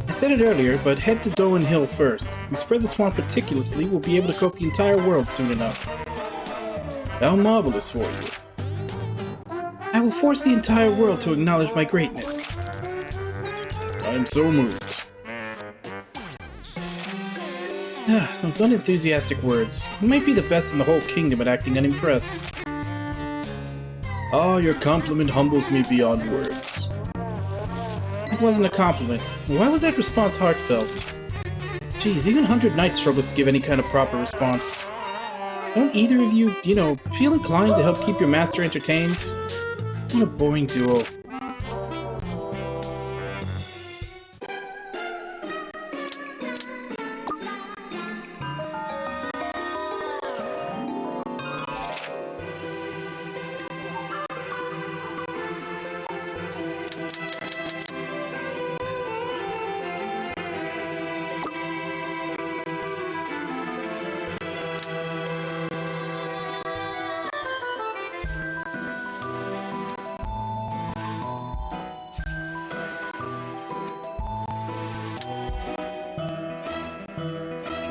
I said it earlier, but head to Doan Hill first. If we spread the swamp meticulously, we'll be able to coat the entire world soon enough. How marvelous for you. I will force the entire world to acknowledge my greatness. I am so moved. Those unenthusiastic words. You might be the best in the whole kingdom at acting unimpressed. Ah, your compliment humbles me beyond words. It wasn't a compliment. Why was that response heartfelt? Geez, even 100 Knights struggles to give any kind of proper response. Don't either of you, feel inclined to help keep your master entertained? What a boring duo.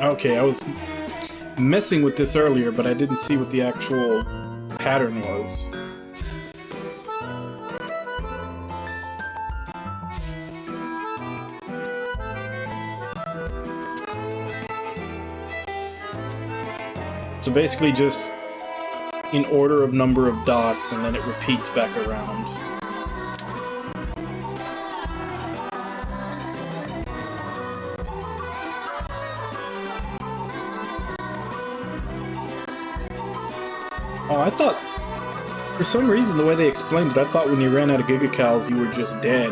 Okay, I was messing with this earlier, but I didn't see what the actual pattern was. So basically just in order of number of dots, and then it repeats back around. Oh, I thought, for some reason, the way they explained it, I thought when you ran out of Gigacals, you were just dead.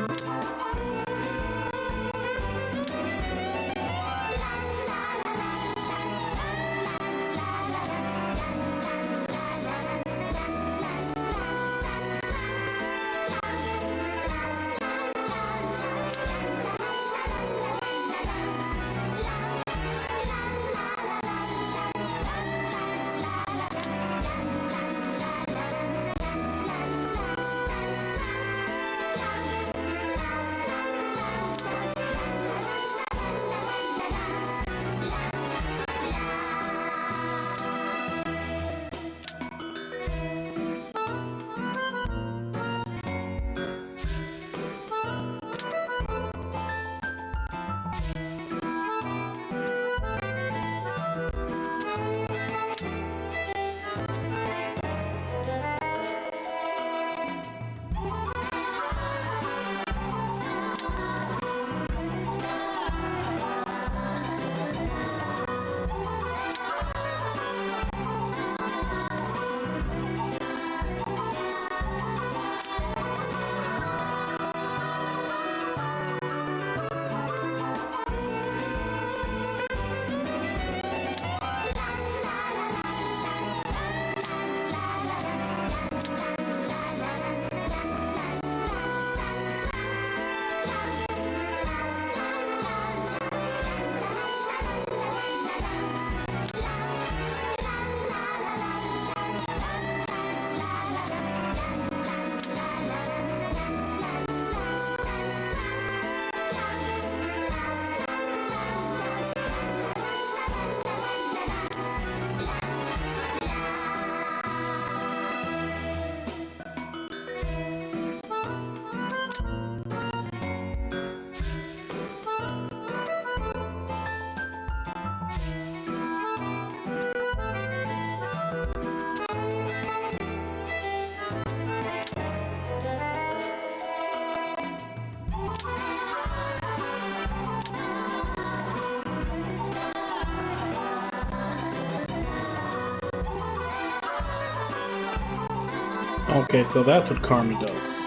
Okay, so that's what Karma does.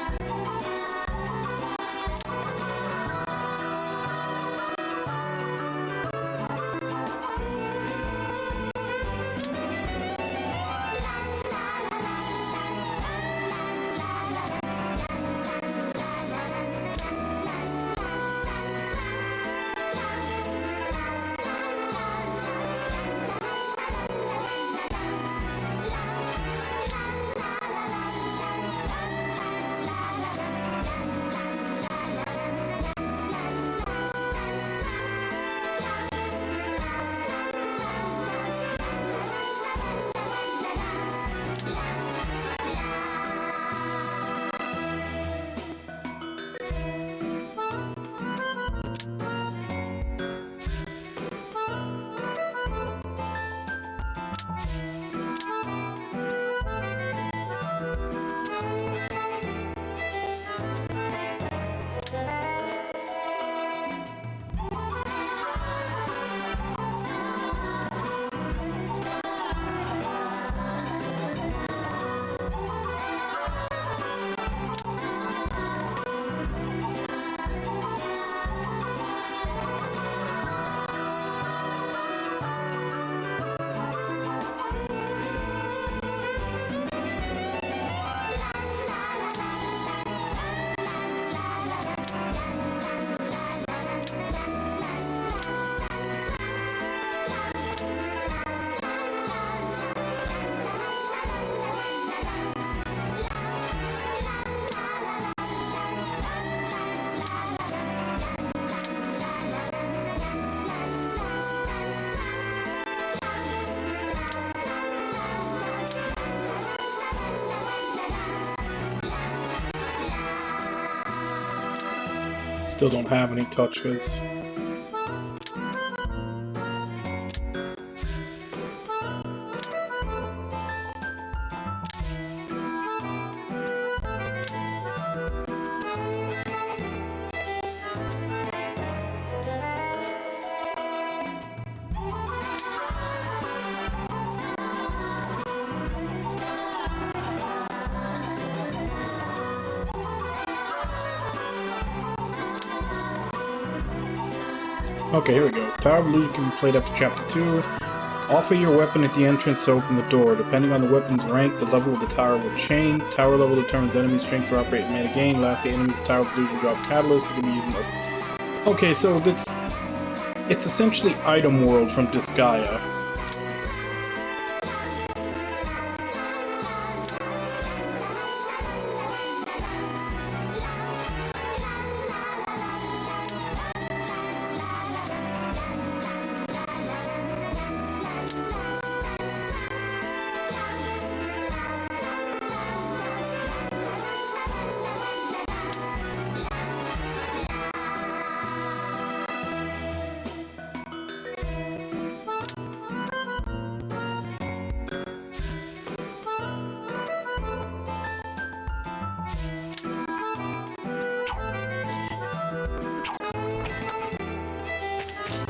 Still don't have any touches. Okay, here we go. Tower of Illusion can be played up to Chapter 2. Offer your weapon at the entrance to open the door. Depending on the weapon's rank, the level of the tower will change. Tower level determines enemy strength drop rate and mana gain. Lastly, enemies Tower of Illusion drop catalyst. It can be used in... Okay, so it's essentially Item World from Disgaea.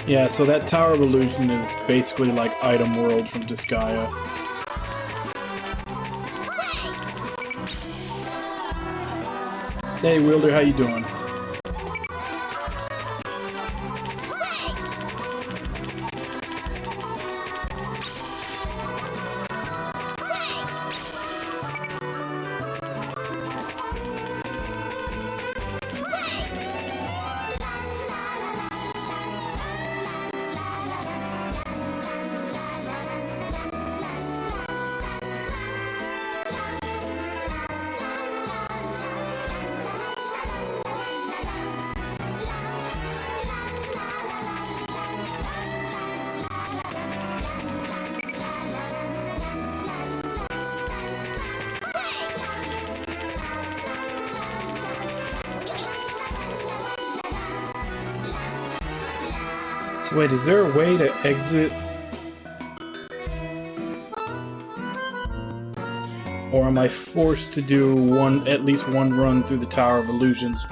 Yeah, so that Tower of Illusion is basically like Item World from Disgaea. Hey Wielder, how you doing? So wait, is there a way to exit? Or am I forced to do at least one run through the Tower of Illusions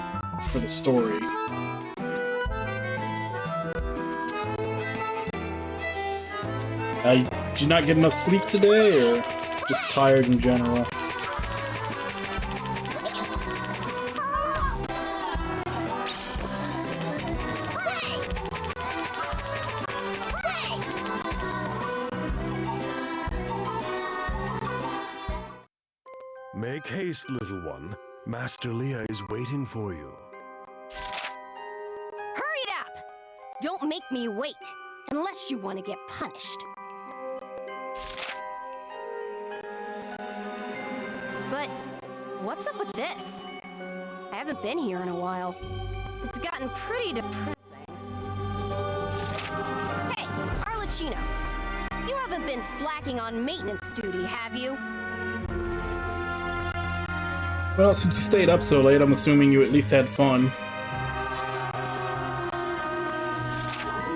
for the story? Did you not get enough sleep today, or just tired in general? Make haste, little one. Master Leah is waiting for you. Hurry it up! Don't make me wait, unless you want to get punished. But what's up with this? I haven't been here in a while. It's gotten pretty depressing. Hey, Arlecchino, you haven't been slacking on maintenance duty, have you? Well, since you stayed up so late, I'm assuming you at least had fun.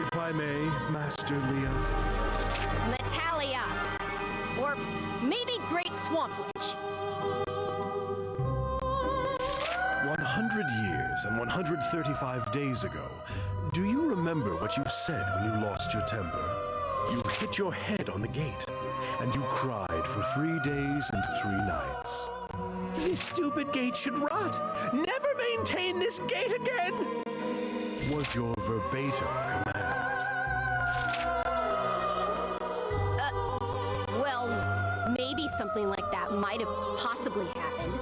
If I may, Master Leah. Natalia! Or maybe Great Swamp Witch. 100 years and 135 days ago, do you remember what you said when you lost your temper? You hit your head on the gate, and you cried for 3 days and 3 nights. This stupid gate should rot! Never maintain this gate again! Was your verbatim command. Well, maybe something like that might have possibly happened.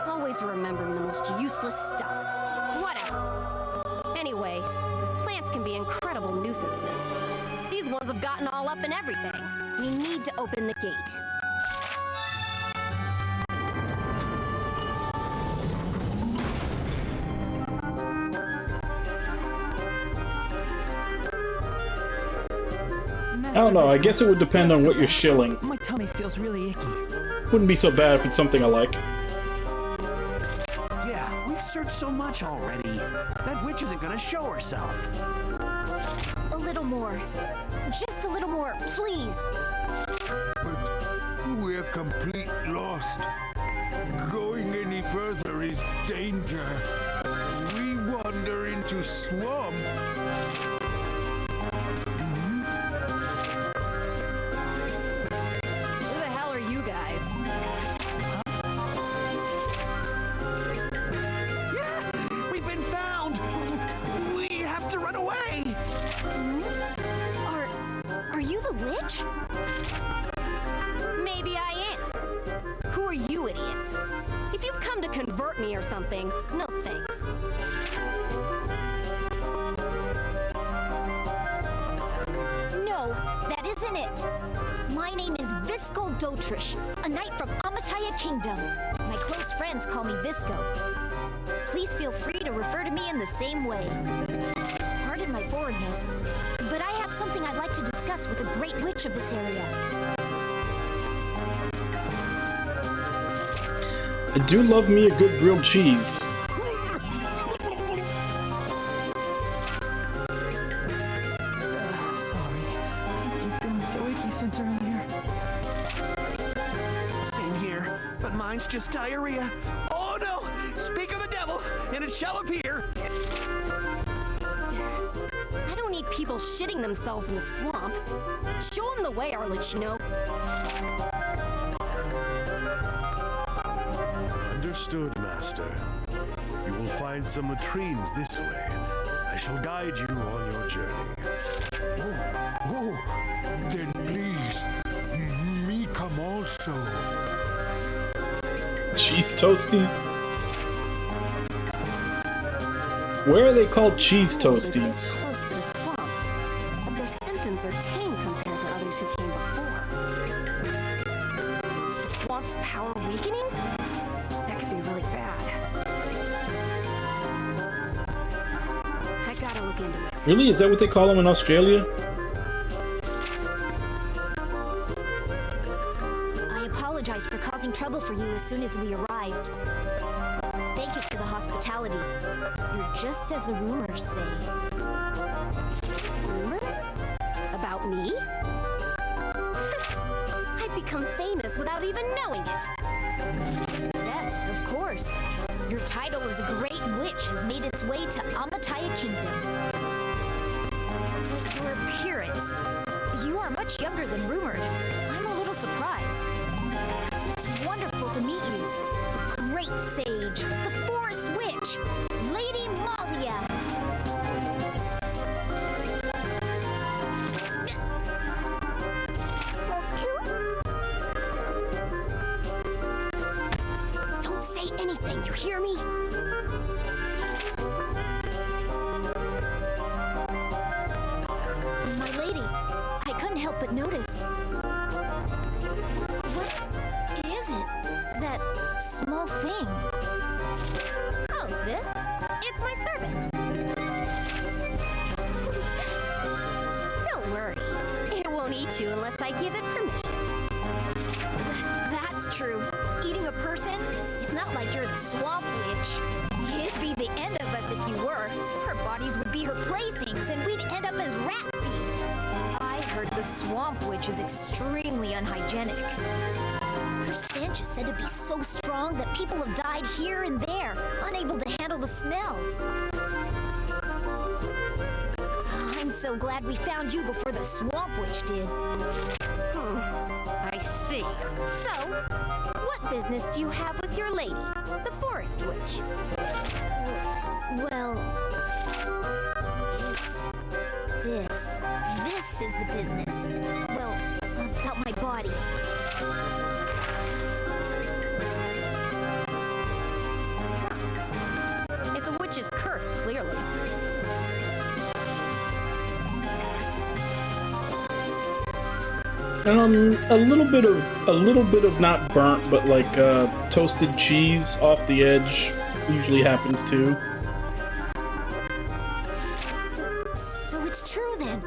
Always remembering the most useless stuff. Whatever. Anyway, plants can be incredible nuisances. These ones have gotten all up in everything. We need to open the gate. I don't know, I guess it would depend on what you're shilling. My tummy feels really icky. Wouldn't be so bad if it's something I like. Yeah, we We've searched so much already. That witch isn't gonna show herself. A little more. Just a little more, please. But we're complete lost. Going any further is danger. We wander into swamp. Who the hell are you guys? Yeah, we've been found. We have to run away. Are you the witch? Maybe I am. Who are you idiots? If you've come to convert me or something, no thanks. No, that isn't it. My name is Visco Dotrish, a knight from Amataya Kingdom. My close friends call me Visco. Please feel free to refer to me in the same way. Pardon my forwardness, but I have something I'd like to discuss with the Great Witch of this area. I do love me a good grilled cheese. Sorry. I've been feeling so achy since earlier. Same here, but mine's just diarrhea. Oh no! Speak of the devil, and it shall appear. I don't need people shitting themselves in the swamp. Show them the way, Arlecchino. Understood, Master. You will find some latrines this way. I shall guide you on your journey. Oh, then please, me come also. Cheese toasties? Where are they called cheese toasties? Close to the swamp, but their symptoms are tame compared to others who came before. Is the swamp's power weakening? That could be really bad. I gotta look into it. Really? Is that what they call them in Australia? I apologize for causing trouble for you as soon as we arrived. Thank you for the hospitality. You're just as the rumors say. Rumors? About me? I've become famous without even knowing it. Yes, of course. Your title as a great witch has made its way to Amataya Kingdom. But your appearance, you are much younger than rumored. I'm a little surprised. It's wonderful to meet you. The great sage, the forest witch, Lady Malia. Don't say anything, you hear me? My lady, I couldn't help but notice. What is it? That small thing? Oh, this? It's my servant. Don't worry. It won't eat you unless I give it permission. That's true. Eating a person? It's not like you're the swamp witch. It'd be the end of us if you were. Her bodies would be her playthings, and we'd end up as rat feed. I heard the swamp witch is extremely unhygienic. Her stench is said to be so strong that people have died here and there, unable to handle the smell. I'm so glad we found you before the swamp witch did. I see. So, what business do you have with your lady, the forest witch? Well, it's this. This is the business. Well, about my body. It's a witch's curse, clearly. A little bit of not burnt, but like toasted cheese off the edge usually happens too. So it's true then.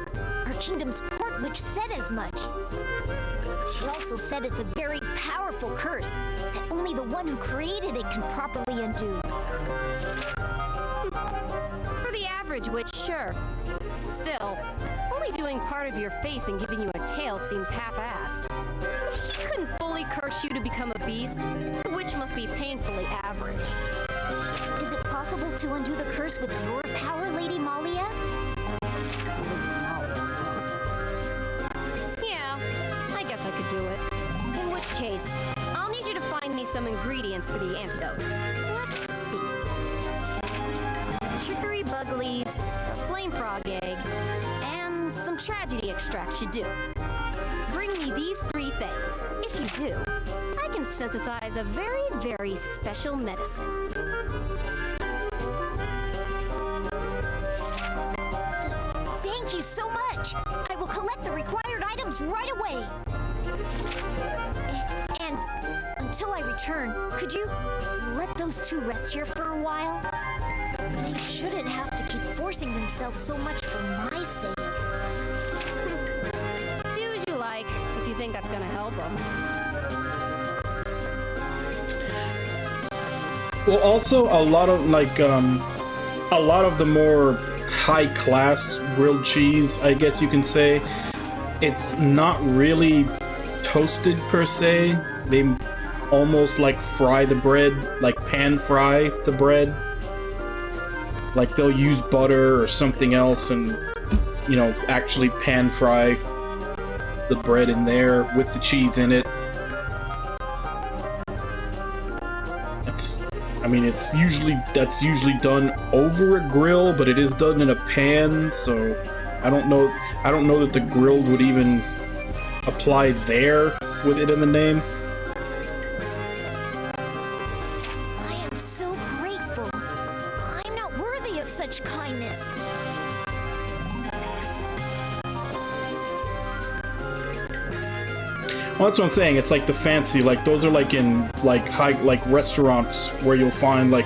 Our kingdom's court witch said as much. She also said it's a very powerful curse that only the one who created it can properly undo. For the average witch, sure. Still, only doing part of your face and giving you a tail seems half-assed. If she couldn't fully curse you to become a beast, the witch must be painfully average. Is it possible to undo the curse with your power, Lady Malia? Yeah, I guess I could do it. In which case, I'll need you to find me some ingredients for the antidote. Let's see. Chicory bug leaf, a flame frog egg, and some tragedy extract should do. Bring me these 3 things. If you do, I can synthesize a very, very special medicine. Thank you so much! I will collect the required items right away! And until I return, could you let those 2 rest here for a while? They shouldn't have to keep forcing themselves so much for my sake. Do as you like, if you think that's gonna help them. Well, also a lot of the more high-class grilled cheese, I guess you can say, it's not really toasted per se. They almost like fry the bread, like pan fry the bread. Like they'll use butter or something else and, you know, actually pan fry the bread in there with the cheese in it. That's usually done over a grill, but it is done in a pan, so I don't know that the grilled would even apply there with it in the name. I am so grateful. I'm not worthy of such kindness. Well, that's what I'm saying. It's like the fancy, like those are like in like high, like restaurants where you'll find like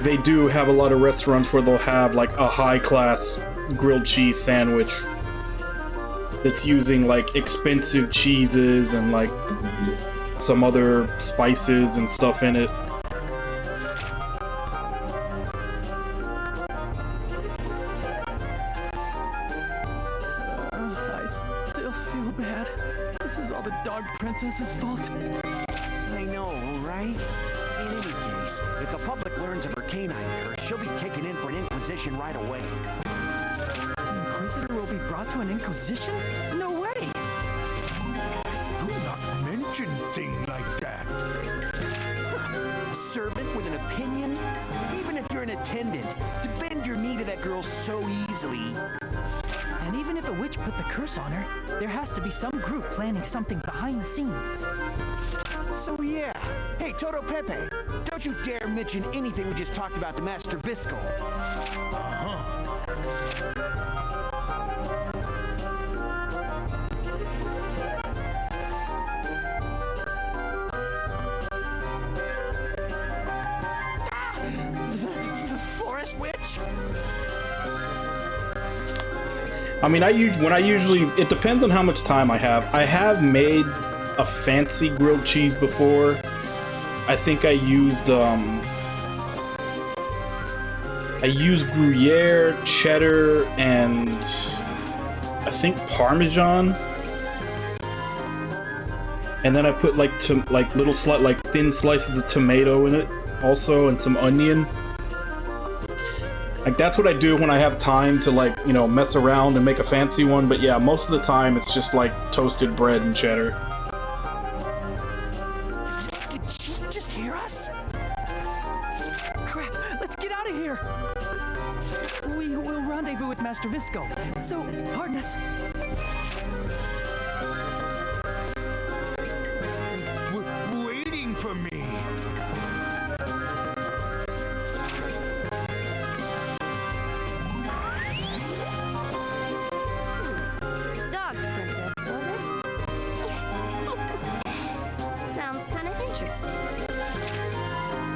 they do have a lot of restaurants where they'll have like a high class grilled cheese sandwich that's using like expensive cheeses and like some other spices and stuff in it. I still feel bad. This is all the dog princess's fault. I know, right? In any case, if the public learns of her canine curse, she'll be taken in for an inquisition right away. The Inquisitor will be brought to an inquisition? No way! Do not mention things like that. A servant with an opinion? Even if you're an attendant, to bend your knee to that girl so easily. And even if a witch put the curse on her, there has to be some group planning something behind the scenes. So yeah. Hey, Toto Pepe, don't you dare mention anything we just talked about to Master Visco. The forest witch? I mean, it depends on how much time I have. I have made a fancy grilled cheese before. I think I used Gruyere, cheddar, and I think Parmesan. And then I put like thin slices of tomato in it also, and some onion. Like, that's what I do when I have time to, like, you know, mess around and make a fancy one. But yeah, most of the time it's just like toasted bread and cheddar. Did she just hear us? Crap, let's get out of here! We will rendezvous with Master Visco, so pardon us. Waiting for me. Dog princess, was it? Sounds kind of interesting.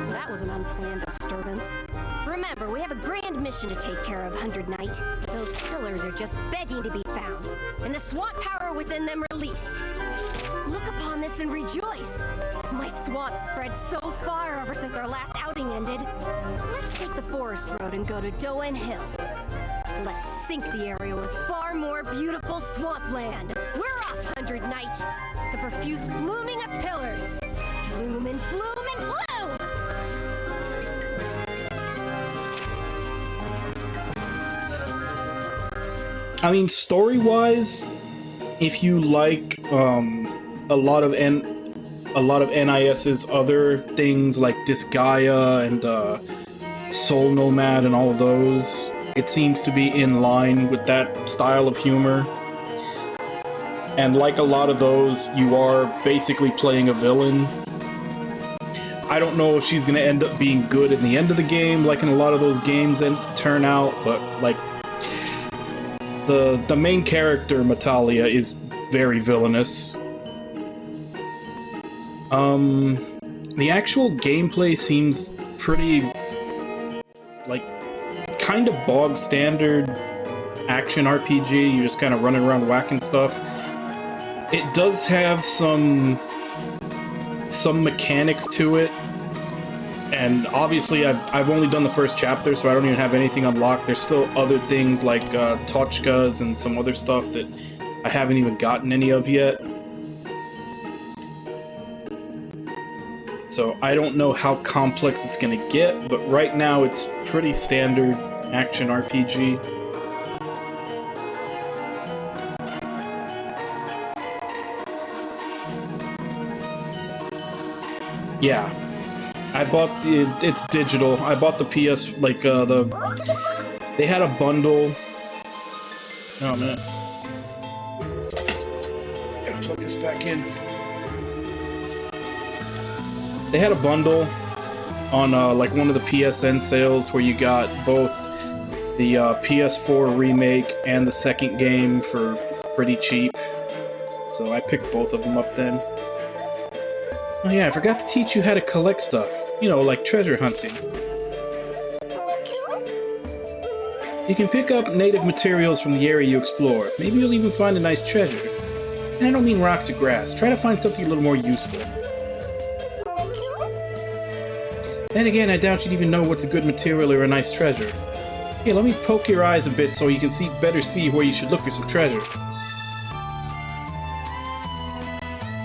That was an unplanned disturbance. Remember, we have a grand mission to take care of, 100 Knight. Those pillars are just begging to be found, and the swamp power within them released. Look upon this and rejoice. My My swamp spread so far ever since our last outing ended. Let's take the forest road and go to Doen Hill. Let's sink the area with far more beautiful swampland. We're off, 100 Knight. The profuse blooming of pillars. Bloom and bloom and bloom! I mean, story-wise, if you like a lot of NIS's other things like Disgaea and Soul Nomad and all of those, it seems to be in line with that style of humor. And like a lot of those, you are basically playing a villain. I don't know if she's gonna end up being good in the end of the game, like in a lot of those games and turn out, but like the main character, Metalia, is very villainous. The actual gameplay seems pretty, like, kind of bog standard action RPG. You're just kind of running around whacking stuff. It does have some mechanics to it, and obviously I've only done the first chapter, so I don't even have anything unlocked. There's still other things like Tochkas and some other stuff that I haven't even gotten any of yet. So I don't know how complex it's gonna get, but right now it's pretty standard action RPG. Yeah, I bought it's digital. I bought the PS, like, they had a bundle. Oh man. Gotta plug this back in. They had a bundle on, like, one of the PSN sales where you got both the PS4 remake and the second game for pretty cheap. So I picked both of them up then. Oh yeah, I forgot to teach you how to collect stuff. You know, like treasure hunting. You can pick up native materials from the area you explore. Maybe you'll even find a nice treasure. And I don't mean rocks or grass. Try to find something a little more useful. Then again, I doubt you'd even know what's a good material or a nice treasure. Here, let me poke your eyes a bit so you can better see where you should look for some treasure.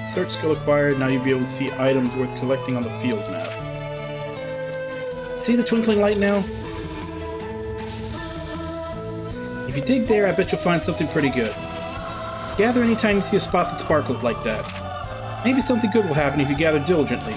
Search skill acquired, now you'll be able to see items worth collecting on the field map. See the twinkling light now? If you dig there, I bet you'll find something pretty good. Gather anytime you see a spot that sparkles like that. Maybe something good will happen if you gather diligently.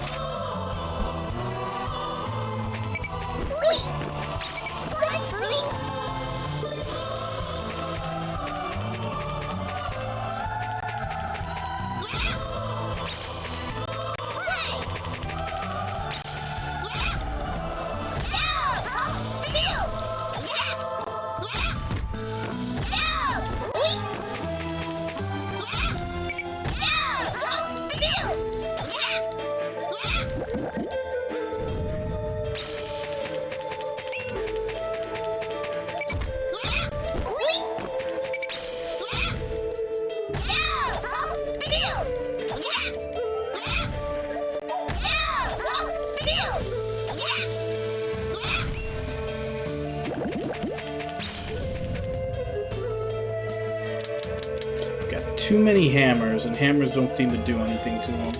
Too many hammers, and hammers don't seem to do anything to them.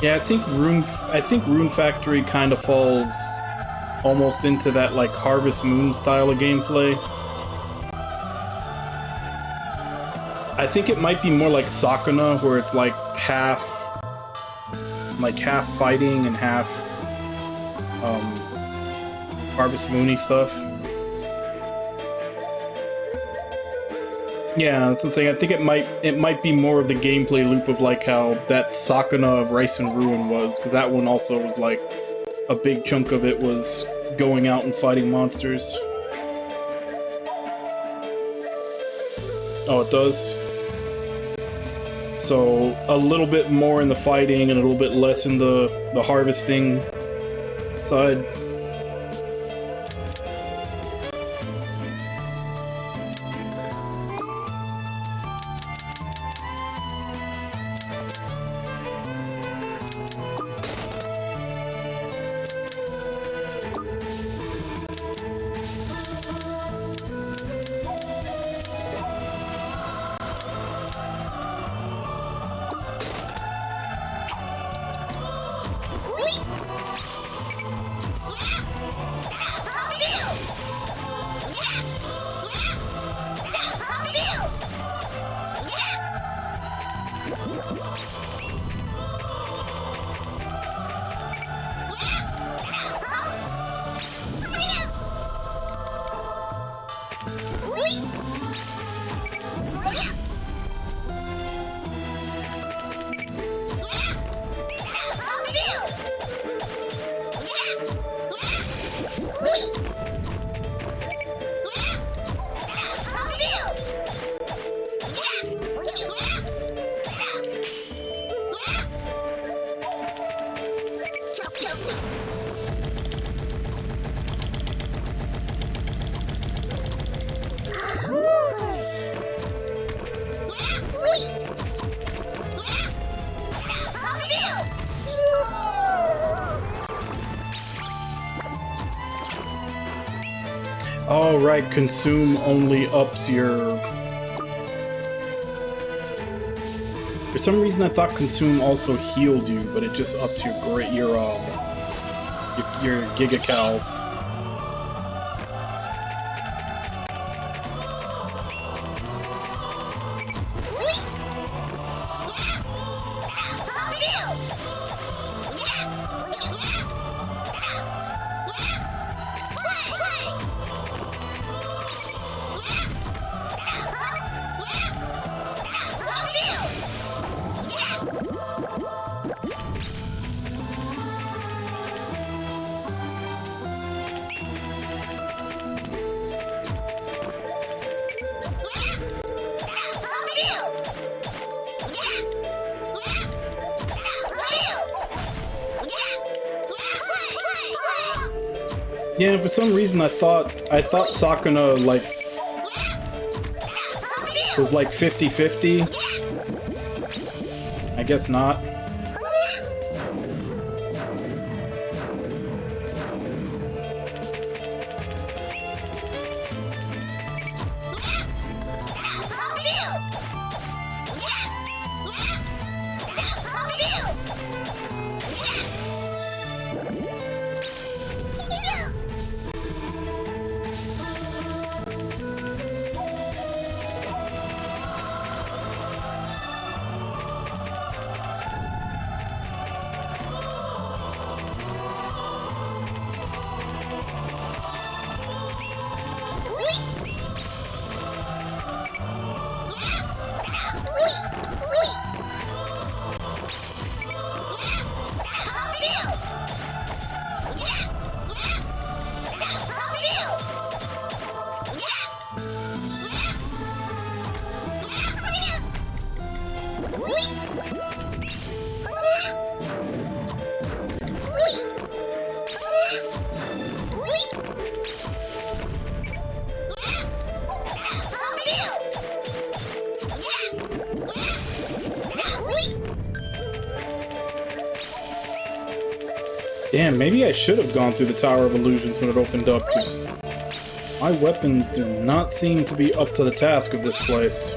Yeah, I think Rune Factory kind of falls almost into that, like, Harvest Moon style of gameplay. I think it might be more like Sakuna, where it's like half fighting and half Harvest Moony stuff. Yeah, that's the thing. I think it might be more of the gameplay loop of like how that Sakuna of Rice and Ruin was, because that one also was like a big chunk of it was going out and fighting monsters. Oh, it does? So, a little bit more in the fighting and a little bit less in the harvesting side. Oh, right, consume only ups your... For some reason I thought consume also healed you, but it just ups your gigacals. Yeah, for some reason I thought Sakuna like was like 50-50. I guess not. Damn, maybe I should have gone through the Tower of Illusions when it opened up, because my weapons do not seem to be up to the task of this place.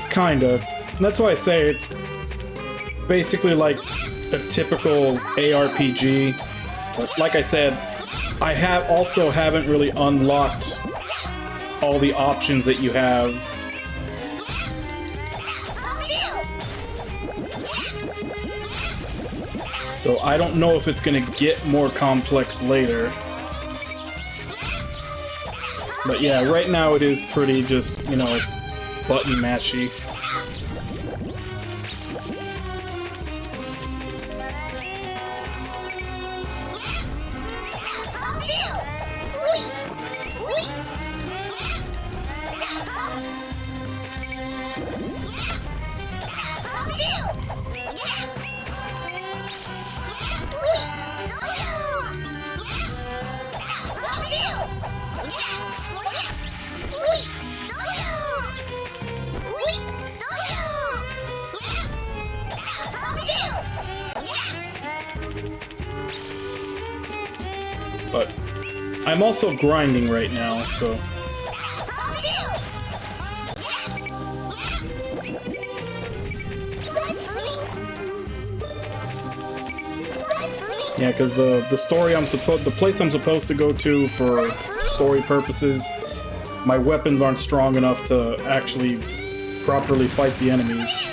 Kinda. That's why I say it's basically like a typical ARPG. But like I said, I haven't really unlocked all the options that you have. So I don't know if it's gonna get more complex later. But yeah, right now it is pretty just, you know, button mashy. But I'm also grinding right now, so... Yeah, because the story the place I'm supposed to go to for story purposes, my weapons aren't strong enough to actually properly fight the enemies.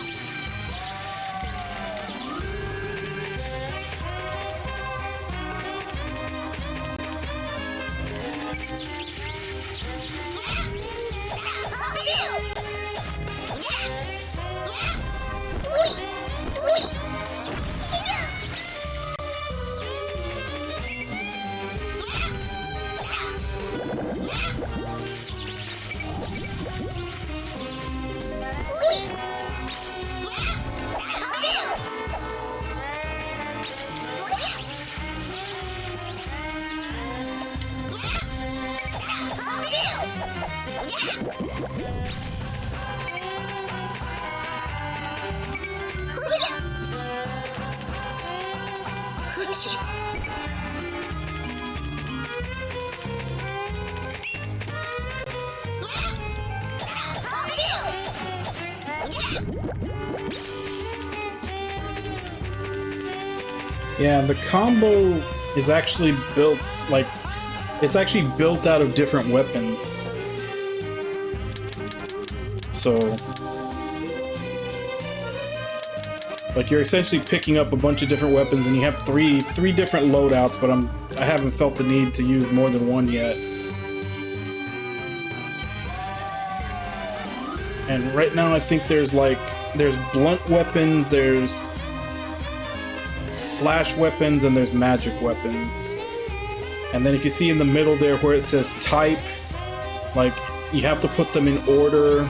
Yeah, the combo is actually built, like, it's actually built out of different weapons. So, like, you're essentially picking up a bunch of different weapons, and you have three different loadouts, but I haven't felt the need to use more than one yet. And right now I think there's blunt weapons, there's slash weapons, and there's magic weapons. And then if you see in the middle there where it says type, like, you have to put them in order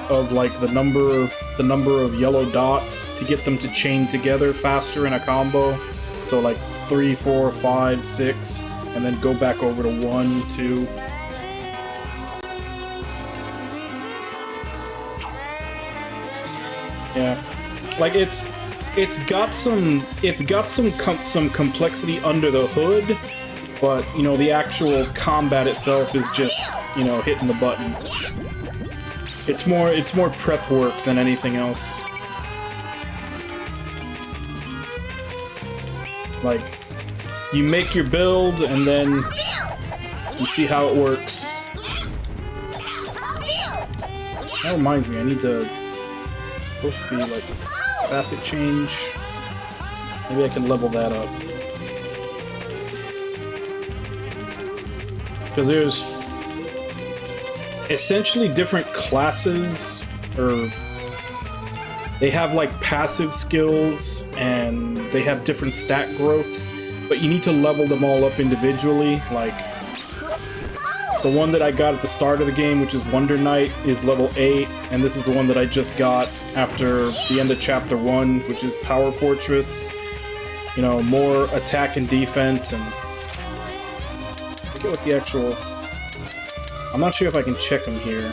of, like, the number of yellow dots to get them to chain together faster in a combo. So like 3, 4, 5, 6, and then go back over to 1, 2. Yeah, like it's got some complexity under the hood, but you know, the actual combat itself is just, you know, hitting the button. It's more prep work than anything else. Like, you make your build and then you see how it works. That reminds me, I need to supposed to be like facet change. Maybe I can level that up. Because there's essentially different classes, or they have like passive skills and they have different stat growths, but you need to level them all up individually. Like, the one that I got at the start of the game, which is Wonder Knight, is level 8, and this is the one that I just got after the end of Chapter 1, which is Power Fortress. You know, more attack and defense, and I forget what the actual I'm not sure if I can check them here.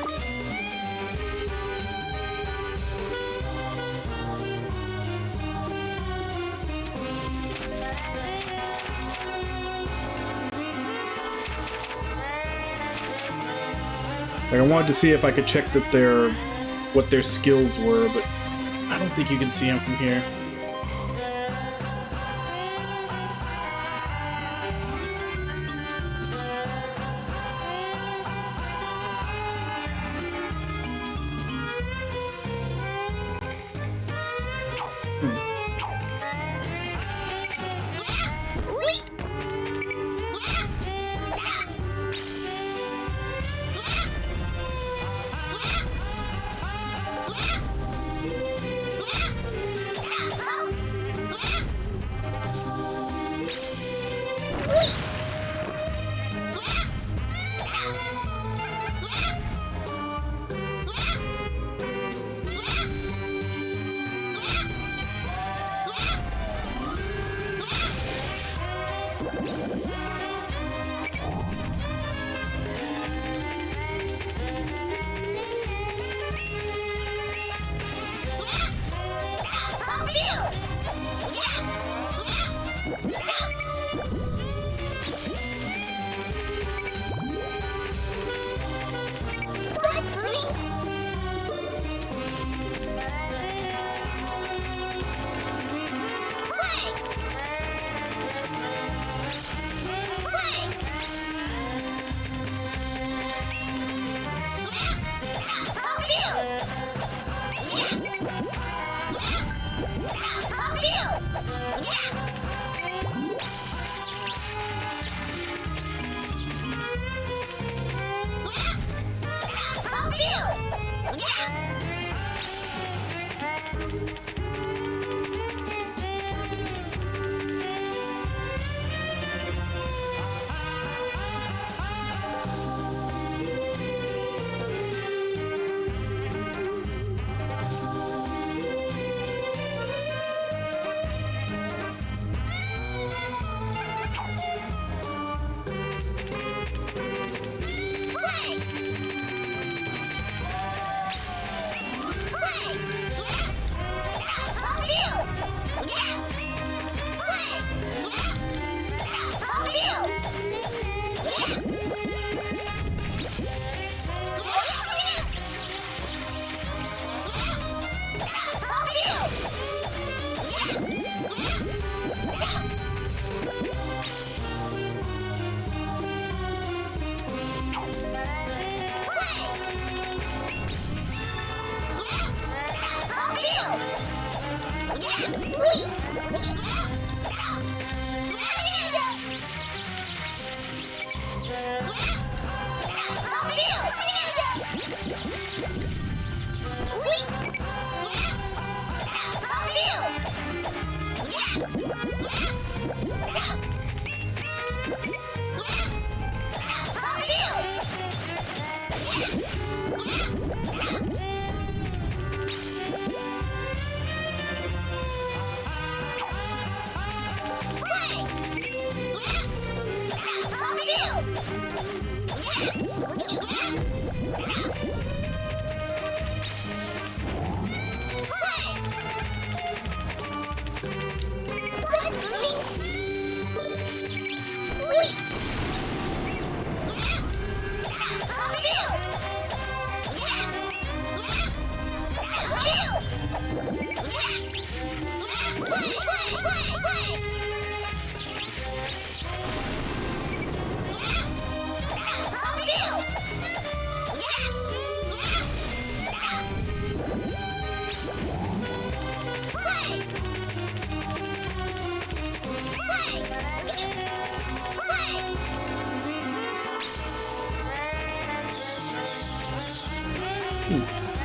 Like, I wanted to see if I could check that what their skills were, but I don't think you can see them from here.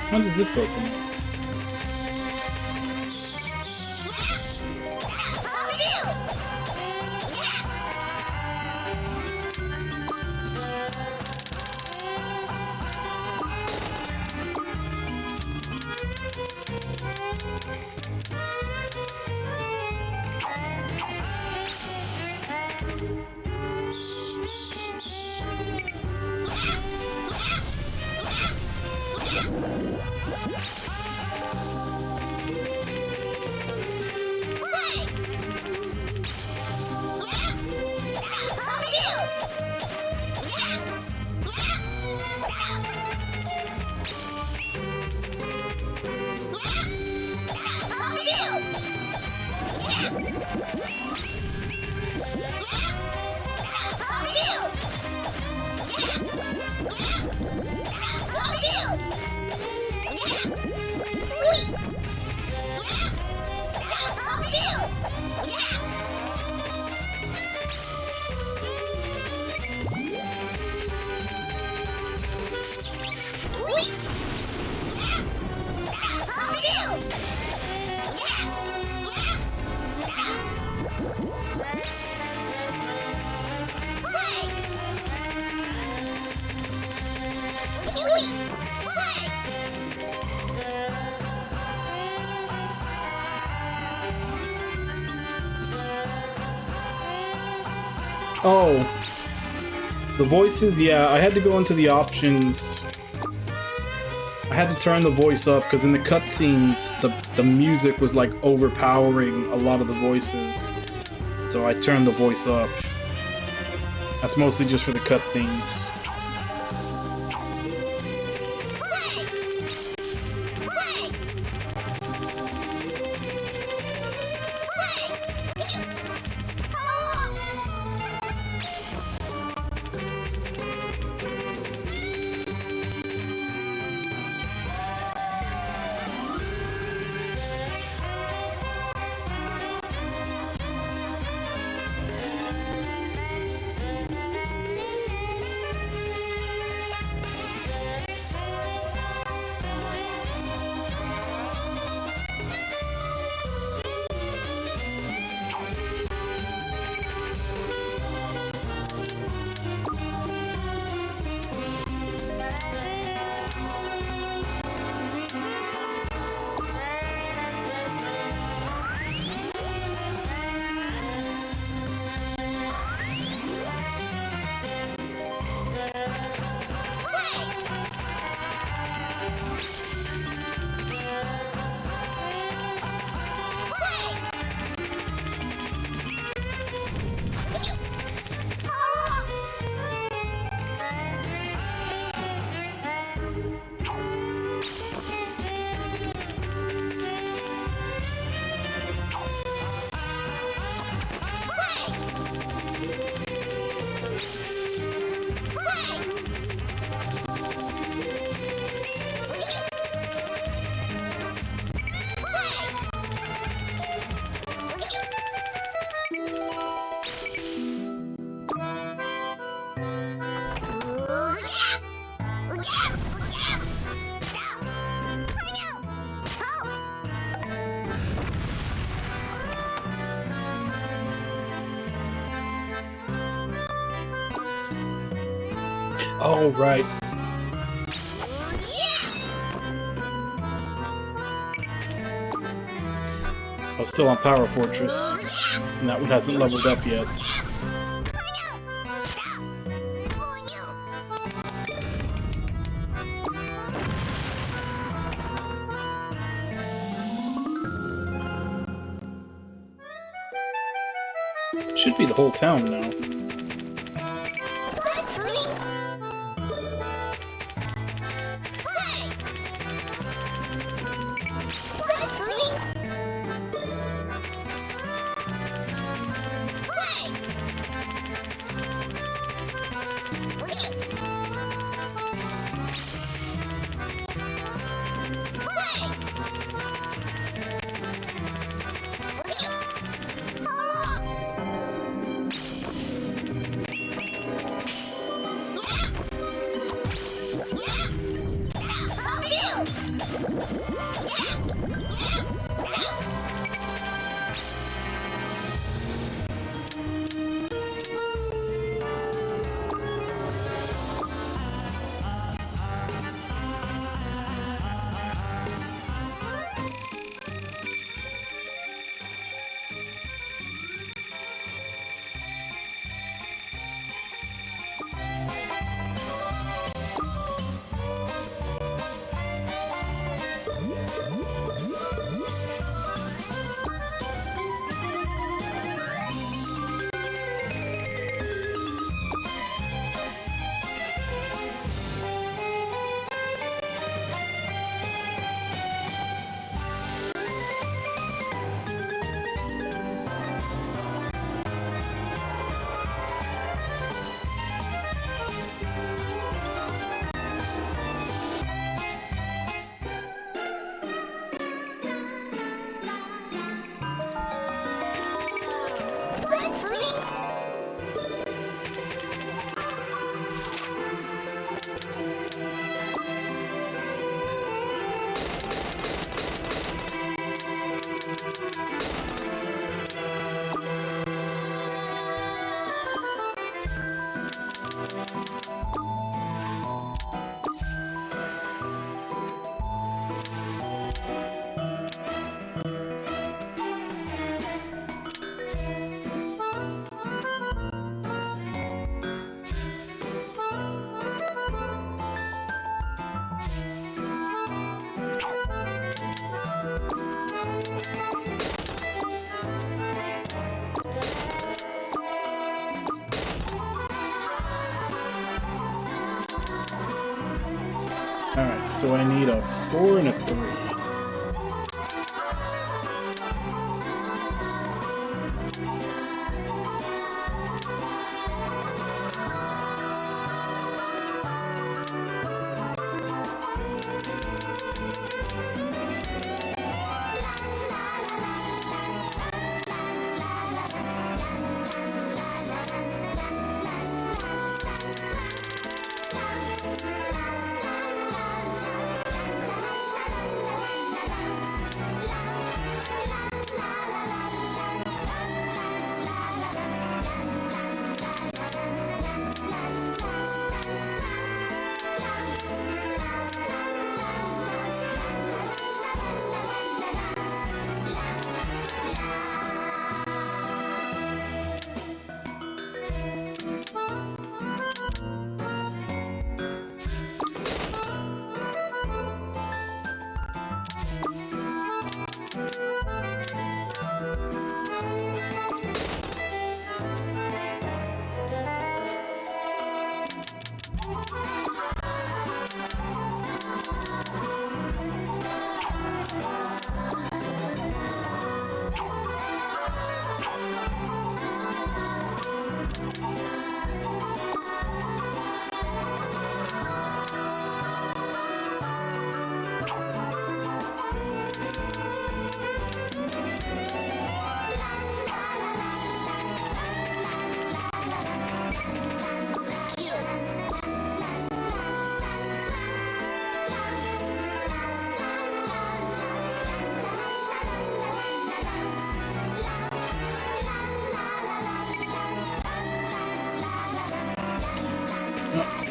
How does this open? Oh, the voices, yeah, I had to go into the options. I had to turn the voice up because in the cutscenes, the music was like overpowering a lot of the voices. So I turned the voice up. That's mostly just for the cutscenes. Oh, right. I was still on Power Fortress, and that one hasn't leveled up yet. Should be the whole town now. Alright, so I need a 4 and a 3.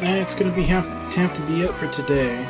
It's gonna have to be it for today.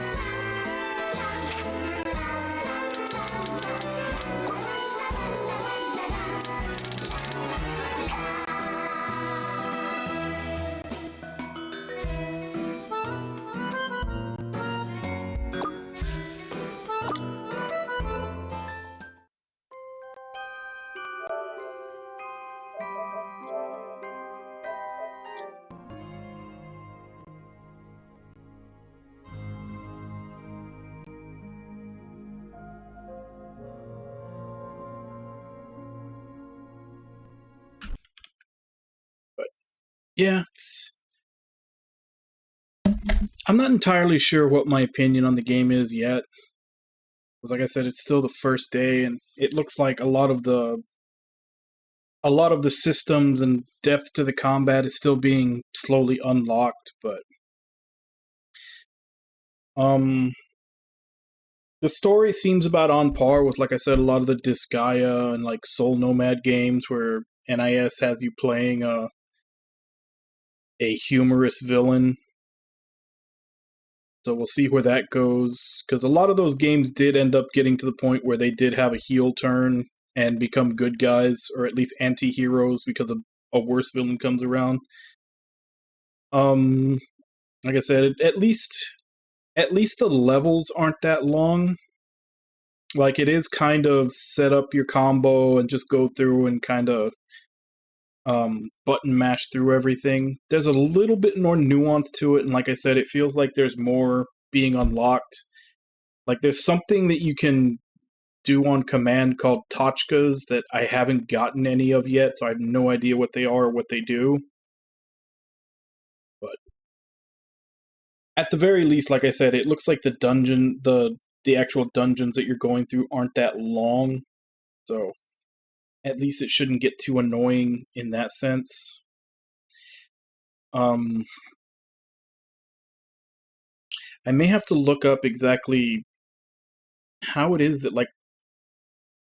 Yeah, I'm not entirely sure what my opinion on the game is yet. Because like I said, it's still the first day, and it looks like a lot of the systems and depth to the combat is still being slowly unlocked, but the story seems about on par with, like I said, a lot of the Disgaea and like Soul Nomad games where NIS has you playing a humorous villain. So we'll see where that goes, because a lot of those games did end up getting to the point where they did have a heel turn and become good guys, or at least anti-heroes, because a worse villain comes around. Like I said, at least the levels aren't that long. Like, it is kind of set up your combo and just go through and kind of button mash through everything. There's a little bit more nuance to it, and like I said, it feels like there's more being unlocked. Like, there's something that you can do on command called Tachkas that I haven't gotten any of yet, so I have no idea what they are or what they do. But at the very least, like I said, it looks like the dungeon, the actual dungeons that you're going through aren't that long. So at least it shouldn't get too annoying in that sense. I may have to look up exactly how it is that, like,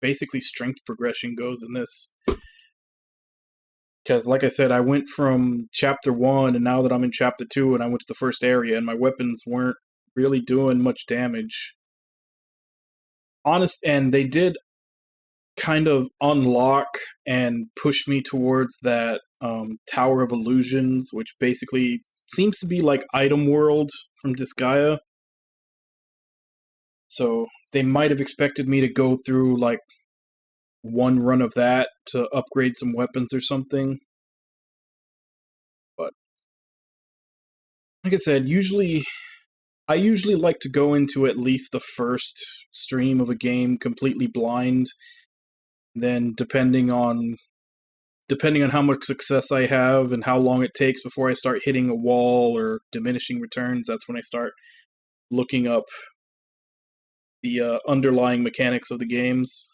basically strength progression goes in this. Because, like I said, I went from Chapter 1, and now that I'm in Chapter 2, and I went to the first area, and my weapons weren't really doing much damage. And they did kind of unlock and push me towards that Tower of Illusions, which basically seems to be like Item World from Disgaea. So they might have expected me to go through like one run of that to upgrade some weapons or something. But like I said, I usually like to go into at least the first stream of a game completely blind. Then depending on how much success I have and how long it takes before I start hitting a wall or diminishing returns, that's when I start looking up the underlying mechanics of the games.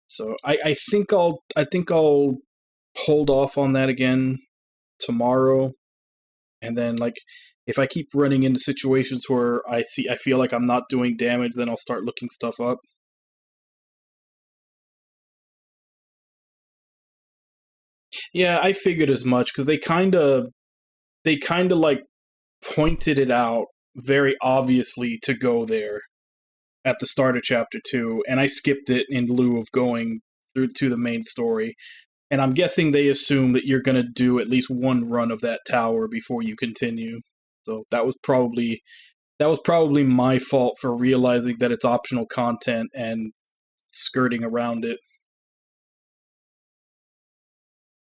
So I think I'll hold off on that again tomorrow, and then like if I keep running into situations where I feel like I'm not doing damage, then I'll start looking stuff up. Yeah, I figured as much because they kind of like pointed it out very obviously to go there at the start of Chapter 2, and I skipped it in lieu of going through to the main story. And I'm guessing they assume that you're going to do at least one run of that tower before you continue. So that was probably my fault for realizing that it's optional content and skirting around it.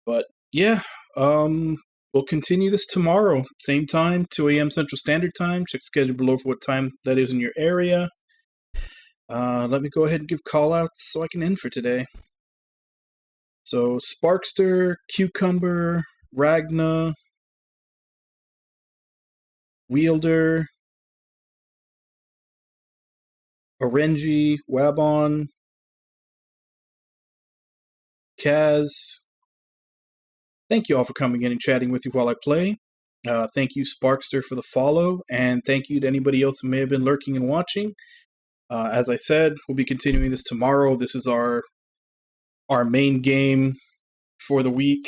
But yeah, we'll continue this tomorrow. Same time, 2 a.m. Central Standard Time. Check the schedule below for what time that is in your area. Let me go ahead and give call-outs so I can end for today. So, Sparkster, Cucumber, Ragna, Wielder, Orenji, Wabon, Kaz. Thank you all for coming in and chatting with you while I play. Thank you, Sparkster, for the follow, and thank you to anybody else who may have been lurking and watching. As I said, we'll be continuing this tomorrow. This is our main game for the week.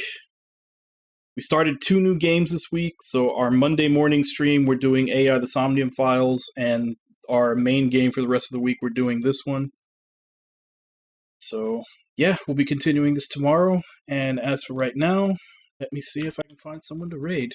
We started 2 new games this week, so our Monday morning stream, we're doing AI the Somnium Files, and our main game for the rest of the week, we're doing this one. So, yeah, we'll be continuing this tomorrow, and as for right now, let me see if I can find someone to raid.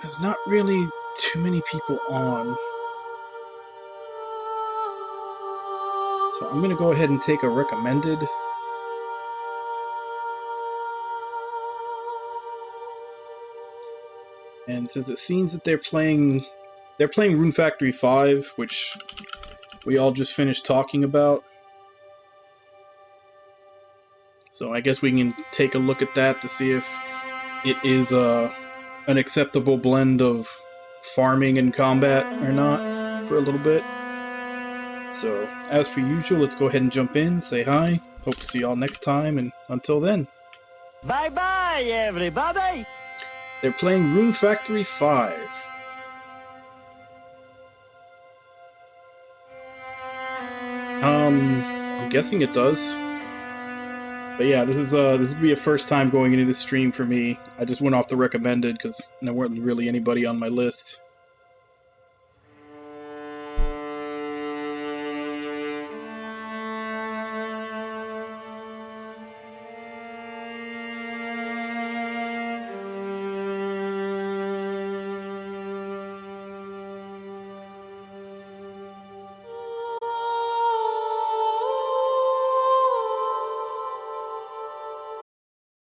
There's not really too many people on. So I'm going to go ahead and take a recommended. And since it seems that they're playing Rune Factory 5, which we all just finished talking about. So I guess we can take a look at that to see if it is an acceptable blend of farming and combat or not for a little bit. So, as per usual, let's go ahead and jump in, say hi, hope to see y'all next time, and until then. Bye-bye, everybody! They're playing Rune Factory 5. I'm guessing it does. But yeah, this would be a first time going into this stream for me. I just went off the recommended because there weren't really anybody on my list.